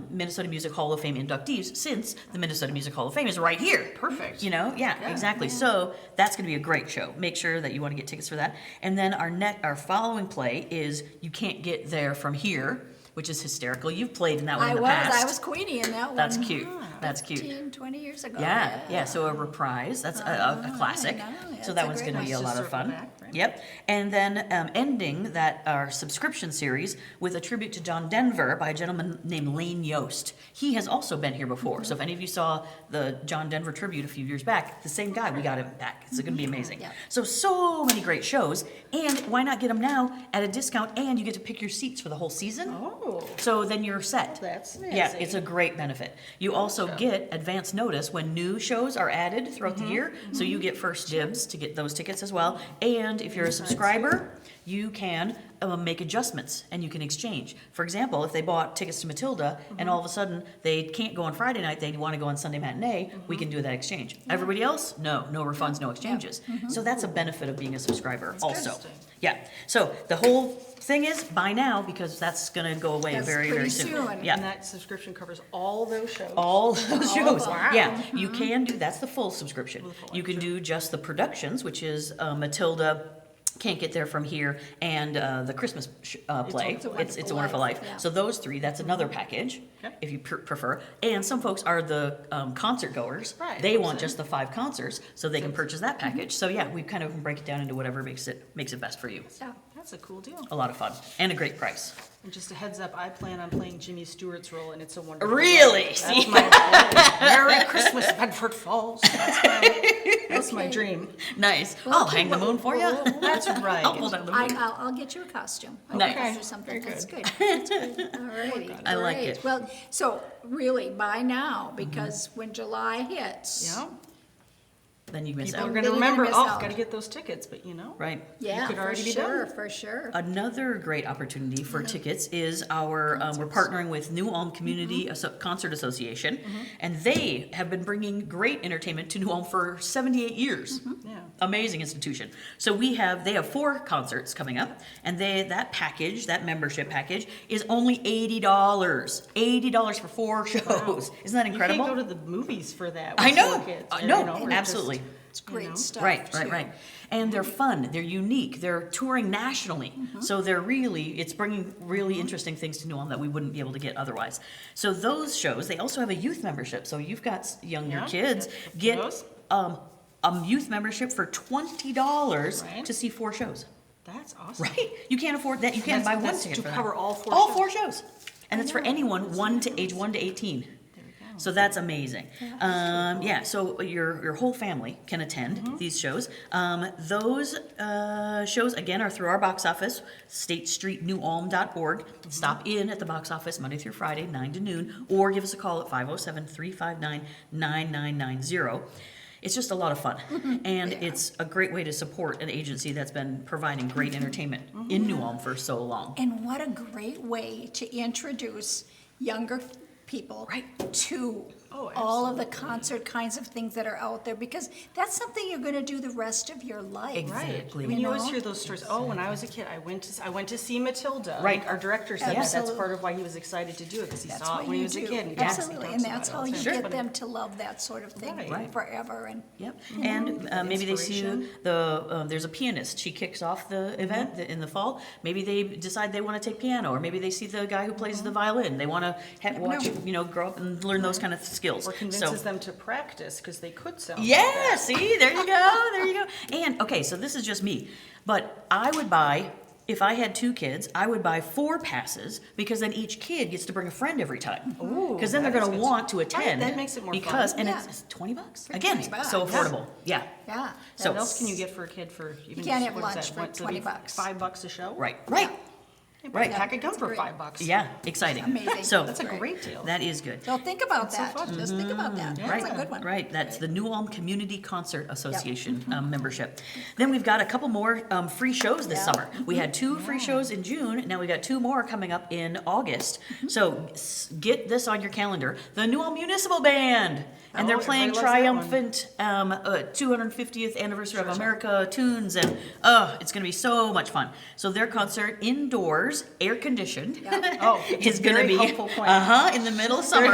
Minnesota Music Hall of Fame inductees, since the Minnesota Music Hall of Fame is right here. Perfect. You know, yeah, exactly. So that's going to be a great show. Make sure that you want to get tickets for that. And then our following play is You Can't Get There From Here, which is hysterical. You've played in that one in the past. I was Queenie in that one. That's cute. That's cute. 15, 20 years ago. Yeah. So a reprise. That's a classic. I know. So That's that a one's great going to be a one. lot of Just circle fun. back, right? Yep. And then ending our subscription series with a tribute to John Denver by a gentleman named Lane Yost. He has also been here before. So if any of you saw the John Denver tribute a few years back, the same guy, we got him back. It's going to be amazing. Yeah. So many great shows. And why not get them now at a discount, and you get to pick your seats for the whole season? Oh, So then you're set. that's Yeah, fancy. it's a great benefit. You also get advance notice when new shows are added throughout the year, so you get first dibs to get those tickets as well. And if you're a subscriber, you can make adjustments and you can exchange. For example, if they bought tickets to Matilda and all of a sudden they can't go on Friday night, they want to go on Sunday matinee, we can do that exchange. Everybody else, no refunds, no exchanges. So that's a benefit of being a subscriber also. interesting. Yeah, so the whole thing is buy now, because that's gonna go away That's very, pretty very soon. soon. Yeah. And that subscription covers all those shows. All those shows. them. Yeah, you can do, that's the full subscription. You can do just the productions, which is Matilda, Can't Get There From Here, and the Christmas play. It's a Wonderful Life. yeah. So those three, that's another package, Okay. if you prefer. And some folks are the concert goers. Right, They of want course. just the 5 concerts, so they can purchase that package. So yeah, we kind of break it down into whatever makes it best for you. Yeah. That's a cool deal. A lot of fun, and a great price. And just a heads up, I plan on playing Jimmy Stewart's role, and It's a Wonderful Really? Life. See? That's my Merry Christmas, Bedford Falls. That's my dream. Nice. Well, I'll hang the moon for you. That's right. I'll pull down the moon. I'll get you a costume. Nice. I'll do something. That's good. That's good. All righty. I like Great. it. Well, so really buy now, because when July hits. Yeah. Then you miss People are out. gonna Then you're gonna remember, miss oh, out. gotta get those tickets, but you know. Right. Yeah, could for already be sure, done. for sure. Another great opportunity for tickets is our, we're partnering with New Ulm Community Concert Association, and they have been bringing great entertainment to New Ulm for 78 years. Yeah. Amazing institution. So they have 4 concerts coming up, and that membership package is only $80. $80 for 4 shows. Isn't that incredible? You can't go to the movies for that. I with know. 4 kids, No, you know, or absolutely. It's great know? stuff. Right. too. And they're fun, they're unique, they're touring nationally. So it's bringing really interesting things to New Ulm that we wouldn't be able to get otherwise. So those shows, they also have a youth membership. So you've got younger Yeah, kids, for get those. a youth membership for $20 Right. to see 4 shows. That's awesome. Right? You can't afford that, you can't buy one That's ticket to for that. cover all 4 All shows. 4 shows. And it's for anyone age 1 to 18. So that's amazing. So your whole family can attend these shows. Those shows, again, are through our box office, statestreetnewulm.org. Stop in at the box office Monday through Friday, 9 to noon, or give us a call at 507-359-9990. It's just a lot of fun. And it's a great way to support an agency that's been providing great entertainment in New Ulm for so long. And what a great way to introduce younger people to all of the concert kinds of things that are out there, because that's something you're going to do the rest of your life. Exactly. I mean, you always know? hear those stories. Oh, when I was a kid, I went to see Matilda. Right. Our director said that. That's Absolutely. part of why he was excited to do it, because he That's saw what it when he you was a do. kid. And Absolutely, and that's how you Sure. get them to love that sort of thing Right. forever. And Yep, and maybe they see Inspiration. there's a pianist, she kicks off the event in the fall, maybe they decide they want to take piano, or maybe they see the guy who plays the violin, they want to watch, grow up and learn those kind of skills. Or convinces them to practice, because they could sound like Yeah, that. see, there you go. And, okay, so this is just me, but I would buy, if I had 2 kids, I would buy 4 passes, because then each kid gets to bring a friend every time. Ooh, Because then they're that going is to good. want to attend. that makes it more fun. And Yeah. it's $20. For Again, $20. so affordable, yeah. yeah, What else can you get for a kid for even can't just, have what is lunch that, for what, so $20. $5 a show? Right. Right. Pack of gum That's for great. $5. Yeah, exciting. Amazing. So That's a great deal. that is good. So think about so that. fun. Just think about that. That's Right, a good one. right. That's the New Ulm Community Concert Association membership. Then we've got a couple more free shows this Yeah. summer. We had 2 free shows in June. Now we got 2 more coming up in August. So get this on your calendar. The New Ulm Municipal Band, and they're Oh, playing everybody loves that one. triumphant 250th anniversary of America tunes, and it's going to be so much fun. So their concert indoors, air conditioned. Oh, it's a is going to very be helpful point. in the middle of summer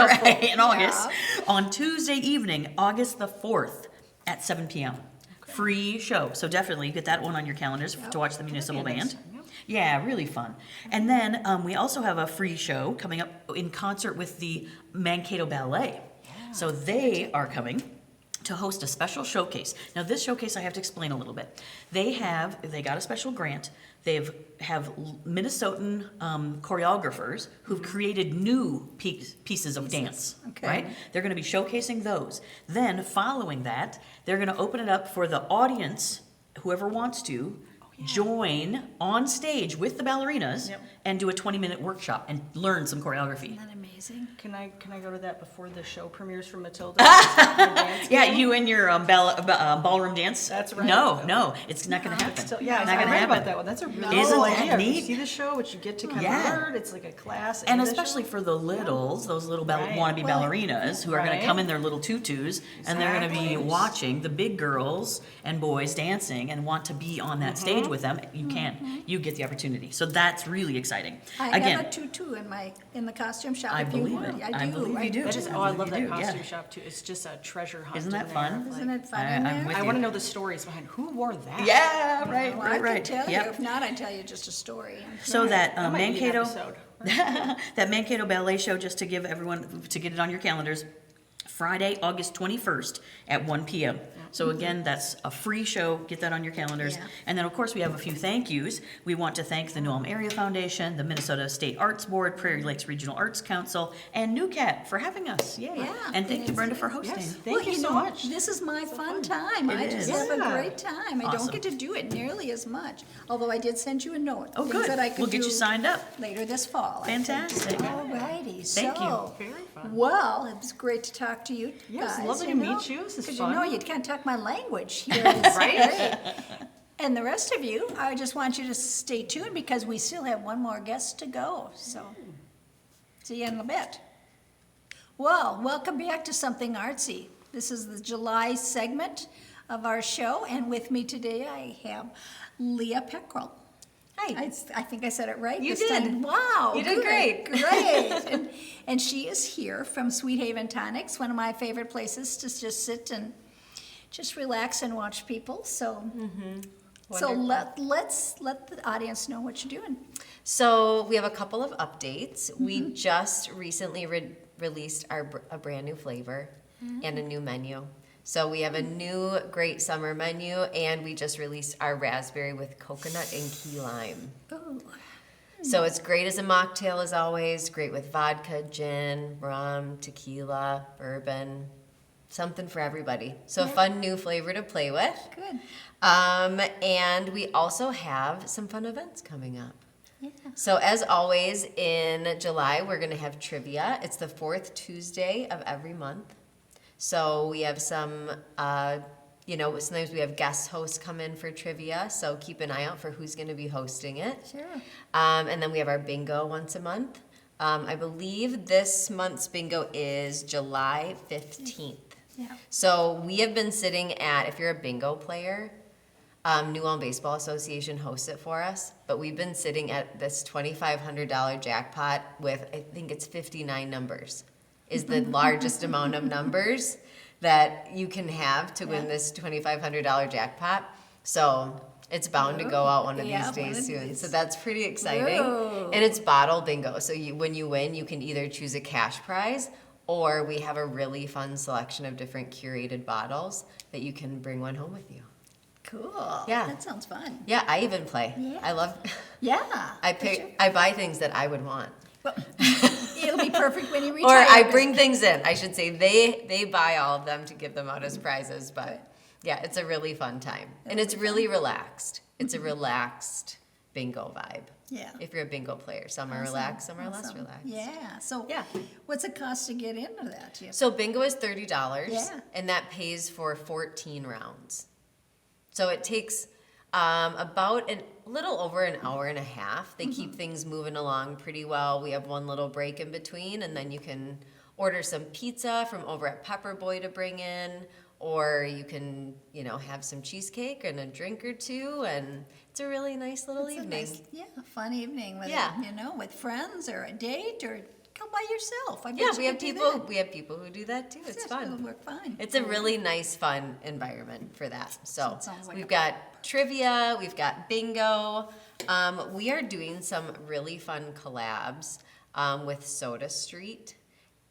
in August on Tuesday evening, August the 4th at 7 p.m. Free show. So definitely get that one on your calendars to watch the municipal band. Yeah, really fun. And then we also have a free show coming up in concert with the Mankato Ballet. So they are coming to host a special showcase. Now this showcase I have to explain a little bit. They got a special grant. They have Minnesotan choreographers who've created new pieces of dance, Okay. right? They're gonna be showcasing those. Then following that, they're gonna open it up for the audience, whoever wants to, join on stage with the ballerinas Yep. and do a 20-minute workshop and learn some choreography. Isn't that amazing? Can I go to that before the show premieres for Matilda? Yeah, you and your ballroom dance? That's right. No, it's not gonna happen. So, yeah, Not I gonna read happen. about that one. That's a really Isn't cool that idea. neat? You see the show, but you get to kind Yeah. of learn. It's like a class. And the especially show. for the littles, those little Right. wannabe Well, ballerinas who are going right. to come in their little tutus and they're going to be Exactly. watching the big girls and boys dancing and want to be on that stage with them. You can. You get the opportunity. So that's really exciting. I Again, have a tutu in the costume shop. I if you believe want. it. I I do. believe you do. That is, I oh, I believe love you that do, costume yeah. shop too. It's just a treasure hunt. Isn't that in fun? there. Isn't Like, it fun I- in I'm there? with I you. want to know the stories behind who wore that. Yeah, right, Well, I right, right. can tell you. Yep. If not, I tell you just a story. So that That might be an Mankato, episode. that Mankato Ballet Show, just to give everyone, to get it on your calendars, Friday, August 21st at 1 p.m. So again, that's a free show. Get that on your calendars. Yeah. And then, of course, we have a few thank yous. We want to thank the New Ulm Area Foundation, the Minnesota State Arts Board, Prairie Lakes Regional Arts Council, and NewCat for having us. Yay. Yeah. And thank you, Brenda, for hosting. Yes, Well, thank you so know, much. This is my fun time. It I just is. have a Yeah. great time. I Awesome. don't get to do it nearly as much, although I did send you a note. Oh, things good. that I could We'll get do you signed up. later this fall. I think. Fantastic. All righty. Thank you. So, Very fun. well, it was great to talk to you Yes, guys. lovely to meet you. This is Because fun. you know you can't talk my language here. It's Right? great. And the rest of you, I just want you to stay tuned because we still have one more guest to go. So, see you in a bit. Well, welcome back to Something Artsy. This is the July segment of our show, and with me today I have Leah Peckrell. Hi. I think I said it right You this time. did. Wow. You did good, great. Great. and she is here from Sweet Haven Tonics, one of my favorite places to just sit and just relax and watch people. So, so let's let the audience know what you're doing. So we have a couple of updates. We just recently released a brand new flavor and a new menu. So we have a new great summer menu, and we just released our raspberry with coconut and key lime. Ooh. So it's great as a mocktail as always, great with vodka, gin, rum, tequila, bourbon, something for everybody. So a fun new flavor to play with. Good. And we also have some fun events coming up. Yeah. So as always, in July, we're gonna have trivia. It's the 4th Tuesday of every month. So we have some, sometimes we have guest hosts come in for trivia, so keep an eye out for who's gonna be hosting it. Sure. And then we have our bingo once a month. I believe this month's bingo is July 15th. Yeah. So we have been sitting at, if you're a bingo player, New Ulm Baseball Association hosts it for us, but we've been sitting at this $2,500 jackpot with, I think it's 59 numbers, is the largest amount of numbers that you can have to win this $2,500 jackpot. So it's bound to go out one of Yeah, these one days of soon. these. So that's pretty exciting. Whoa. And it's bottle bingo. So when you win, you can either choose a cash prize, or we have a really fun selection of different curated bottles that you can bring one home with you. Cool. Yeah. That sounds fun. Yeah, I even play. Yeah. I love. Yeah. I for sure. pick. I buy things that I would want, Well, it'll be perfect when you or retire. I bring things in. I should say they buy all of them to give them out as prizes. But yeah, it's a really fun time, and it's really relaxed. It's a relaxed bingo vibe. Yeah. If you're a bingo player, some are Awesome, relaxed, some are less awesome. relaxed. Yeah, so Yeah. what's it cost to get into that? Do you- So bingo is $30, Yeah. and that pays for 14 rounds. So it takes about a little over an hour and a half. They keep things moving along pretty well. We have one little break in between, and then you can order some pizza from over at Pepper Boy to bring in, or you can, have some cheesecake and a drink or two, and it's a really nice little It's a evening. nice, yeah, fun evening with, Yeah. with friends or a date or come by yourself. I bet Yeah, you we have could do people. that. We have people who do that too. It's It'll fun. work fine. It's a really nice, fun environment for that. So it sounds like we've a- got trivia, we've got bingo. We are doing some really fun collabs with Soda Street,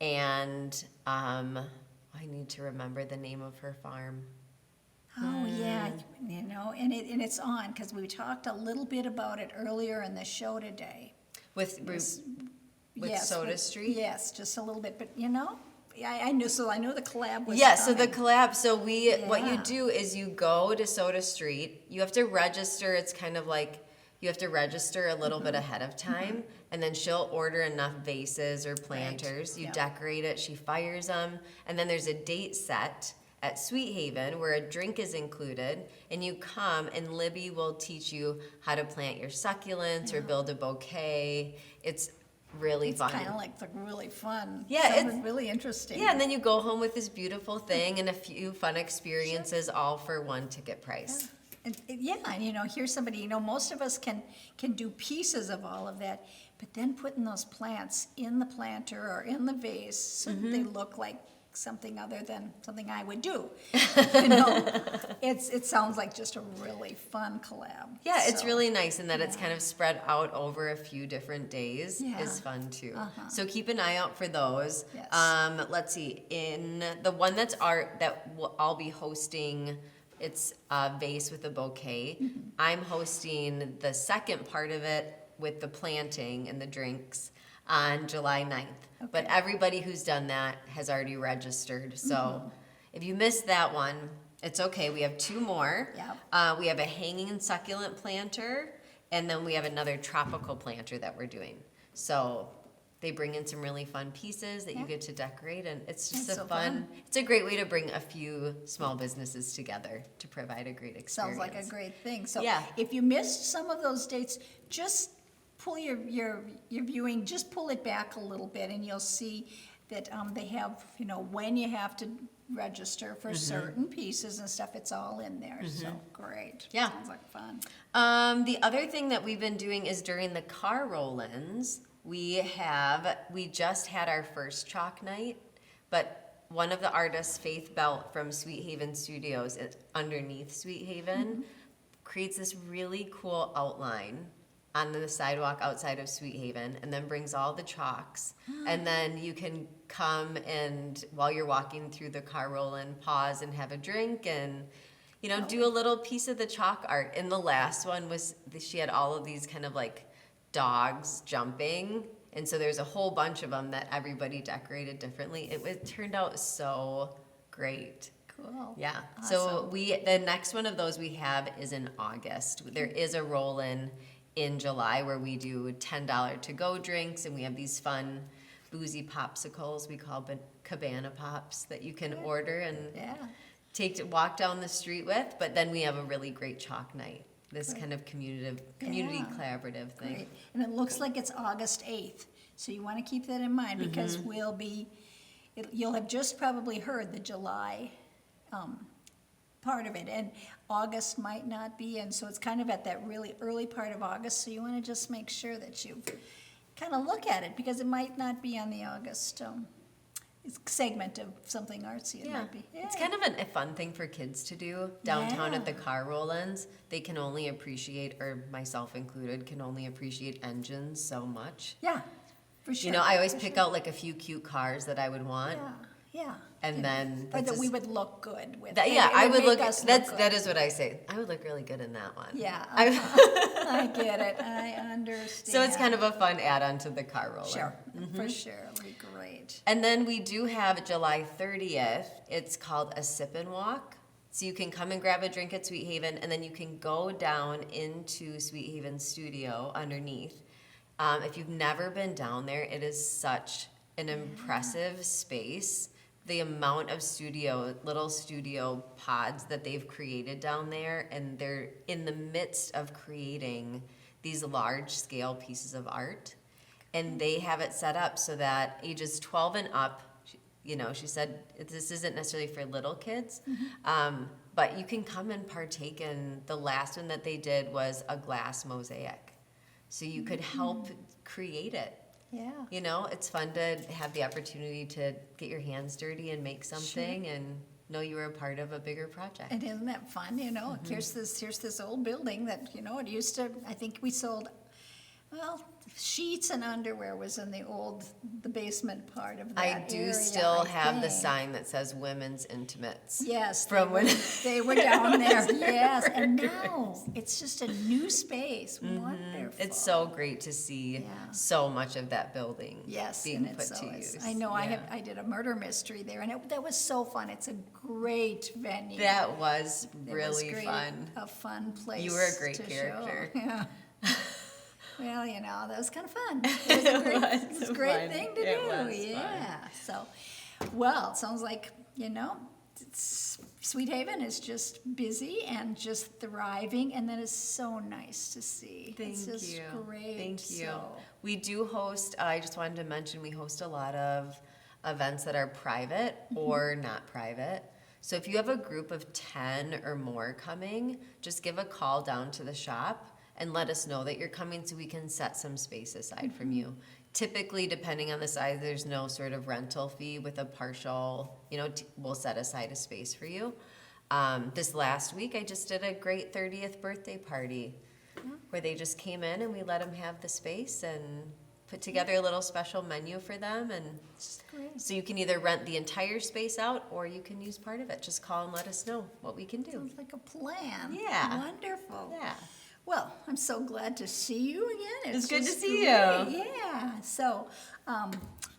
and I need to remember the name of her farm. Oh, yeah, and it's on, because we talked a little bit about it earlier in the show today. With Yes, Soda Street? Yes, just a little bit, but I knew the collab was Yeah, so the coming. collab, so what you Yeah. do is you go to Soda Street, you have to register, it's kind of like, you have to register a little bit ahead of time, and then she'll order enough vases or planters, you yeah. decorate it, she fires them, and then there's a date set at Sweet Haven where a drink is included, and you come and Libby will teach you how to plant your succulents or build a bouquet. It's really It's fun. kind of like the really fun. Yeah, sounded it's- really interesting. Yeah, and then you go home with this beautiful thing and a few fun experiences, all for one ticket price. And here's somebody, most of us can do pieces of all of that, but then putting those plants in the planter or in the vase so that they look like something other than something I would do. It sounds like just a really fun collab. Yeah, it's So, really nice in that it's kind of spread out over a few different days. Yeah. Is fun too. So keep an eye out for those. Yes. Let's see. In the one that's art that I'll be hosting, it's a vase with a bouquet. I'm hosting the second part of it with the planting and the drinks on July 9th. But everybody who's done that has already registered. So if you missed that one, it's okay. We have two more. Yep. We have a hanging and succulent planter, and then we have another tropical planter that we're doing. So they bring in some really fun pieces that you get to decorate, and it's just That's a so fun. It's a great way to bring a few small businesses together to provide a great experience. Sounds like a great thing. So Yeah. if you missed some of those dates, just pull your viewing, just pull it back a little bit, and you'll see that they have, when you have to register for certain pieces and stuff, it's all in there. So great. Yeah. Sounds like fun. The other thing that we've been doing is during the car roll-ins, we just had our first chalk night, but one of the artists, Faith Belt from Sweet Haven Studios, underneath Sweet Haven, creates this really cool outline on the sidewalk outside of Sweet Haven, and then brings all the chalks. And then you can come and, while you're walking through the car roll-in, pause and have a drink and, do a little piece of the chalk art. And the last one was, she had all of these kind of like dogs jumping. And so there's a whole bunch of them that everybody decorated differently. It turned out so great. Cool. Yeah. So the next one of those we have is in August. There is a roll-in in July where we do $10 to-go drinks, and we have these fun boozy popsicles we call cabana pops that you can order and walk down the street with. But then we have a really great chalk night. This kind of community collaborative thing. Great. And it looks like it's August 8th. So you want to keep that in mind because you'll have just probably heard the July part of it, and August might not be, and so it's kind of at that really early part of August, so you want to just make sure that you kind of look at it, because it might not be on the August segment of something artsy. It might be. It's kind of a fun thing for kids to do downtown at the car roll-ins. They can only appreciate, or myself included, can only appreciate engines so much. Yeah, for sure. I always pick out like a few cute cars that I would want. Yeah. And then Or that that's we just- would look good with. I would look. Us That good. is what I say. I would look really good in that one. Yeah, I- I get it. I understand. so it's kind of a fun add-on to the car roller. Sure, for sure. It'll be great. And then we do have July 30th. It's called a sip and walk. So you can come and grab a drink at Sweet Haven, and then you can go down into Sweet Haven studio underneath. If you've never been down there, it is such an impressive space. The amount of little studio pods that they've created down there, and they're in the midst of creating these large scale pieces of art. And they have it set up so that ages 12 and up, she said this isn't necessarily for little kids, but you can come and partake in, the last one that they did was a glass mosaic. So you could help create it. Yeah. It's fun to have the opportunity to get your hands dirty and make something and know you were a part of a bigger project. And isn't that fun, Here's this old building that, it used to, I think we sold, sheets and underwear was in the basement part of that I do area, still I have the think. sign that says women's intimates. Yes, From when they were down there, yes, and now it's just a new space, wonderful. It's so great to see Yeah. so much of that building Yes, being and put it's to so use. I know, Yeah. I did a murder mystery there, and that was so fun. It's a great venue. That was It was really great, fun. a fun place. You were a great to character. Show. Yeah. Well, that was kind of fun. It was a great fun. thing to It do. was Yeah. So, well, it sounds like Sweet Haven is just busy and just thriving, and that is so nice to see. It's Thank just you. great. Thank you. So, We do host, I just wanted to mention, we host a lot of events that are private or not private. So if you have a group of 10 or more coming, just give a call down to the shop and let us know that you're coming so we can set some space aside from you. Typically, depending on the size, there's no sort of rental fee with a partial, we'll set aside a space for you. This last week, I just did a great 30th birthday party where they just came in and we let them have the space and put together a little special menu for them. And great. so you can either rent the entire space out or you can use part of it. Just call and let us know what we can do. Sounds like a plan. Yeah. Wonderful. Yeah. Well, I'm so glad to see you again. It's good to just see great. you. Yeah. So,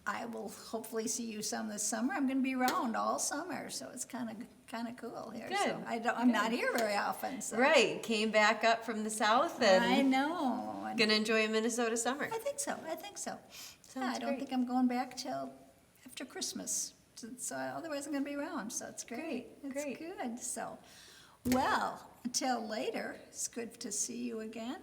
I will hopefully see you some this summer. I'm going to be around all summer, so it's kind of cool here. So Good. I'm not here very often. So. Right. Came back up from the south and I know. And gonna enjoy a Minnesota summer. I think so. Yeah, Sounds I don't great. think I'm going back till after Christmas. So otherwise, I'm going to be around. So it's great. It's great. good. So, well, until later, it's good to see you again.